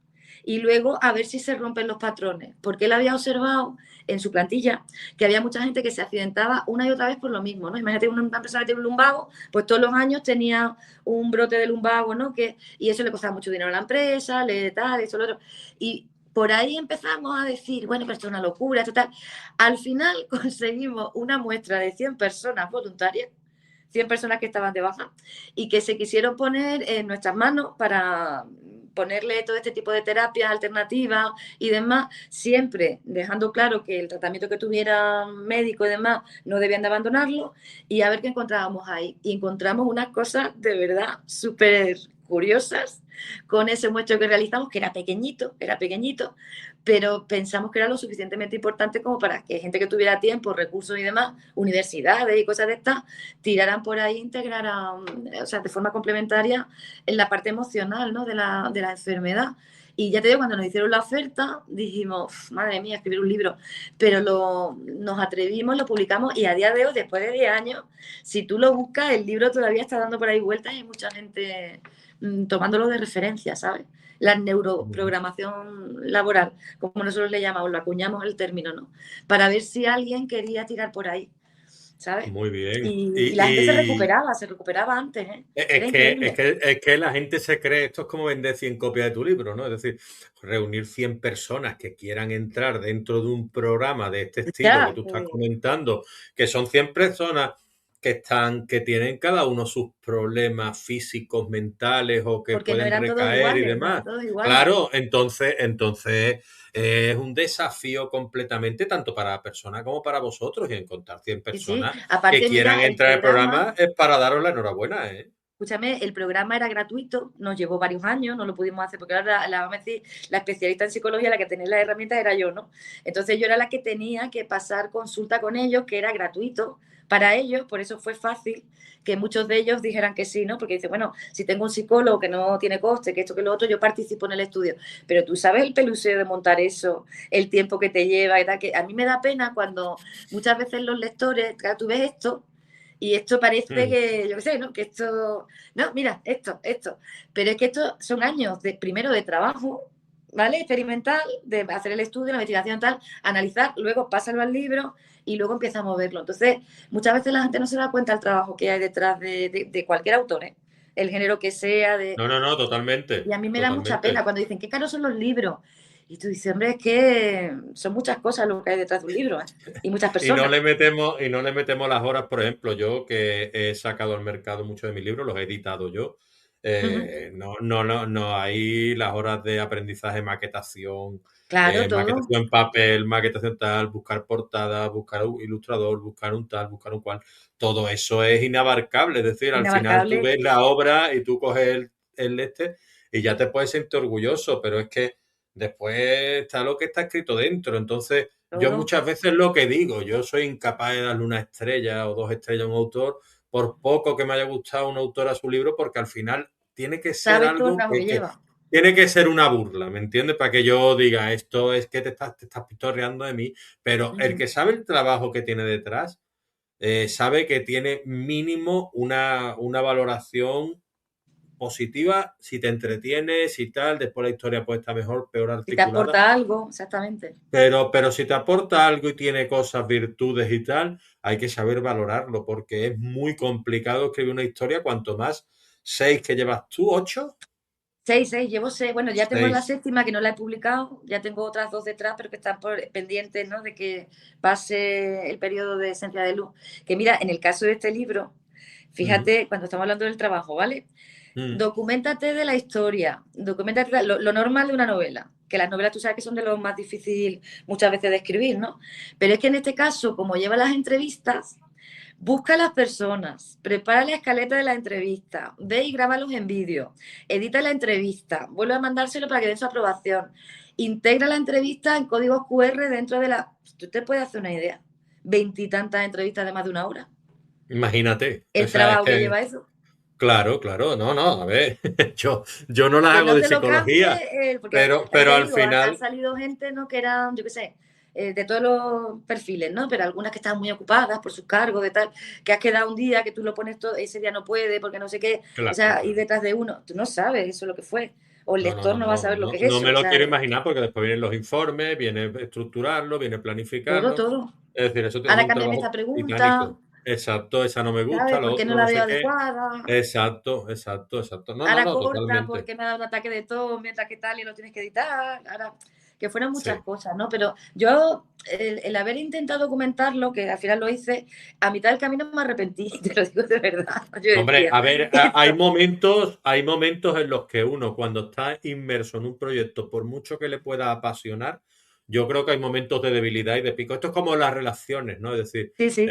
Speaker 2: y luego a ver si se rompen los patrones? Porque él había observado en su plantilla que había mucha gente que se accidentaba una y otra vez por lo mismo, ¿no? Imagínate una persona que tiene un lumbago, pues todos los años tenía un brote de lumbago, ¿no? Y eso le costaba mucho dinero a la empresa, le tal, eso, lo otro. Y por ahí empezamos a decir, bueno, pero esto es una locura, esto tal. Al final conseguimos una muestra de 100 personas voluntarias, 100 personas que estaban de baja y que se quisieron poner en nuestras manos para ponerle todo este tipo de terapias alternativas y demás, siempre dejando claro que el tratamiento que tuviera médico y demás no debían de abandonarlo, y a ver qué encontrábamos ahí. Y encontramos unas cosas de verdad súper curiosas con ese muestro que realizamos, que era pequeñito, pero pensamos que era lo suficientemente importante como para que gente que tuviera tiempo, recursos y demás, universidades y cosas de estas, tiraran por ahí, integraran, o sea, de forma complementaria en la parte emocional, ¿no? De la enfermedad. Y ya te digo, cuando nos hicieron la oferta, dijimos, madre mía, escribir un libro, pero nos atrevimos, lo publicamos y a día de hoy, después de 10 años, si tú lo buscas, el libro todavía está dando por ahí vueltas y hay mucha gente tomándolo de referencia, ¿sabes? La neuroprogramación laboral, como nosotros le llamamos, lo acuñamos el término, ¿no? Para ver si alguien quería tirar por ahí, ¿sabes?
Speaker 1: Muy bien.
Speaker 2: Y la gente se recuperaba antes, ¿eh? Era increíble.
Speaker 1: Es que la gente se cree, esto es como vender 100 copias de tu libro, ¿no? Es decir, reunir 100 personas que quieran entrar dentro de un programa de este estilo que
Speaker 2: Ya,
Speaker 1: tú estás comentando, que son 100 personas que tienen cada uno sus problemas físicos, mentales o que
Speaker 2: porque no
Speaker 1: pueden
Speaker 2: eran todos
Speaker 1: recaer y
Speaker 2: iguales, no eran
Speaker 1: demás.
Speaker 2: todos iguales.
Speaker 1: Claro, entonces es un desafío completamente tanto para la persona como para vosotros y encontrar 100
Speaker 2: Sí, sí.
Speaker 1: personas que
Speaker 2: Aparte,
Speaker 1: quieran
Speaker 2: mira, el
Speaker 1: entrar al
Speaker 2: programa,
Speaker 1: programa es para daros la enhorabuena, ¿eh?
Speaker 2: escúchame, el programa era gratuito, nos llevó varios años, no lo pudimos hacer porque ahora vamos a decir, la especialista en psicología, la que tenía las herramientas era yo, ¿no? Entonces yo era la que tenía que pasar consulta con ellos, que era gratuito para ellos, por eso fue fácil que muchos de ellos dijeran que sí, ¿no? Porque dice, bueno, si tengo un psicólogo que no tiene coste, que esto, que lo otro, yo participo en el estudio. Pero tú sabes el peluseo de montar eso, el tiempo que te lleva y tal, que a mí me da pena cuando muchas veces los lectores, claro, tú ves esto y esto parece
Speaker 1: Mm.
Speaker 2: que, yo qué sé, ¿no? Que esto, no, mira, esto. Pero es que estos son años de, primero de trabajo, ¿vale? Experimental, de hacer el estudio, la investigación tal, analizar, luego pásalo al libro y luego empieza a moverlo. Entonces, muchas veces la gente no se da cuenta del trabajo que hay detrás de cualquier autor, ¿eh? El género que sea, de...
Speaker 1: No, no, no,
Speaker 2: Y
Speaker 1: totalmente,
Speaker 2: a mí me da mucha pena
Speaker 1: totalmente.
Speaker 2: cuando dicen, qué caros son los libros. Y tú dices, hombre, es que son muchas cosas lo que hay detrás de un libro, ¿eh? Y muchas personas.
Speaker 1: Y no le metemos las horas, por ejemplo, yo que he sacado al mercado muchos de mis libros, los he editado yo.
Speaker 2: Uh -huh.
Speaker 1: No hay las horas de aprendizaje, maquetación,
Speaker 2: Claro, todo.
Speaker 1: maquetación en papel, maquetación tal, buscar portada, buscar un ilustrador, buscar un tal, buscar un cual. Todo eso es inabarcable. Es decir, al final tú
Speaker 2: Inabarcable.
Speaker 1: ves la obra y tú coges el este y ya te puedes sentir orgulloso, pero es que después está lo que está escrito dentro. Entonces, yo
Speaker 2: Todo.
Speaker 1: muchas veces lo que digo, yo soy incapaz de darle una estrella o dos estrellas a un autor, por poco que me haya gustado un autor a su libro, porque al final tiene que ser
Speaker 2: Sabes todo el
Speaker 1: algo
Speaker 2: trabajo que lleva.
Speaker 1: tiene que ser una burla, ¿me entiendes? Para que yo diga, esto es que te estás pitorreando de mí, pero
Speaker 2: Uh
Speaker 1: el
Speaker 2: -huh.
Speaker 1: que sabe el trabajo que tiene detrás, sabe que tiene mínimo una valoración positiva si te entretienes, si tal, después la historia puede estar mejor, peor
Speaker 2: Si te
Speaker 1: articulada,
Speaker 2: aporta algo, exactamente.
Speaker 1: pero si te aporta algo y tiene cosas, virtudes y tal, hay que saber valorarlo, porque es muy complicado escribir una historia, cuanto más seis que llevas tú, ocho,
Speaker 2: Seis, llevo seis. Bueno, ya tengo la
Speaker 1: seis.
Speaker 2: séptima que no la he publicado, ya tengo otras dos detrás, pero que están pendientes, ¿no? De que pase el periodo de esencia de luz. Que mira, en el caso de este libro,
Speaker 1: Mm,
Speaker 2: fíjate, cuando estamos hablando del trabajo, ¿vale?
Speaker 1: mm.
Speaker 2: Documéntate de la historia, documéntate lo normal de una novela, que las novelas tú sabes que son de lo más difícil muchas veces de escribir, ¿no? Pero es que en este caso, como lleva las entrevistas, busca a las personas, prepara la escaleta de la entrevista, ve y grábalos en vídeo, edita la entrevista, vuelve a mandárselo para que den su aprobación, integra la entrevista en códigos QR dentro de la... Tú te puedes hacer una idea, veintitantas entrevistas de más de una hora.
Speaker 1: Imagínate, o
Speaker 2: El
Speaker 1: sea, es
Speaker 2: trabajo que
Speaker 1: que,
Speaker 2: lleva eso.
Speaker 1: claro, claro, no, no, a ver, yo no las
Speaker 2: Que
Speaker 1: hago
Speaker 2: no
Speaker 1: de
Speaker 2: te lo
Speaker 1: psicología,
Speaker 2: cambie, porque también
Speaker 1: pero
Speaker 2: te
Speaker 1: al
Speaker 2: digo, han
Speaker 1: final,
Speaker 2: salido gente, ¿no? Que eran, yo qué sé, de todos los perfiles, ¿no? Pero algunas que estaban muy ocupadas por sus cargos, de tal, que has quedado un día, que tú lo pones todo, ese día no puede, porque no sé qué, o
Speaker 1: claro,
Speaker 2: sea, ir
Speaker 1: claro.
Speaker 2: detrás de uno, tú no sabes eso es lo que fue, o el
Speaker 1: No, no,
Speaker 2: lector
Speaker 1: no,
Speaker 2: no va a saber
Speaker 1: no,
Speaker 2: lo
Speaker 1: no,
Speaker 2: que es
Speaker 1: no
Speaker 2: eso,
Speaker 1: me
Speaker 2: o
Speaker 1: lo
Speaker 2: sea,
Speaker 1: quiero imaginar porque después vienen los informes, viene estructurarlo, viene
Speaker 2: todo,
Speaker 1: planificarlo.
Speaker 2: todo.
Speaker 1: Es decir, eso es
Speaker 2: Ahora
Speaker 1: un
Speaker 2: cámbiame esta
Speaker 1: trabajo
Speaker 2: pregunta,
Speaker 1: titánico. Exacto, esa no me gusta,
Speaker 2: ¿sabes?
Speaker 1: lo
Speaker 2: ¿Por qué no
Speaker 1: otro
Speaker 2: la
Speaker 1: no
Speaker 2: veo
Speaker 1: sé qué.
Speaker 2: adecuada?
Speaker 1: Exacto, exacto, exacto. No, no,
Speaker 2: Ahora
Speaker 1: no,
Speaker 2: corta
Speaker 1: totalmente.
Speaker 2: porque me ha dado un ataque de tos mientras que tal y lo tienes que editar. Ahora, que fueron muchas
Speaker 1: Sí.
Speaker 2: cosas, ¿no? Pero yo, el haber intentado documentarlo, que al final lo hice, a mitad del camino me arrepentí, te lo digo de verdad. Yo
Speaker 1: Hombre,
Speaker 2: decía,
Speaker 1: a ver,
Speaker 2: esto,
Speaker 1: hay momentos en los que uno, cuando está inmerso en un proyecto, por mucho que le pueda apasionar, yo creo que hay momentos de debilidad y de pico. Esto es como las relaciones, ¿no? Es decir,
Speaker 2: sí, sí,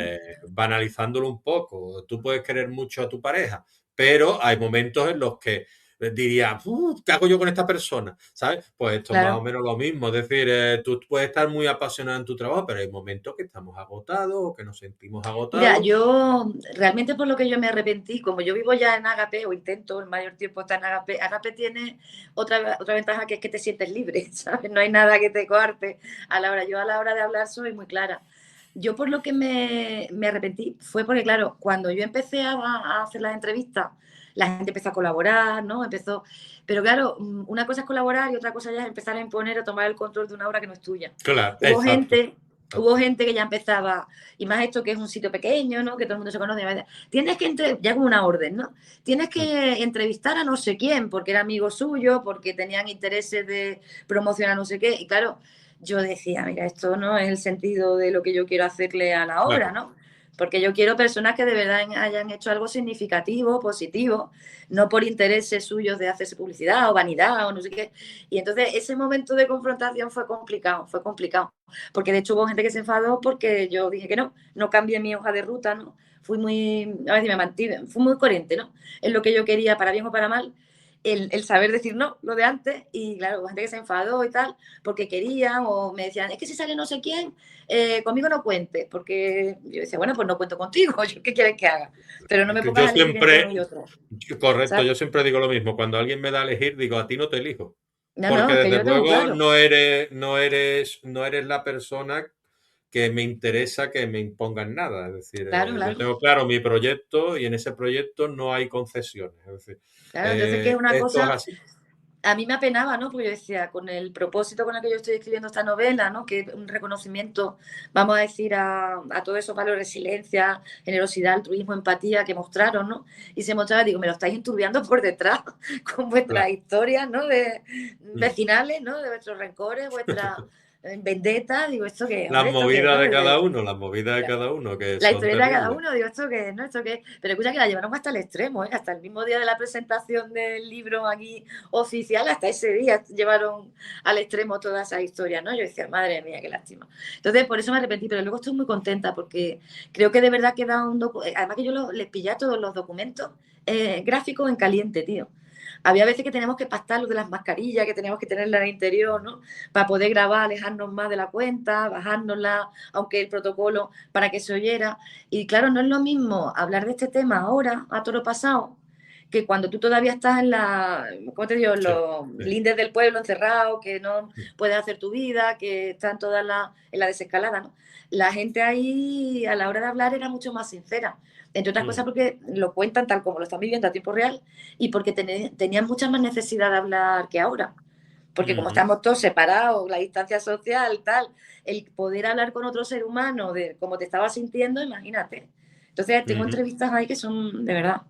Speaker 1: banalizándolo un poco, tú puedes querer mucho a tu pareja, pero hay momentos en los que diría, ¿qué hago yo con esta persona? ¿Sabes? Pues esto es más o
Speaker 2: claro.
Speaker 1: menos lo mismo. Es decir, tú puedes estar muy apasionado en tu trabajo, pero hay momentos que estamos agotados o que nos sentimos
Speaker 2: Mira,
Speaker 1: agotados.
Speaker 2: yo realmente por lo que yo me arrepentí, como yo vivo ya en Agape o intento el mayor tiempo estar en Agape, Agape tiene otra ventaja que es que te sientes libre, ¿sabes? No hay nada que te coarte a la hora. Yo a la hora de hablar soy muy clara. Yo por lo que me arrepentí fue porque, claro, cuando yo empecé a hacer las entrevistas, la gente empezó a colaborar, ¿no? Empezó, pero claro, una cosa es colaborar y otra cosa ya es empezar a imponer o tomar el control de una obra que no es tuya.
Speaker 1: Claro,
Speaker 2: Hubo
Speaker 1: exacto.
Speaker 2: gente, hubo
Speaker 1: Exacto.
Speaker 2: gente que ya empezaba, y más esto que es un sitio pequeño, ¿no? Que todo el mundo se conoce, tienes que, ya como una orden, ¿no? Tienes
Speaker 1: Mm.
Speaker 2: que entrevistar a no sé quién, porque era amigo suyo, porque tenían intereses de promocionar no sé qué, y claro, yo decía, mira, esto no es el sentido de lo que yo quiero hacerle a la obra,
Speaker 1: Claro,
Speaker 2: ¿no? Porque yo quiero personas que de verdad hayan hecho algo significativo, positivo, no por intereses suyos de hacerse publicidad o vanidad o no sé qué. Y entonces ese momento de confrontación fue complicado, fue complicado. Porque de hecho hubo gente que se enfadó porque yo dije que no, no cambié mi hoja de ruta, ¿no? fui muy, a ver si me mantuve, fui muy coherente, ¿no? En lo que yo quería, para bien o para mal, el saber decir no, lo de antes, y claro, gente que se enfadó y tal, porque querían, o me decían, es que si sale no sé quién, conmigo no cuentes, porque yo decía, bueno, pues no cuento contigo, ¿qué quieres que haga? Pero no me pongas
Speaker 1: Yo
Speaker 2: a elegir entre uno
Speaker 1: siempre,
Speaker 2: y otro,
Speaker 1: correcto,
Speaker 2: ¿sabes?
Speaker 1: yo siempre digo lo mismo. Cuando alguien me da a elegir, digo, a ti no te elijo.
Speaker 2: No,
Speaker 1: Porque
Speaker 2: no, que yo
Speaker 1: desde
Speaker 2: lo tengo
Speaker 1: luego
Speaker 2: claro,
Speaker 1: no eres la persona que me interesa que me impongan nada. Es decir,
Speaker 2: claro,
Speaker 1: yo
Speaker 2: claro.
Speaker 1: tengo claro mi proyecto y en ese proyecto no hay concesiones. Es decir,
Speaker 2: Claro, entonces que es una
Speaker 1: esto es
Speaker 2: cosa,
Speaker 1: así.
Speaker 2: a mí me apenaba, ¿no? Porque yo decía, con el propósito con el que yo estoy escribiendo esta novela, ¿no? Que es un reconocimiento, vamos a decir, a todos esos valores, resiliencia, generosidad, altruismo, empatía que mostraron, ¿no? Y se mostraba, digo, me lo estáis enturbiando por detrás con vuestras
Speaker 1: Claro.
Speaker 2: historias, ¿no? De
Speaker 1: Mm.
Speaker 2: vecinales, ¿no? De vuestros rencores, vuestras vendetas, digo, ¿esto qué es?
Speaker 1: Las
Speaker 2: Hombre, ¿esto qué es?
Speaker 1: movidas
Speaker 2: ¿No?
Speaker 1: de cada uno, las movidas de cada uno, que
Speaker 2: La
Speaker 1: son
Speaker 2: historieta de cada
Speaker 1: terribles.
Speaker 2: uno, digo, ¿esto qué es? ¿No? ¿Esto qué es? Pero escucha que la llevaron hasta el extremo, ¿eh? Hasta el mismo día de la presentación del libro aquí oficial, hasta ese día llevaron al extremo todas esas historias, ¿no? Yo decía, madre mía, qué lástima. Entonces, por eso me arrepentí, pero luego estoy muy contenta porque creo que de verdad queda un documento, además que yo les pillé a todos los documentos gráficos en caliente, tío. Había veces que teníamos que pactar lo de las mascarillas, que teníamos que tenerla en el interior, ¿no? Para poder grabar, alejarnos más de la cuenta, bajárnosla, aunque el protocolo para que se oyera. Y claro, no es lo mismo hablar de este tema ahora, a toro pasado, que cuando tú todavía estás en la, ¿cómo te digo?, en
Speaker 1: Sí,
Speaker 2: los
Speaker 1: sí.
Speaker 2: lindes del pueblo encerrado, que no puedes hacer tu vida, que están todas en la desescalada, ¿no? La gente ahí a la hora de hablar era mucho más sincera. Entre otras cosas
Speaker 1: Mm,
Speaker 2: porque lo cuentan tal como lo están viviendo a tiempo real y porque tenían mucha más necesidad de hablar que ahora. Porque como
Speaker 1: ujú,
Speaker 2: estamos todos separados, la distancia social, tal, el poder hablar con otro ser humano de cómo te estabas sintiendo, imagínate. Entonces tengo
Speaker 1: ujú.
Speaker 2: entrevistas ahí que son de verdad.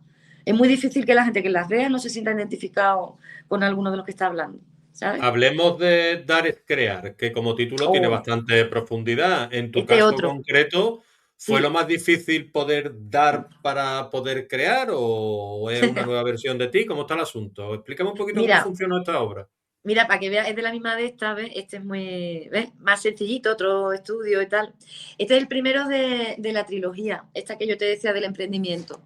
Speaker 2: Es muy difícil que la gente que las vea no se sienta identificado con alguno de los que está hablando, ¿sabes?
Speaker 1: Hablemos de Dar es crear, que como título tiene
Speaker 2: O
Speaker 1: bastante profundidad. En tu
Speaker 2: este
Speaker 1: caso
Speaker 2: otro,
Speaker 1: concreto, ¿fue lo
Speaker 2: sí.
Speaker 1: más difícil poder dar para poder crear o es una nueva versión de ti? ¿Cómo está el asunto? Explícame un poquito cómo
Speaker 2: Mira,
Speaker 1: funciona esta obra.
Speaker 2: Mira, para que veas, es de la misma de esta, ¿ves? Este es muy, ¿ves? Más sencillito, otro estudio y tal. Este es el primero de la trilogía, esta que yo te decía del emprendimiento.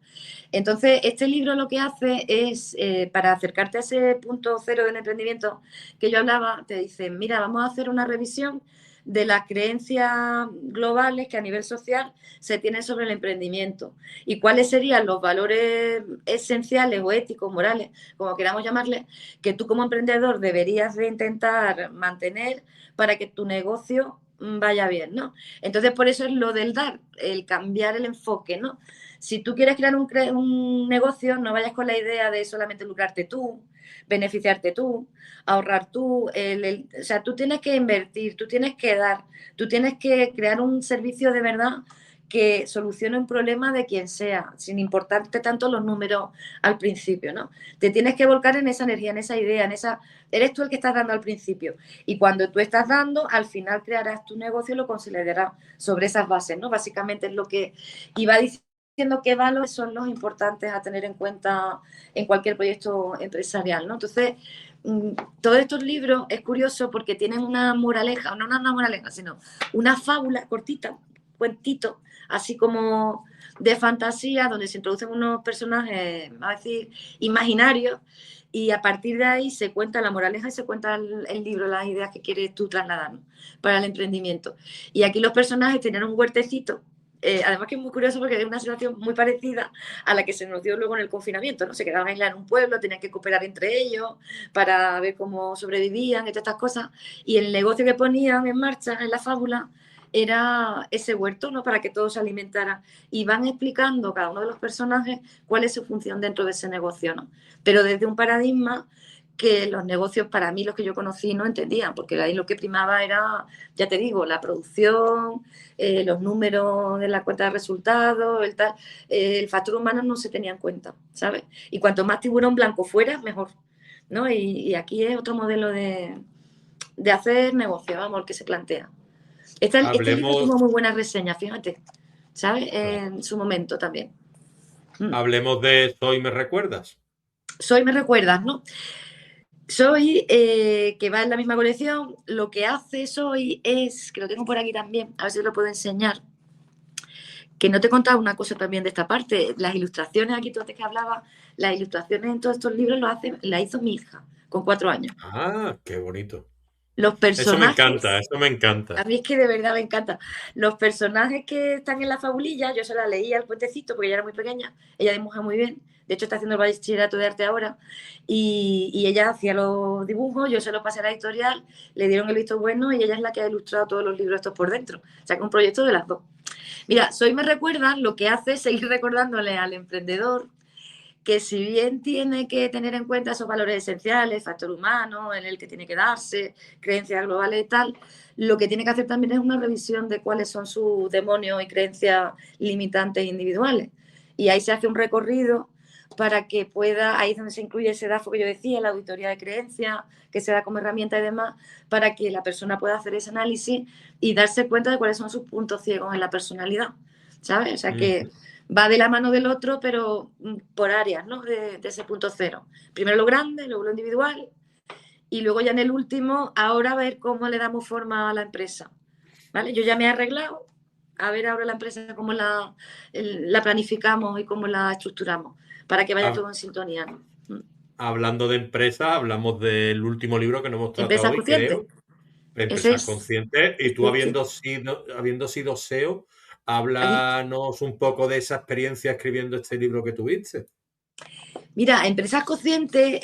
Speaker 2: Entonces, este libro lo que hace es, para acercarte a ese punto cero del emprendimiento que yo hablaba, te dice, mira, vamos a hacer una revisión de las creencias globales que a nivel social se tienen sobre el emprendimiento y cuáles serían los valores esenciales o éticos, morales, como queramos llamarles, que tú como emprendedor deberías de intentar mantener para que tu negocio vaya bien, ¿no? Entonces, por eso es lo del dar, el cambiar el enfoque, ¿no? Si tú quieres crear un negocio, no vayas con la idea de solamente lucrarte tú, beneficiarte tú, ahorrar tú, o sea, tú tienes que invertir, tú tienes que dar, tú tienes que crear un servicio de verdad que solucione un problema de quien sea, sin importarte tanto los números al principio, ¿no? Te tienes que volcar en esa energía, en esa idea, en esa... Eres tú el que estás dando al principio. Y cuando tú estás dando, al final crearás tu negocio y lo consolidarás sobre esas bases, ¿no? Básicamente es lo que iba diciendo qué valores son los importantes a tener en cuenta en cualquier proyecto empresarial, ¿no? Entonces, todos estos libros es curioso porque tienen una moraleja, no una moraleja, sino una fábula cortita, cuentito, así como de fantasía, donde se introducen unos personajes, a decir, imaginarios, y a partir de ahí se cuenta la moraleja y se cuenta el libro, las ideas que quieres tú trasladar, ¿no? Para el emprendimiento. Y aquí los personajes tenían un huertecito, además que es muy curioso porque es una situación muy parecida a la que se nos dio luego en el confinamiento, ¿no? Se quedaban aislados en un pueblo, tenían que cooperar entre ellos para ver cómo sobrevivían y todas estas cosas. Y el negocio que ponían en marcha en la fábula era ese huerto, ¿no? Para que todos se alimentaran. Y van explicando cada uno de los personajes cuál es su función dentro de ese negocio, ¿no? Pero desde un paradigma que los negocios, para mí, los que yo conocí, no entendían, porque ahí lo que primaba era, ya te digo, la producción, los números de la cuenta de resultados, el tal, el factor humano no se tenía en cuenta, ¿sabes? Y cuanto más tiburón blanco fuera, mejor, ¿no? Y aquí es otro modelo de hacer negocio, vamos, el que se plantea. Este libro
Speaker 1: Hablemos,
Speaker 2: tuvo muy buenas reseñas, fíjate, ¿sabes?
Speaker 1: claro,
Speaker 2: En su momento también. Mm.
Speaker 1: hablemos de Soy Me Recuerdas.
Speaker 2: Soy, me recuerdas, ¿no? Soy, que va en la misma colección, lo que hace Soy es, que lo tengo por aquí también, a ver si lo puedo enseñar, Que no te he contado una cosa también de esta parte. Las ilustraciones, aquí tú antes que hablabas, las ilustraciones en todos estos libros las hizo mi hija con 4 años.
Speaker 1: Ah, qué bonito.
Speaker 2: Los personajes,
Speaker 1: Eso me encanta.
Speaker 2: a mí es que de verdad me encanta. Los personajes que están en la fabulilla, yo se la leía al cuentecito porque ella era muy pequeña, ella dibuja muy bien, de hecho está haciendo el bachillerato de arte ahora, y ella hacía los dibujos, yo se los pasé a la editorial, le dieron el visto bueno y ella es la que ha ilustrado todos los libros estos por dentro. O sea que un proyecto de las dos. Mira, Soy me recuerda, lo que hace es seguir recordándole al emprendedor que si bien tiene que tener en cuenta esos valores esenciales, factor humano, en el que tiene que darse, creencias globales y tal, lo que tiene que hacer también es una revisión de cuáles son sus demonios y creencias limitantes individuales. Y ahí se hace un recorrido para que pueda, ahí es donde se incluye ese DAFO que yo decía, la auditoría de creencias, que se da como herramienta y demás, para que la persona pueda hacer ese análisis y darse cuenta de cuáles son sus puntos ciegos en la personalidad, ¿sabes? O sea que va de la mano del otro, pero por áreas, ¿no? De ese punto cero. Primero lo grande, luego lo individual, y luego ya en el último, ahora a ver cómo le damos forma a la empresa. ¿Vale? Yo ya me he arreglado, a ver ahora la empresa cómo la planificamos y cómo la estructuramos, para que vaya
Speaker 1: Ah,
Speaker 2: todo en sintonía, ¿no?
Speaker 1: hablando de empresas, hablamos del último libro que no hemos tratado
Speaker 2: Empresas
Speaker 1: hoy,
Speaker 2: conscientes,
Speaker 1: creo,
Speaker 2: ese
Speaker 1: Empresas
Speaker 2: es.
Speaker 1: Conscientes. Y tú
Speaker 2: Sí.
Speaker 1: habiendo sido SEO,
Speaker 2: Aquí.
Speaker 1: háblanos un poco de esa experiencia escribiendo este libro que tuviste.
Speaker 2: Mira, Empresas Conscientes,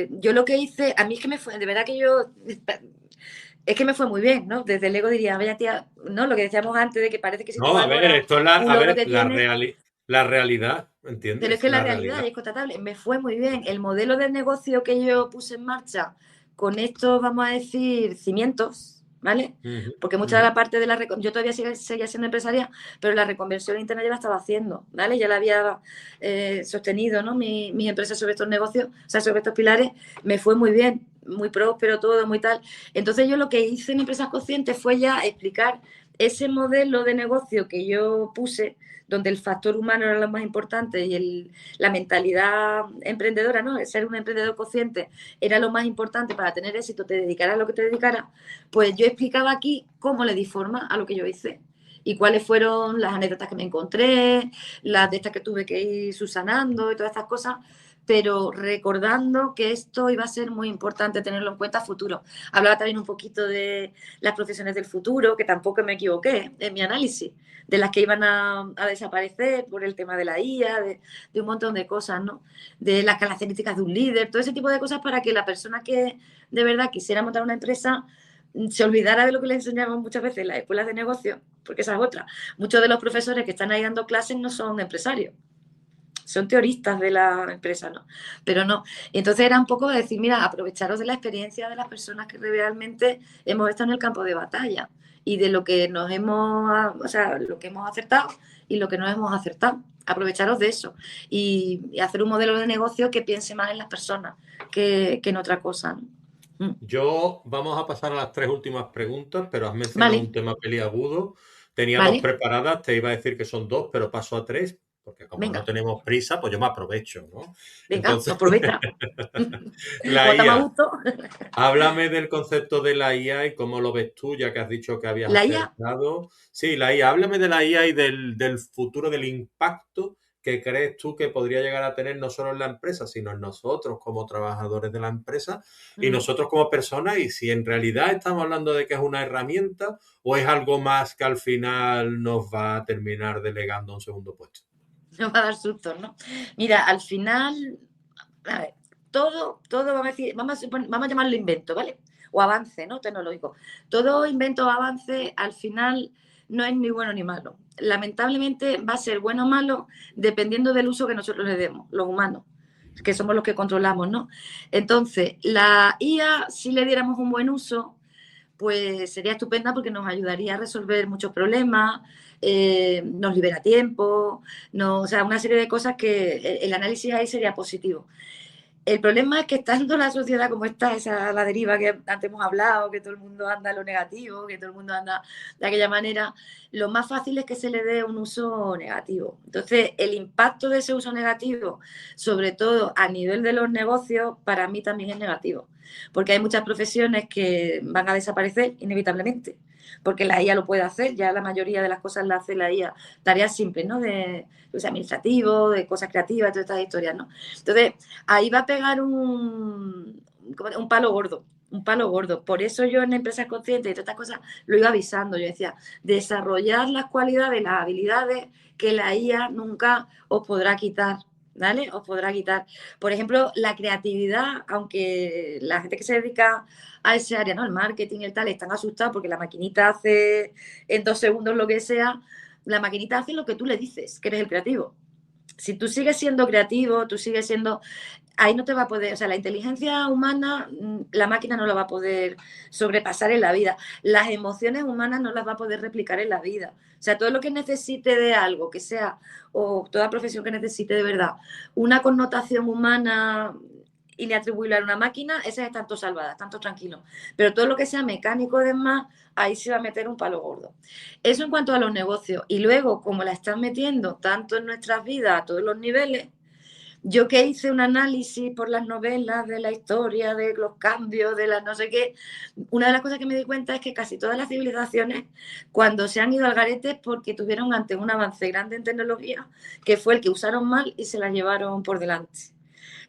Speaker 2: yo lo que hice, a mí es que me fue, de verdad que yo es que me fue muy bien, ¿no? Desde el ego diría, vaya tía, ¿no? Lo que decíamos antes de que parece que si tú
Speaker 1: No, a ver,
Speaker 2: valoras
Speaker 1: esto es
Speaker 2: un logro que tienes,
Speaker 1: la realidad,
Speaker 2: pero es
Speaker 1: ¿entiendes?
Speaker 2: que la
Speaker 1: La
Speaker 2: realidad
Speaker 1: realidad.
Speaker 2: es constatable. Me fue muy bien. El modelo de negocio que yo puse en marcha con estos, vamos a decir, cimientos, ¿vale?
Speaker 1: Ujú,
Speaker 2: Porque mucha de
Speaker 1: ujú.
Speaker 2: la parte de yo todavía seguía siendo empresaria, pero la reconversión interna ya la estaba haciendo, ¿vale? Ya la había sostenido, ¿no? Mis empresas sobre estos negocios, o sea, sobre estos pilares, me fue muy bien, muy próspero todo, muy tal. Entonces yo lo que hice en Empresas Conscientes fue ya explicar ese modelo de negocio que yo puse, donde el factor humano era lo más importante y la mentalidad emprendedora, ¿no? El ser un emprendedor consciente era lo más importante para tener éxito, te dedicaras a lo que te dedicaras, pues yo explicaba aquí cómo le di forma a lo que yo hice y cuáles fueron las anécdotas que me encontré, las de estas que tuve que ir subsanando y todas estas cosas, pero recordando que esto iba a ser muy importante tenerlo en cuenta a futuro. Hablaba también un poquito de las profesiones del futuro, que tampoco me equivoqué en mi análisis, de las que iban a desaparecer por el tema de la IA, de un montón de cosas, ¿no? De las características de un líder, todo ese tipo de cosas para que la persona que de verdad quisiera montar una empresa se olvidara de lo que le enseñaban muchas veces en las escuelas de negocio, porque esa es otra. Muchos de los profesores que están ahí dando clases no son empresarios, son teoristas de la empresa, ¿no? Pero no. Y entonces era un poco de decir, mira, aprovecharos de la experiencia de las personas que realmente hemos estado en el campo de batalla y de lo que nos hemos, o sea, lo que hemos acertado y lo que no hemos acertado. Aprovecharos de eso y hacer un modelo de negocio que piense más en las personas que en otra cosa, ¿no?
Speaker 1: Vamos a pasar a las tres últimas preguntas, pero has mencionado
Speaker 2: Vale,
Speaker 1: un tema peliagudo. Tenía dos
Speaker 2: vale,
Speaker 1: preparadas, te iba a decir que son dos, pero paso a tres, porque como no
Speaker 2: venga,
Speaker 1: tenemos prisa, pues yo me aprovecho, ¿no?
Speaker 2: venga,
Speaker 1: Entonces,
Speaker 2: aprovecha.
Speaker 1: la
Speaker 2: Como estamos a
Speaker 1: IA.
Speaker 2: gusto.
Speaker 1: Háblame del concepto de la IA y cómo lo ves tú, ya que has dicho que habías
Speaker 2: La IA,
Speaker 1: acertado. Sí, la IA. Háblame de la IA y del futuro, del impacto que crees tú que podría llegar a tener no solo en la empresa, sino en nosotros como trabajadores de la empresa y nosotros como personas, y si en realidad estamos hablando de que es una herramienta o es algo más que al final nos va a terminar delegando un segundo puesto.
Speaker 2: nos va a dar sustos, ¿no? Mira, al final, a ver, todo vamos a decir, vamos a llamarlo invento, ¿vale? O avance, ¿no? Tecnológico. Todo invento o avance al final no es ni bueno ni malo. Lamentablemente va a ser bueno o malo dependiendo del uso que nosotros le demos, los humanos, que somos los que controlamos, ¿no? Entonces, la IA, si le diéramos un buen uso, pues sería estupenda porque nos ayudaría a resolver muchos problemas, nos libera tiempo, o sea, una serie de cosas que el análisis ahí sería positivo. El problema es que estando la sociedad como está, esa la deriva que antes hemos hablado, que todo el mundo anda a lo negativo, que todo el mundo anda de aquella manera, lo más fácil es que se le dé un uso negativo. Entonces, el impacto de ese uso negativo, sobre todo a nivel de los negocios, para mí también es negativo, porque hay muchas profesiones que van a desaparecer inevitablemente. porque la IA lo puede hacer, ya la mayoría de las cosas la hace la IA, tareas simples, ¿no? De administrativo, de cosas creativas, todas estas historias, ¿no? Entonces, ahí va a pegar un palo gordo, un palo gordo. Por eso yo en Empresas Conscientes y todas estas cosas lo iba avisando. Yo decía, desarrollar las cualidades, las habilidades que la IA nunca os podrá quitar. ¿Vale? Os podrá quitar. Por ejemplo, la creatividad, aunque la gente que se dedica a ese área, ¿no? El marketing y el tal, están asustados porque la maquinita hace en 2 segundos lo que sea, la maquinita hace lo que tú le dices, que eres el creativo. Si tú sigues siendo creativo, tú sigues siendo ahí no te va a poder, o sea, la inteligencia humana, la máquina no la va a poder sobrepasar en la vida. Las emociones humanas no las va a poder replicar en la vida. O sea, todo lo que necesite de algo, que sea, o toda profesión que necesite de verdad, una connotación humana y le atribuirlo a una máquina, esas están todas salvadas, están todos tranquilos. Pero todo lo que sea mecánico, demás, ahí se va a meter un palo gordo. Eso en cuanto a los negocios. Y luego, como la están metiendo tanto en nuestras vidas a todos los niveles, yo que hice un análisis por las novelas de la historia, de los cambios, de las no sé qué, una de las cosas que me di cuenta es que casi todas las civilizaciones, cuando se han ido al garete, es porque tuvieron ante un avance grande en tecnología, que fue el que usaron mal y se la llevaron por delante.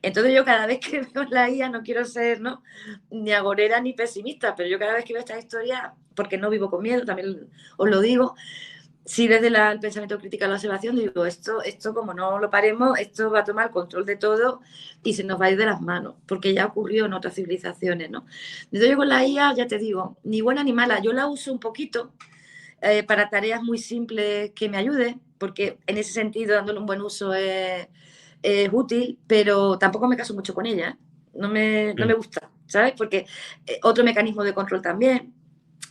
Speaker 2: Entonces yo cada vez que veo la IA, no quiero ser ¿no? ni agorera ni pesimista, pero yo cada vez que veo esta historia, porque no vivo con miedo, también os lo digo, sí desde el pensamiento crítico a la observación digo, esto como no lo paremos, esto va a tomar control de todo y se nos va a ir de las manos, porque ya ocurrió en otras civilizaciones, ¿no? Entonces yo con la IA, ya te digo, ni buena ni mala, yo la uso un poquito para tareas muy simples que me ayude, porque en ese sentido, dándole un buen uso es útil, pero tampoco me caso mucho con ella, ¿eh? No me gusta, ¿sabes? Porque otro mecanismo de control también.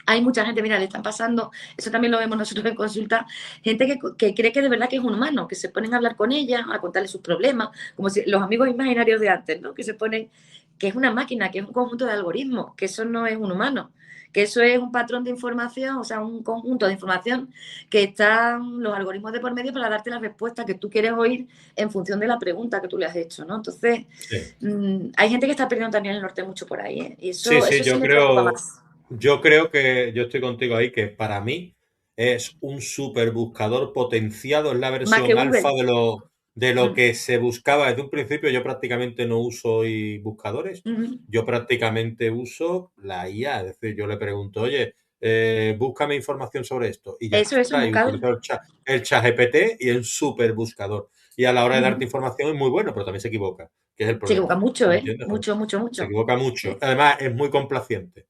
Speaker 2: Hay mucha gente, mira, le están pasando, eso también lo vemos nosotros en consulta, gente que cree que de verdad que es un humano, que se ponen a hablar con ella, a contarle sus problemas, como si los amigos imaginarios de antes, ¿no? Que se ponen, que es una máquina, que es un conjunto de algoritmos, que eso no es un humano, que eso es un patrón de información, o sea, un conjunto de información que están los algoritmos de por medio para darte la respuesta que tú quieres oír en función de la pregunta que tú le has hecho, ¿no? Entonces,
Speaker 1: Sí.
Speaker 2: hay gente que está perdiendo también el norte mucho por ahí, ¿eh? Y
Speaker 1: Sí,
Speaker 2: eso,
Speaker 1: sí,
Speaker 2: eso sí me preocupa más.
Speaker 1: yo creo que yo estoy contigo ahí, que para mí es un super buscador potenciado, es la
Speaker 2: Más que
Speaker 1: versión alfa
Speaker 2: Google.
Speaker 1: de lo
Speaker 2: Mm.
Speaker 1: que se buscaba desde un principio. Yo prácticamente no uso hoy buscadores,
Speaker 2: Ujú.
Speaker 1: yo prácticamente uso la IA, es decir, yo le pregunto, oye, búscame información sobre esto y ya
Speaker 2: Eso es un
Speaker 1: está, y
Speaker 2: buscador.
Speaker 1: utilizo el chat GPT y es un super buscador. Y a la hora de darte
Speaker 2: Ujú.
Speaker 1: información es muy bueno, pero también se equivoca, que es el
Speaker 2: Se equivoca
Speaker 1: problema.
Speaker 2: mucho,
Speaker 1: ¿Me
Speaker 2: ¿eh?
Speaker 1: entiendes?
Speaker 2: Mucho, mucho,
Speaker 1: Se
Speaker 2: mucho.
Speaker 1: equivoca mucho.
Speaker 2: Sí.
Speaker 1: Además, es muy complaciente.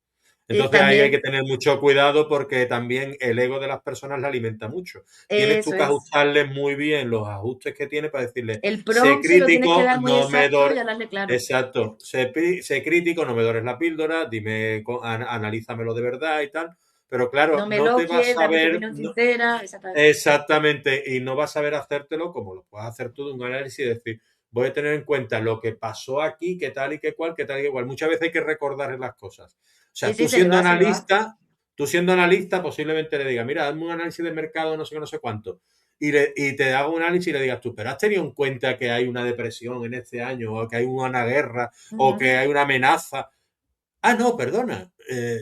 Speaker 1: Entonces ahí hay que
Speaker 2: También,
Speaker 1: tener mucho cuidado porque también el ego de las personas la alimenta mucho. Tienes tú
Speaker 2: eso
Speaker 1: que
Speaker 2: es.
Speaker 1: ajustarle muy bien los ajustes que tiene para decirle,
Speaker 2: El
Speaker 1: sé
Speaker 2: prompt se lo tienes que
Speaker 1: crítico,
Speaker 2: dar muy
Speaker 1: no me
Speaker 2: exacto y
Speaker 1: dores.
Speaker 2: hablarle claro.
Speaker 1: Exacto, sé crítico, no me dores la píldora, dime, analízamelo de verdad y tal. Pero claro,
Speaker 2: No me
Speaker 1: no te vas
Speaker 2: elogies,
Speaker 1: a
Speaker 2: dame tu
Speaker 1: ver,
Speaker 2: opinión sincera, exactamente.
Speaker 1: exactamente, y no vas a ver hacértelo como lo puedes hacer tú de un análisis y decir, voy a tener en cuenta lo que pasó aquí, qué tal y qué cual, qué tal y qué cual. Muchas veces hay que recordar las cosas. O
Speaker 2: Sí,
Speaker 1: sea,
Speaker 2: sí, se le va, se le va.
Speaker 1: tú siendo analista, posiblemente le digas, mira, hazme un análisis de mercado, no sé qué, no sé cuánto. Y te haga un análisis y le digas tú, pero has tenido en cuenta que hay una depresión en este año, o que hay una guerra, o
Speaker 2: Ujú.
Speaker 1: que hay una amenaza. Ah, no, perdona.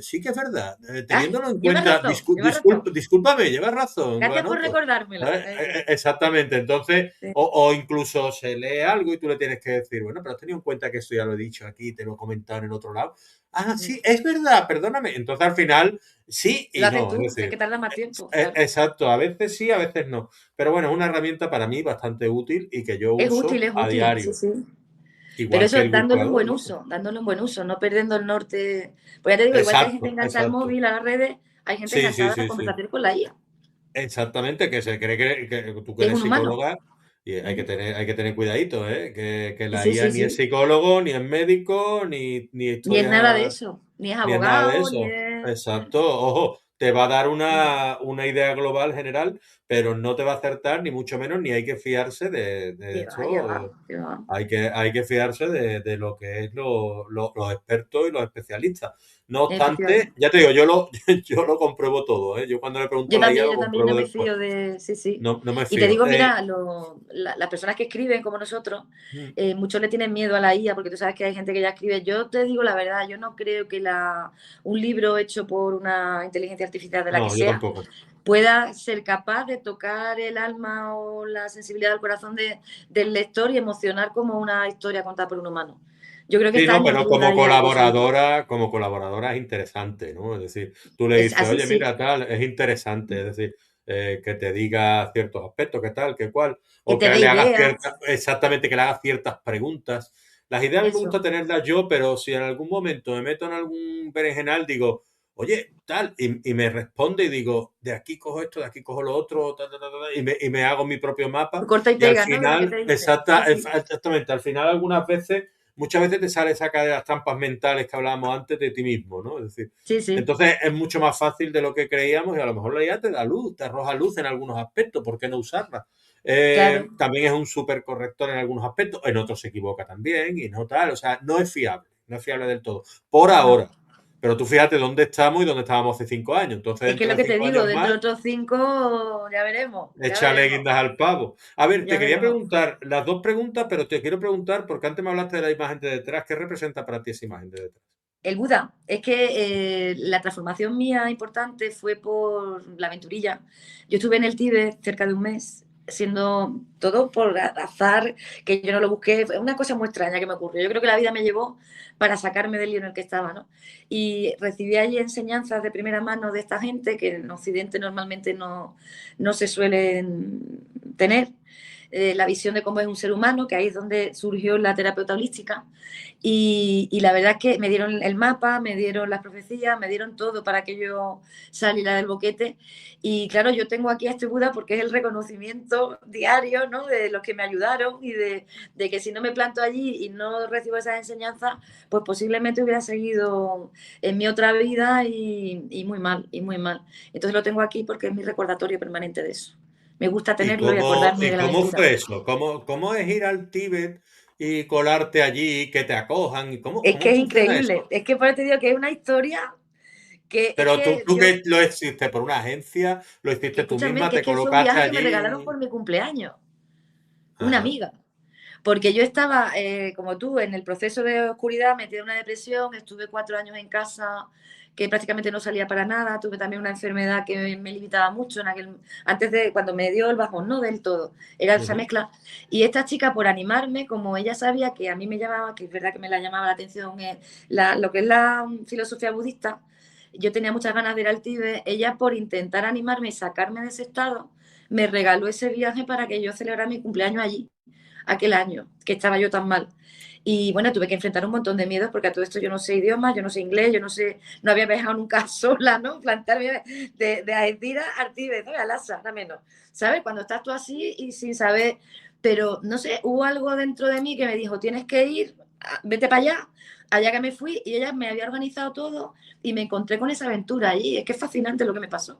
Speaker 1: Sí que es verdad.
Speaker 2: Ah,
Speaker 1: Teniéndolo en
Speaker 2: lleva
Speaker 1: cuenta,
Speaker 2: razón, lleva razón.
Speaker 1: discúlpame, llevas razón, lo
Speaker 2: Gracias por
Speaker 1: anoto.
Speaker 2: recordármelo.
Speaker 1: ¿Sabes?
Speaker 2: Eso es.
Speaker 1: Exactamente. Entonces,
Speaker 2: Sí.
Speaker 1: o incluso se lee algo y tú le tienes que decir, bueno, pero has tenido en cuenta que esto ya lo he dicho aquí, te lo he comentado en el otro lado. Ah,
Speaker 2: Mm.
Speaker 1: sí, es verdad, perdóname. Entonces, al final, sí
Speaker 2: Lo
Speaker 1: y
Speaker 2: haces
Speaker 1: no. Es
Speaker 2: tú, sé
Speaker 1: decir,
Speaker 2: que tarda más tiempo, claro.
Speaker 1: exacto, a veces sí, a veces no. Pero bueno, es una herramienta para mí bastante útil y que yo uso
Speaker 2: Es
Speaker 1: a
Speaker 2: útil, sí,
Speaker 1: diario.
Speaker 2: sí. Pero
Speaker 1: Igual que
Speaker 2: eso,
Speaker 1: el buscador, vamos.
Speaker 2: dándole un buen uso, no perdiendo el norte. Pues ya te digo, igual que hay gente
Speaker 1: Exacto,
Speaker 2: enganchada al
Speaker 1: exacto.
Speaker 2: móvil, a las redes, hay gente
Speaker 1: Sí, sí,
Speaker 2: enganchada a la
Speaker 1: sí, sí.
Speaker 2: conversación con la IA,
Speaker 1: Exactamente, que se cree que tú que
Speaker 2: que es
Speaker 1: eres
Speaker 2: un humano.
Speaker 1: psicóloga y
Speaker 2: Ujú.
Speaker 1: hay que tener cuidadito, ¿eh? Que
Speaker 2: Sí,
Speaker 1: la
Speaker 2: sí,
Speaker 1: IA
Speaker 2: sí,
Speaker 1: ni es
Speaker 2: sí.
Speaker 1: psicólogo, ni es médico, ni
Speaker 2: Ni es nada de
Speaker 1: historia,
Speaker 2: eso, ni es
Speaker 1: ni es nada de
Speaker 2: abogado, ni
Speaker 1: eso.
Speaker 2: es...
Speaker 1: Exacto, ojo, te va a dar una idea global general, pero no te va a acertar, ni mucho menos, ni hay que fiarse de
Speaker 2: Que va, que va,
Speaker 1: hecho,
Speaker 2: que va.
Speaker 1: hay que fiarse de lo que es los expertos y los especialistas. No obstante,
Speaker 2: Efectivamente.
Speaker 1: ya te digo, yo lo compruebo todo, ¿eh? Yo cuando le pregunto a la IA lo
Speaker 2: Yo también no
Speaker 1: compruebo
Speaker 2: me
Speaker 1: después.
Speaker 2: fío de... Sí, sí.
Speaker 1: No me
Speaker 2: Y te
Speaker 1: fío.
Speaker 2: digo, mira, las personas que escriben como nosotros,
Speaker 1: Mm,
Speaker 2: muchos le tienen miedo a la IA porque tú sabes que hay gente que ya escribe. Yo te digo la verdad, yo no creo que un libro hecho por una inteligencia artificial de la que
Speaker 1: no, yo
Speaker 2: sea
Speaker 1: tampoco.
Speaker 2: pueda ser capaz de tocar el alma o la sensibilidad del corazón del lector y emocionar como una historia contada por un humano. Yo creo que
Speaker 1: Sí,
Speaker 2: está
Speaker 1: no,
Speaker 2: años
Speaker 1: pero
Speaker 2: luz la IA de eso.
Speaker 1: como colaboradora es interesante, ¿no? Es decir, tú le
Speaker 2: Es
Speaker 1: dices,
Speaker 2: así,
Speaker 1: oye,
Speaker 2: sí.
Speaker 1: mira, tal, es interesante, es decir, que te diga ciertos aspectos, qué tal, qué cual,
Speaker 2: Que
Speaker 1: o
Speaker 2: te
Speaker 1: que
Speaker 2: dé
Speaker 1: le haga
Speaker 2: ideas,
Speaker 1: exactamente, que le haga ciertas preguntas. Las ideas a mí me
Speaker 2: eso.
Speaker 1: gusta tenerlas yo, pero si en algún momento me meto en algún berenjenal, digo, oye, tal, y me responde y digo, de aquí cojo esto, de aquí cojo lo otro, y me hago mi propio mapa,
Speaker 2: Corta y
Speaker 1: y al
Speaker 2: pega, ¿no? De lo que
Speaker 1: final,
Speaker 2: te dice. Sí, sí.
Speaker 1: exactamente, al final algunas veces muchas veces te sale esa de las trampas mentales que hablábamos antes de ti mismo, ¿no? Es decir,
Speaker 2: Sí, sí.
Speaker 1: entonces es mucho más fácil de lo que creíamos y a lo mejor la IA te da luz, te arroja luz en algunos aspectos, ¿por qué no usarla?
Speaker 2: Claro.
Speaker 1: También es un súper corrector en algunos aspectos, en otros se equivoca también y no tal, o sea, no es fiable del todo, por
Speaker 2: No.
Speaker 1: ahora. Pero tú fíjate dónde estamos y dónde estábamos hace 5 años. Entonces,
Speaker 2: Es que
Speaker 1: dentro
Speaker 2: lo
Speaker 1: de
Speaker 2: que te
Speaker 1: cinco
Speaker 2: digo,
Speaker 1: años
Speaker 2: dentro
Speaker 1: más,
Speaker 2: de otros 5 ya
Speaker 1: échale
Speaker 2: veremos,
Speaker 1: guindas al pavo. A ver, te
Speaker 2: ya
Speaker 1: quería
Speaker 2: veremos.
Speaker 1: preguntar las dos preguntas, pero te quiero preguntar, porque antes me hablaste de la imagen de detrás. ¿Qué representa para ti esa imagen de detrás?
Speaker 2: El Buda, es que la transformación mía importante fue por la aventurilla. Yo estuve en el Tíbet cerca de un mes, siendo todo por azar, que yo no lo busqué. Fue una cosa muy extraña que me ocurrió. Yo creo que la vida me llevó para sacarme del lío en el que estaba, ¿no? Y recibí allí enseñanzas de primera mano de esta gente que en Occidente normalmente no se suelen tener. La visión de cómo es un ser humano, que ahí es donde surgió la terapeuta holística. Y la verdad es que me dieron el mapa, me dieron las profecías, me dieron todo para que yo saliera del boquete. Y claro, yo tengo aquí a este Buda porque es el reconocimiento diario, ¿no? De los que me ayudaron y de que si no me planto allí y no recibo esas enseñanzas, pues posiblemente hubiera seguido en mi otra vida y muy mal, y muy mal. Entonces lo tengo aquí porque es mi recordatorio permanente de eso. Me gusta tenerlo y acordarme
Speaker 1: Y
Speaker 2: de la
Speaker 1: cómo
Speaker 2: aventura.
Speaker 1: fue eso? Cómo es ir al Tíbet y colarte allí, que te acojan? ¿Y
Speaker 2: Es
Speaker 1: cómo
Speaker 2: que es
Speaker 1: funciona
Speaker 2: increíble,
Speaker 1: eso?
Speaker 2: es que por eso te digo que es una historia que es
Speaker 1: Pero
Speaker 2: que
Speaker 1: tú
Speaker 2: yo,
Speaker 1: que lo hiciste por una agencia, lo
Speaker 2: que
Speaker 1: hiciste tú
Speaker 2: escúchame,
Speaker 1: misma,
Speaker 2: que es
Speaker 1: te
Speaker 2: que fue un
Speaker 1: colocaste
Speaker 2: viaje que me regalaron
Speaker 1: allí.
Speaker 2: por mi cumpleaños, una
Speaker 1: Ajá.
Speaker 2: amiga. Porque yo estaba, como tú, en el proceso de oscuridad, metida en una depresión, estuve 4 años en casa, que prácticamente no salía para nada, tuve también una enfermedad que me limitaba mucho antes de cuando me dio el bajón, no del todo, era esa
Speaker 1: Ujú.
Speaker 2: mezcla. Y esta chica, por animarme, como ella sabía que a mí me llamaba, que es verdad que me la llamaba la atención, lo que es la filosofía budista, yo tenía muchas ganas de ir al Tíbet, ella por intentar animarme y sacarme de ese estado, me regaló ese viaje para que yo celebrara mi cumpleaños allí aquel año, que estaba yo tan mal. Y bueno, tuve que enfrentar un montón de miedos porque a todo esto yo no sé idiomas, yo no sé inglés, yo no sé, no había viajado nunca sola, ¿no? Plantarme de Algeciras a Artibes, ¿no? A Lhasa, nada menos. ¿Sabes? Cuando estás tú así y sin saber, pero no sé, hubo algo dentro de mí que me dijo, tienes que ir, vete para allá, allá que me fui y ella me había organizado todo y me encontré con esa aventura allí. Es que es fascinante lo que me pasó.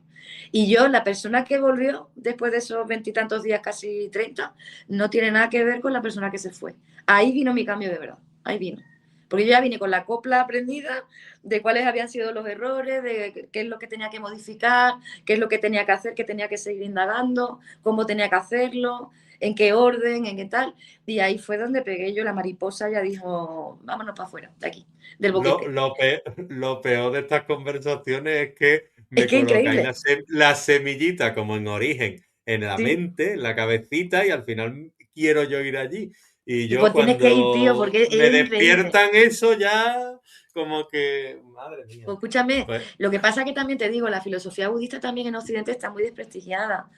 Speaker 2: Y yo, la persona que volvió después de esos 20 y tantos días, casi 30, no tiene nada que ver con la persona que se fue. Ahí vino mi cambio de verdad, ahí vino. Porque yo ya vine con la copla aprendida de cuáles habían sido los errores, de qué es lo que tenía que modificar, qué es lo que tenía que hacer, qué tenía que seguir indagando, cómo tenía que hacerlo, en qué orden, en qué tal. Y ahí fue donde pegué yo la mariposa, ya dijo, vámonos para afuera, de aquí, del
Speaker 1: Lo,
Speaker 2: boquete.
Speaker 1: lo, pe- lo peor de estas conversaciones es que
Speaker 2: Es
Speaker 1: me
Speaker 2: que es
Speaker 1: colocáis
Speaker 2: increíble,
Speaker 1: la semillita como en origen en la
Speaker 2: sí.
Speaker 1: mente, en la cabecita, y al final quiero yo ir allí. Y
Speaker 2: Y
Speaker 1: yo
Speaker 2: pues tienes que ir, tío,
Speaker 1: cuando
Speaker 2: porque
Speaker 1: me
Speaker 2: es increíble.
Speaker 1: despiertan eso ya, como que, madre mía.
Speaker 2: Pues escúchame,
Speaker 1: Pues,
Speaker 2: lo que pasa que también te digo, la filosofía budista también en Occidente está muy desprestigiada.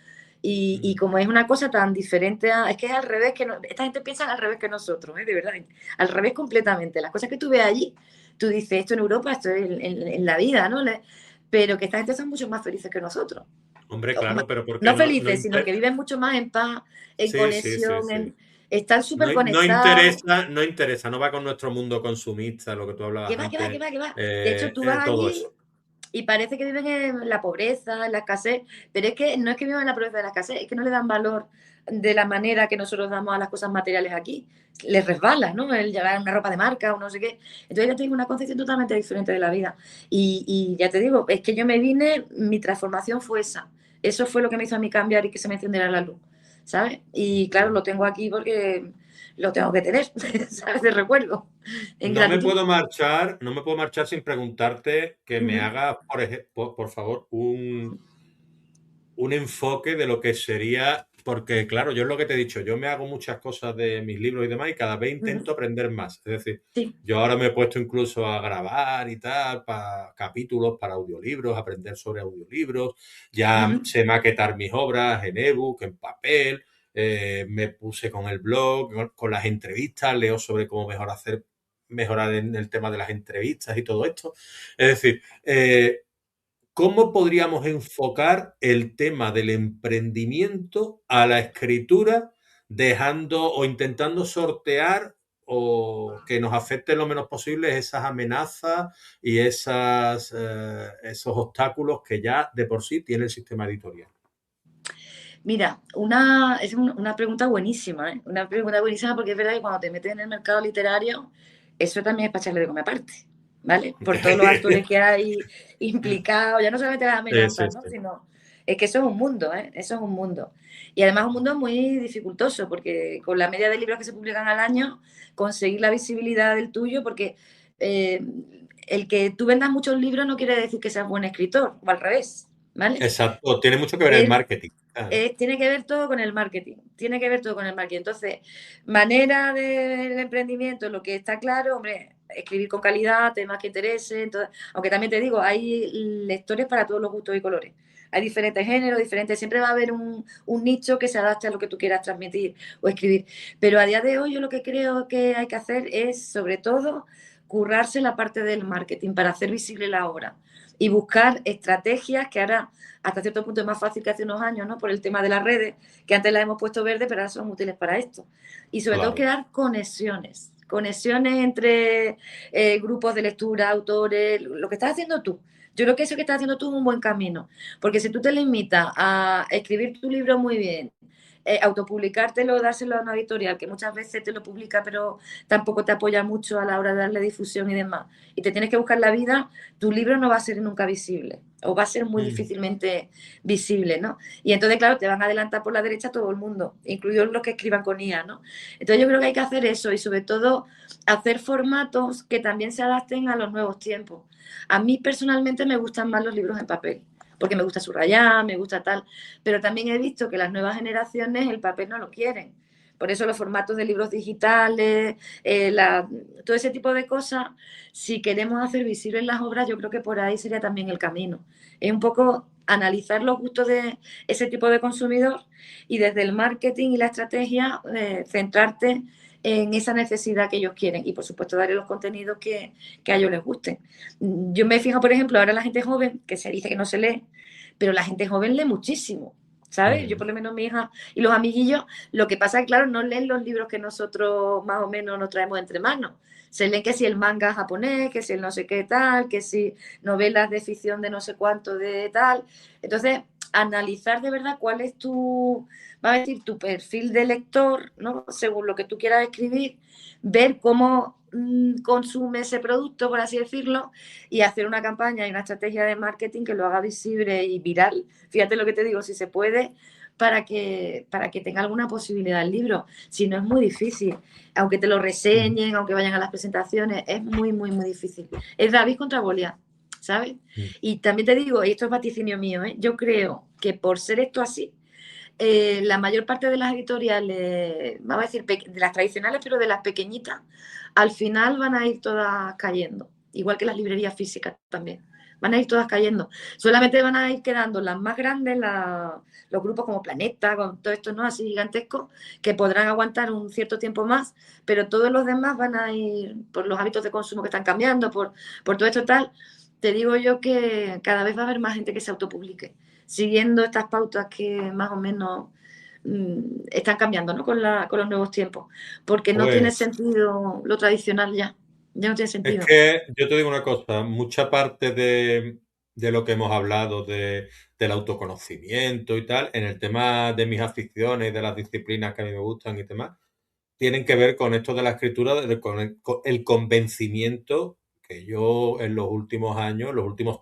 Speaker 2: Y
Speaker 1: mm,
Speaker 2: como es una cosa tan diferente, es que es al revés que esta gente piensa al revés que nosotros, de verdad, al revés completamente. Las cosas que tú ves allí, tú dices esto en Europa, esto en la vida, ¿no? Pero que esta gente son mucho más felices que nosotros.
Speaker 1: hombre, claro, pero
Speaker 2: No
Speaker 1: porque
Speaker 2: felices, sino que viven mucho más en paz, en
Speaker 1: sí, sí, sí,
Speaker 2: conexión,
Speaker 1: sí.
Speaker 2: están súper conectados.
Speaker 1: No interesa, no va con nuestro mundo consumista, lo que tú hablabas
Speaker 2: Que va, que va, que
Speaker 1: antes,
Speaker 2: va, que va. De hecho, tú vas
Speaker 1: todo
Speaker 2: allí
Speaker 1: eso.
Speaker 2: y parece que viven en la pobreza, en la escasez, pero es que no es que vivan en la pobreza, en la escasez, es que no le dan valor de la manera que nosotros damos a las cosas materiales aquí. Les resbala, ¿no? El llevar una ropa de marca o no sé qué. Entonces ya tengo una concepción totalmente diferente de la vida. Y ya te digo, es que yo me vine, mi transformación fue esa. Eso fue lo que me hizo a mí cambiar y que se me encendiera la luz, ¿sabes? Y claro, lo tengo aquí porque lo tengo que tener, ¿sabes? De recuerdo, en
Speaker 1: No me
Speaker 2: gratitud.
Speaker 1: puedo marchar, no me puedo marchar sin preguntarte que me
Speaker 2: Ujú,
Speaker 1: hagas, por favor, un enfoque de lo que sería, porque claro, yo es lo que te he dicho, yo me hago muchas cosas de mis libros y demás y cada vez
Speaker 2: ujú.
Speaker 1: intento aprender más. Es decir,
Speaker 2: Sí.
Speaker 1: yo ahora me he puesto incluso a grabar y tal, para capítulos, para audiolibros, aprender sobre audiolibros, ya
Speaker 2: Ujú.
Speaker 1: sé maquetar mis obras en ebook, en papel, me puse con el blog, con las entrevistas, leo sobre cómo mejorar en el tema de las entrevistas y todo esto. Es decir, ¿cómo podríamos enfocar el tema del emprendimiento a la escritura, dejando o intentando sortear o que nos afecten lo menos posible esas amenazas y esos obstáculos que ya de por sí tiene el sistema editorial?
Speaker 2: Mira, es una pregunta buenísima, ¿eh? Una pregunta buenísima porque es verdad que cuando te metes en el mercado literario, eso también es para echarle de comer aparte, ¿vale? Por todos los actores que hay implicados, ya no solamente las
Speaker 1: Sí, sí,
Speaker 2: amenazas, ¿no?
Speaker 1: sí.
Speaker 2: Sino, es que eso es un mundo, ¿eh? Eso es un mundo. Y además un mundo muy dificultoso, porque con la media de libros que se publican al año, conseguir la visibilidad del tuyo, porque eh, el que tú vendas muchos libros no quiere decir que seas buen escritor, o al revés, ¿vale?
Speaker 1: Exacto, tiene mucho que ver el
Speaker 2: Es
Speaker 1: marketing. Claro.
Speaker 2: tiene que ver todo con el marketing, tiene que ver todo con el marketing. Entonces, manera del emprendimiento, lo que está claro, hombre, escribir con calidad, temas que interesen, aunque también te digo, hay lectores para todos los gustos y colores. Hay diferentes géneros, diferentes, siempre va a haber un nicho que se adapte a lo que tú quieras transmitir o escribir. Pero a día de hoy yo lo que creo que hay que hacer es, sobre todo, currarse la parte del marketing para hacer visible la obra y buscar estrategias que ahora hasta cierto punto es más fácil que hace unos años, ¿no? Por el tema de las redes, que antes las hemos puesto verde, pero ahora son útiles para esto. Y sobre todo
Speaker 1: Claro.
Speaker 2: crear conexiones entre grupos de lectura, autores, lo que estás haciendo tú. Yo creo que eso que estás haciendo tú es un buen camino, porque si tú te limitas a escribir tu libro muy bien, autopublicártelo, dárselo a una editorial que muchas veces te lo publica, pero tampoco te apoya mucho a la hora de darle difusión y demás, y te tienes que buscar la vida, tu libro no va a ser nunca visible o va a ser muy
Speaker 1: Mm.
Speaker 2: difícilmente visible, ¿no? Y entonces, claro, te van a adelantar por la derecha todo el mundo, incluidos los que escriban con IA, ¿no? Entonces yo creo que hay que hacer eso y sobre todo hacer formatos que también se adapten a los nuevos tiempos. A mí personalmente me gustan más los libros en papel, porque me gusta subrayar, me gusta tal, pero también he visto que las nuevas generaciones el papel no lo quieren. Por eso los formatos de libros digitales, todo ese tipo de cosas, si queremos hacer visibles las obras, yo creo que por ahí sería también el camino. Es un poco analizar los gustos de ese tipo de consumidor y desde el marketing y la estrategia centrarte en esa necesidad que ellos quieren y por supuesto darle los contenidos que a ellos les gusten. Yo me fijo, por ejemplo, ahora la gente joven, que se dice que no se lee, pero la gente joven lee muchísimo. ¿Sabes? Yo
Speaker 1: Mm.
Speaker 2: por lo menos mi hija y los amiguillos, lo que pasa es que, claro, no leen los libros que nosotros más o menos nos traemos entre manos. Se leen que si el manga japonés, que si el no sé qué tal, que si novelas de ficción de no sé cuánto de tal. Entonces, analizar de verdad cuál es va a decir, tu perfil de lector, ¿no? Según lo que tú quieras escribir, ver cómo consume ese producto, por así decirlo, y hacer una campaña y una estrategia de marketing que lo haga visible y viral. Fíjate lo que te digo, si se puede, para que tenga alguna posibilidad el libro. Si no, es muy difícil. Aunque te lo
Speaker 1: Mm.
Speaker 2: reseñen, aunque vayan a las presentaciones, es muy, muy, muy difícil. Es David contra Goliat, ¿sabes?
Speaker 1: Mm.
Speaker 2: Y también te digo, y esto es vaticinio mío, ¿eh? Yo creo que por ser esto así, la mayor parte de las editoriales, vamos a decir, de las tradicionales, pero de las pequeñitas, al final van a ir todas cayendo, igual que las librerías físicas también. Van a ir todas cayendo. Solamente van a ir quedando las más grandes, los grupos como Planeta, con todo esto, ¿no? Así gigantescos, que podrán aguantar un cierto tiempo más, pero todos los demás van a ir, por los hábitos de consumo que están cambiando, por todo esto tal, te digo yo que cada vez va a haber más gente que se autopublique siguiendo estas pautas que más o menos están cambiando, ¿no? Con los nuevos tiempos, porque no tiene
Speaker 1: Pues
Speaker 2: sentido lo tradicional ya, ya no tiene
Speaker 1: es
Speaker 2: sentido.
Speaker 1: que yo te digo una cosa, mucha parte de de lo que hemos hablado del autoconocimiento y tal, en el tema de mis aficiones, de las disciplinas que a mí me gustan y demás, tienen que ver con esto de la escritura, con el convencimiento que yo en los últimos años, los últimos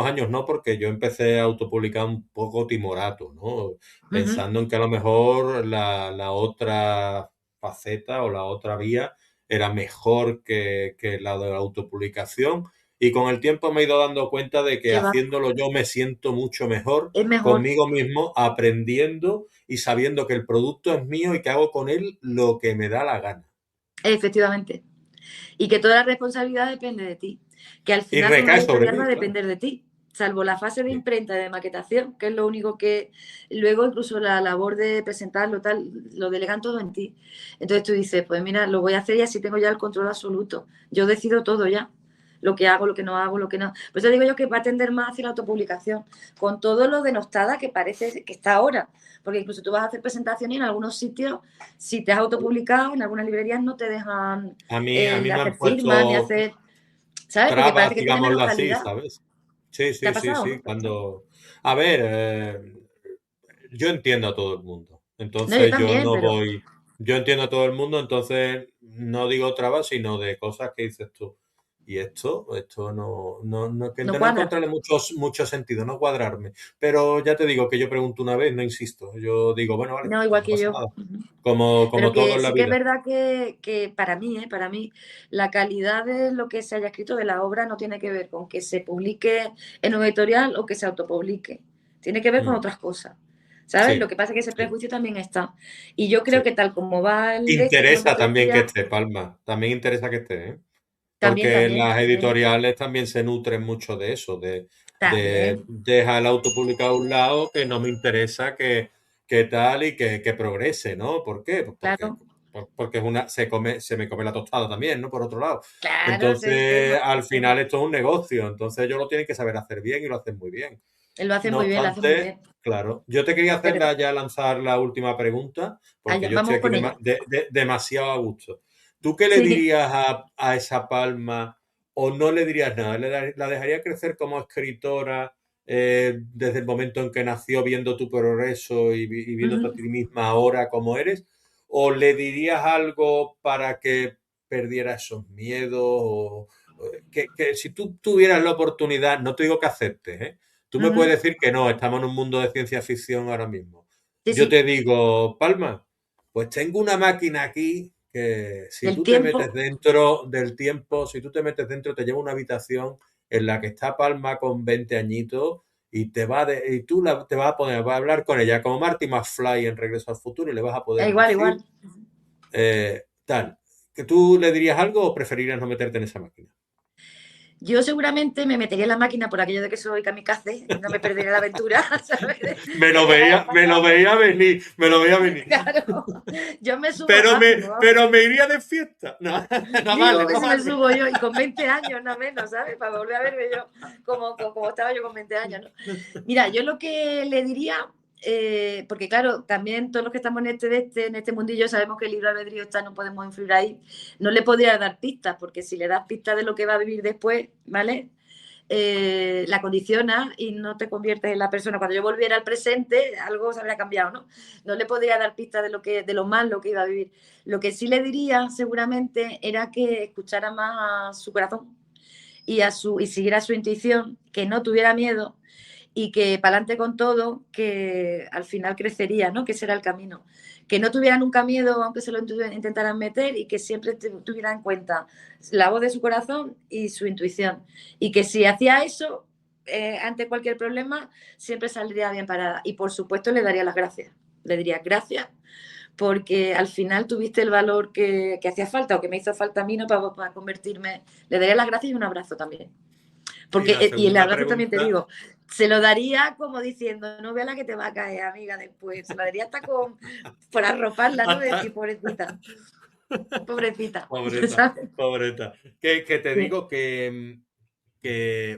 Speaker 1: años no, porque yo empecé a autopublicar un poco timorato, ¿no?
Speaker 2: Ujú.
Speaker 1: Pensando en que a lo mejor la otra faceta o la otra vía era mejor que la de la autopublicación. Y con el tiempo me he ido dando cuenta de que
Speaker 2: Que va,
Speaker 1: haciéndolo yo me siento mucho mejor
Speaker 2: es mejor,
Speaker 1: conmigo mismo, aprendiendo y sabiendo que el producto es mío y que hago con él lo que me da la gana.
Speaker 2: efectivamente. Y que toda la responsabilidad depende de ti. Que al
Speaker 1: Y
Speaker 2: final una
Speaker 1: recae sobre
Speaker 2: editorial va
Speaker 1: mí,
Speaker 2: a
Speaker 1: claro.
Speaker 2: depender de ti, salvo la fase de
Speaker 1: Sí.
Speaker 2: imprenta, de maquetación, que es lo único que luego incluso la labor de presentarlo, tal, lo delegan todo en ti. Entonces tú dices, pues mira, lo voy a hacer y así tengo ya el control absoluto. Yo decido todo ya. Lo que hago, lo que no hago, lo que no. Por eso digo yo que va a tender más hacia la autopublicación, con todo lo denostada que parece que está ahora. Porque incluso tú vas a hacer presentaciones y en algunos sitios, si te has autopublicado, en algunas librerías no te dejan
Speaker 1: A mí me
Speaker 2: hacer
Speaker 1: han
Speaker 2: firmas ni
Speaker 1: puesto
Speaker 2: hacer, ¿sabes? Porque
Speaker 1: trabas,
Speaker 2: parece que tiene menos
Speaker 1: digámoslo así,
Speaker 2: calidad.
Speaker 1: ¿sabes? Sí,
Speaker 2: ¿Te ha
Speaker 1: sí, sí,
Speaker 2: pasado,
Speaker 1: sí.
Speaker 2: no? ¿Te ha pasado?
Speaker 1: Cuando... A ver, yo entiendo a todo el mundo.
Speaker 2: No, yo
Speaker 1: Entonces yo
Speaker 2: también,
Speaker 1: no
Speaker 2: pero
Speaker 1: voy... Yo entiendo a todo el mundo, entonces no digo trabas, sino de cosas que dices tú. Y esto que
Speaker 2: no
Speaker 1: no
Speaker 2: cuadra.
Speaker 1: encontrarle mucho sentido, no cuadrarme. Pero ya te digo que yo pregunto una vez, no insisto. Yo digo, bueno, vale,
Speaker 2: No,
Speaker 1: pues
Speaker 2: igual
Speaker 1: no
Speaker 2: que
Speaker 1: pasa
Speaker 2: yo.
Speaker 1: nada.
Speaker 2: Ujú.
Speaker 1: Como
Speaker 2: Pero
Speaker 1: todo
Speaker 2: que
Speaker 1: en la
Speaker 2: sí que es
Speaker 1: vida.
Speaker 2: verdad que para mí, la calidad de lo que se haya escrito de la obra no tiene que ver con que se publique en un editorial o que se autopublique. Tiene que ver con
Speaker 1: Mm.
Speaker 2: otras cosas. ¿Sabes? Lo
Speaker 1: Sí,
Speaker 2: que pasa es que ese
Speaker 1: sí,
Speaker 2: prejuicio también está. Y yo creo
Speaker 1: sí.
Speaker 2: que tal como va el de este, como te
Speaker 1: Interesa también que
Speaker 2: decía,
Speaker 1: esté, Palma. También interesa que esté, ¿eh?
Speaker 2: también,
Speaker 1: Porque
Speaker 2: también,
Speaker 1: las
Speaker 2: también,
Speaker 1: editoriales también se nutren mucho de eso, de
Speaker 2: también,
Speaker 1: dejar el auto publicado a un lado, que no me interesa que tal y que progrese, ¿no? ¿Por qué? Pues
Speaker 2: claro,
Speaker 1: porque es se me come la tostada también, ¿no? Por otro lado.
Speaker 2: claro, ese es el
Speaker 1: Entonces,
Speaker 2: tema.
Speaker 1: al final esto es un negocio, entonces ellos lo tienen que saber hacer bien y lo hacen muy bien.
Speaker 2: Él lo hace
Speaker 1: No
Speaker 2: muy bien, lo hace muy
Speaker 1: obstante,
Speaker 2: bien.
Speaker 1: claro, yo te quería hacer
Speaker 2: Pero
Speaker 1: ya lanzar la última pregunta, porque
Speaker 2: allá,
Speaker 1: yo estoy
Speaker 2: vamos
Speaker 1: aquí
Speaker 2: con ella.
Speaker 1: demasiado a gusto. ¿Tú qué le
Speaker 2: Sí.
Speaker 1: dirías a esa palma o no le dirías nada? ¿La dejaría crecer como escritora desde el momento en que nació, viendo tu progreso y viéndote a
Speaker 2: Ujú,
Speaker 1: ti misma ahora como eres? ¿O le dirías algo para que perdiera esos miedos? Que si tú tuvieras la oportunidad, no te digo que aceptes, ¿eh? Tú me
Speaker 2: ujú.
Speaker 1: puedes decir que no, estamos en un mundo de ciencia ficción ahora mismo.
Speaker 2: Sí,
Speaker 1: Yo
Speaker 2: sí,
Speaker 1: te digo, Palma, pues tengo una máquina aquí que si
Speaker 2: del
Speaker 1: tú te metes
Speaker 2: tiempo.
Speaker 1: dentro del tiempo, si tú te metes dentro, te lleva a una habitación en la que está Palma con 20 añitos y y tú te vas a poner, vas a hablar con ella como Marty McFly en Regreso al Futuro y le vas a poder
Speaker 2: Igual,
Speaker 1: decir
Speaker 2: igual.
Speaker 1: tal. ¿Que tú le dirías algo o preferirías no meterte en esa máquina?
Speaker 2: Yo seguramente me metería en la máquina por aquello de que soy kamikaze, no me perdería la aventura, ¿sabes? De viajar al
Speaker 1: Me lo
Speaker 2: pasado.
Speaker 1: veía venir, me lo veía venir.
Speaker 2: Claro, yo me subo rápido, vamos.
Speaker 1: Pero me iría de fiesta. No, no
Speaker 2: Digo
Speaker 1: vale,
Speaker 2: que
Speaker 1: no
Speaker 2: si me
Speaker 1: vale.
Speaker 2: subo yo y con 20 años, no menos, ¿sabes? Para volver a verme yo como estaba yo con 20 años, ¿no? Mira, yo lo que le diría, porque claro, también todos los que estamos en este mundillo sabemos que el libre albedrío está, no podemos influir ahí. No le podría dar pistas, porque si le das pistas de lo que va a vivir después, ¿vale? La condiciona y no te conviertes en la persona. Cuando yo volviera al presente, algo se habría cambiado, ¿no? No le podría dar pistas de lo malo que iba a vivir. Lo que sí le diría, seguramente, era que escuchara más a su corazón y siguiera su intuición, que no tuviera miedo y que para adelante con todo, que al final crecería, ¿no? Que ese era el camino. Que no tuvieran nunca miedo, aunque se lo intentaran meter, y que siempre tuvieran en cuenta la voz de su corazón y su intuición. Y que si hacía eso, ante cualquier problema, siempre saldría bien parada. Y por supuesto le daría las gracias. Le diría gracias porque al final tuviste el valor que hacía falta o que me hizo falta a mí, ¿no? Para convertirme. Le daría las gracias y un abrazo también.
Speaker 1: Y la
Speaker 2: Y el
Speaker 1: segunda
Speaker 2: abrazo también te
Speaker 1: pregunta,
Speaker 2: digo, se lo daría como diciendo, no vea la que te va a caer, amiga, después. Se lo daría hasta por arroparla, ¿no? De decir,
Speaker 1: hasta...
Speaker 2: pobrecita, pobrecita,
Speaker 1: Pobreta,
Speaker 2: ¿sabes?
Speaker 1: pobreta. Que te
Speaker 2: Sí.
Speaker 1: digo que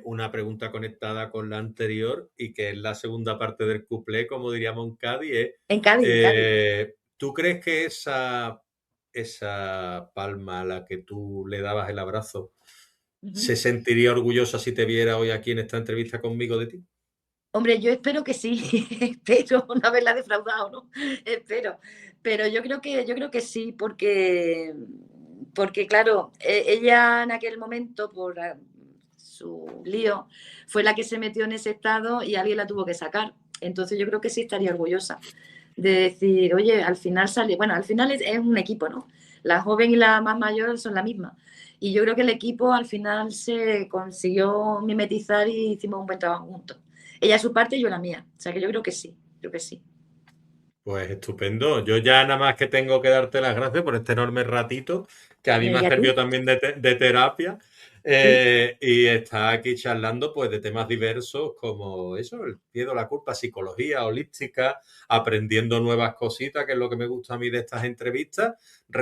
Speaker 1: una pregunta conectada con la anterior y que es la segunda parte del cuplé, como diríamos en Cádiz, es,
Speaker 2: En Cádiz, en Cádiz.
Speaker 1: ¿tú crees que esa palma a la que tú le dabas el abrazo
Speaker 2: Ujú.
Speaker 1: se sentiría orgullosa si te viera hoy aquí en esta entrevista conmigo de ti?
Speaker 2: Hombre, yo espero que sí, espero no haberla defraudado, ¿no? Espero. Pero yo creo que sí, porque claro, ella en aquel momento, por su lío, fue la que se metió en ese estado y alguien la tuvo que sacar. Entonces yo creo que sí estaría orgullosa de decir, oye, al final sale, bueno, al final es un equipo, ¿no? La joven y la más mayor son la misma. Y yo creo que el equipo al final se consiguió mimetizar y hicimos un buen trabajo juntos. Ella su parte y yo la mía. O sea que yo creo que sí.
Speaker 1: Pues estupendo. Yo ya nada más que tengo que darte las gracias por este enorme ratito que a mí me ha
Speaker 2: ¿Y a
Speaker 1: servido
Speaker 2: ti?
Speaker 1: también de terapia
Speaker 2: Sí,
Speaker 1: y está aquí charlando pues de temas diversos como eso, el miedo, la culpa, psicología holística, aprendiendo nuevas cositas, que es lo que me gusta a mí de estas entrevistas,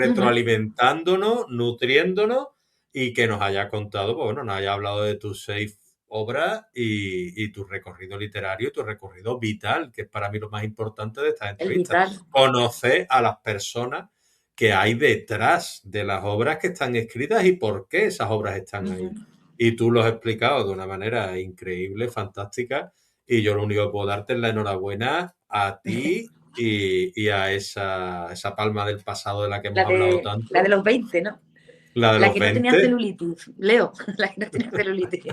Speaker 2: ujú,
Speaker 1: retroalimentándonos, nutriéndonos y que nos haya contado, pues bueno, nos haya hablado de tus 6 obras y tu recorrido literario, tu recorrido vital, que es para mí lo más importante de estas
Speaker 2: el
Speaker 1: entrevistas.
Speaker 2: vital.
Speaker 1: Conocer a las personas que hay detrás de las obras que están escritas y por qué esas obras están
Speaker 2: Ujú.
Speaker 1: ahí. Y tú lo has explicado de una manera increíble, fantástica, y yo lo único que puedo darte es la enhorabuena a ti y a esa palma del pasado de la que hemos hablado
Speaker 2: La de
Speaker 1: tanto,
Speaker 2: los 20, ¿no?
Speaker 1: la de
Speaker 2: La
Speaker 1: los
Speaker 2: que no tenía
Speaker 1: 20.
Speaker 2: celulitis. Leo, la que no tenía celulitis.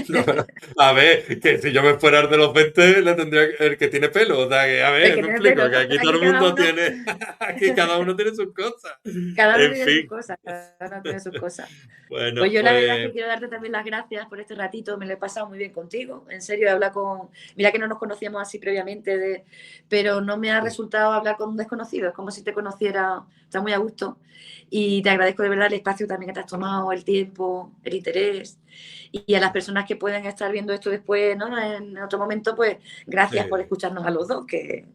Speaker 1: No, a ver, que si yo me fuera el de los 20 le tendría el que tiene pelo. O sea, que a
Speaker 2: El
Speaker 1: ver,
Speaker 2: que
Speaker 1: me
Speaker 2: tiene
Speaker 1: explico,
Speaker 2: pelo,
Speaker 1: que
Speaker 2: ¿no?
Speaker 1: aquí todo
Speaker 2: Aquí
Speaker 1: el
Speaker 2: cada
Speaker 1: mundo
Speaker 2: uno,
Speaker 1: tiene, aquí cada uno tiene sus cosas.
Speaker 2: cada uno
Speaker 1: En
Speaker 2: tiene sus
Speaker 1: fin,
Speaker 2: cosas, cada uno tiene sus cosas. Pues
Speaker 1: bueno,
Speaker 2: yo la verdad es
Speaker 1: pues
Speaker 2: que quiero darte también las gracias por este ratito, me lo he pasado muy bien contigo, en serio, he hablado con, mira que no nos conocíamos así previamente, pero no me ha resultado hablar con un desconocido, es como si te conociera, está muy a gusto y te agradezco de verdad el espacio también que te has tomado, el tiempo, el interés y a las personas que pueden estar viendo esto después, ¿no? En otro momento, pues gracias por
Speaker 1: sí,
Speaker 2: escucharnos a los dos, que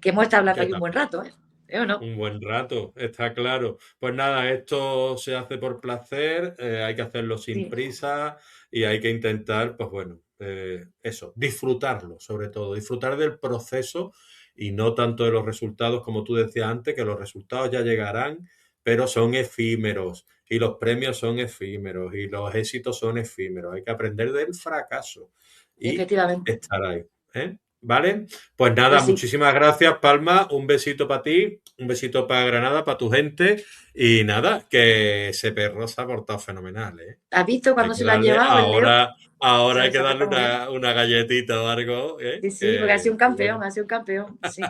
Speaker 2: hemos estado hablando
Speaker 1: que
Speaker 2: aquí un buen rato, ¿eh? ¿Eh o no?
Speaker 1: un buen rato, está claro. Pues nada, esto se hace por placer, hay que hacerlo sin
Speaker 2: Sí,
Speaker 1: prisa y hay que intentar, pues bueno, eso, disfrutarlo, sobre todo, disfrutar del proceso y no tanto de los resultados, como tú decías antes, que los resultados ya llegarán, pero son efímeros y los premios son efímeros y los éxitos son efímeros. Hay que aprender del fracaso y
Speaker 2: efectivamente,
Speaker 1: estar ahí, ¿eh? ¿Vale? Pues nada,
Speaker 2: pues sí.
Speaker 1: muchísimas gracias, Palma. Un besito para ti, un besito para Granada, para tu gente. Y nada, que ese perro se ha portado fenomenal, ¿eh?
Speaker 2: ¿Has visto
Speaker 1: Hay
Speaker 2: cuando
Speaker 1: que
Speaker 2: se lo han
Speaker 1: darle,
Speaker 2: llevado el Leo?
Speaker 1: ahora hay que
Speaker 2: Se ha
Speaker 1: darle
Speaker 2: portado muy bien.
Speaker 1: una galletita o algo, ¿eh?
Speaker 2: Sí, sí, porque ha sido un
Speaker 1: Que bueno.
Speaker 2: campeón, ha sido un campeón. Sí.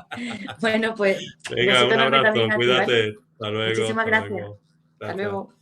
Speaker 2: Bueno, pues un
Speaker 1: Venga,
Speaker 2: besito
Speaker 1: un
Speaker 2: enorme
Speaker 1: abrazo,
Speaker 2: también a ti, ¿vale?
Speaker 1: cuídate. Hasta luego,
Speaker 2: Muchísimas
Speaker 1: hasta
Speaker 2: gracias.
Speaker 1: luego.
Speaker 2: Hasta
Speaker 1: Gracias.
Speaker 2: luego.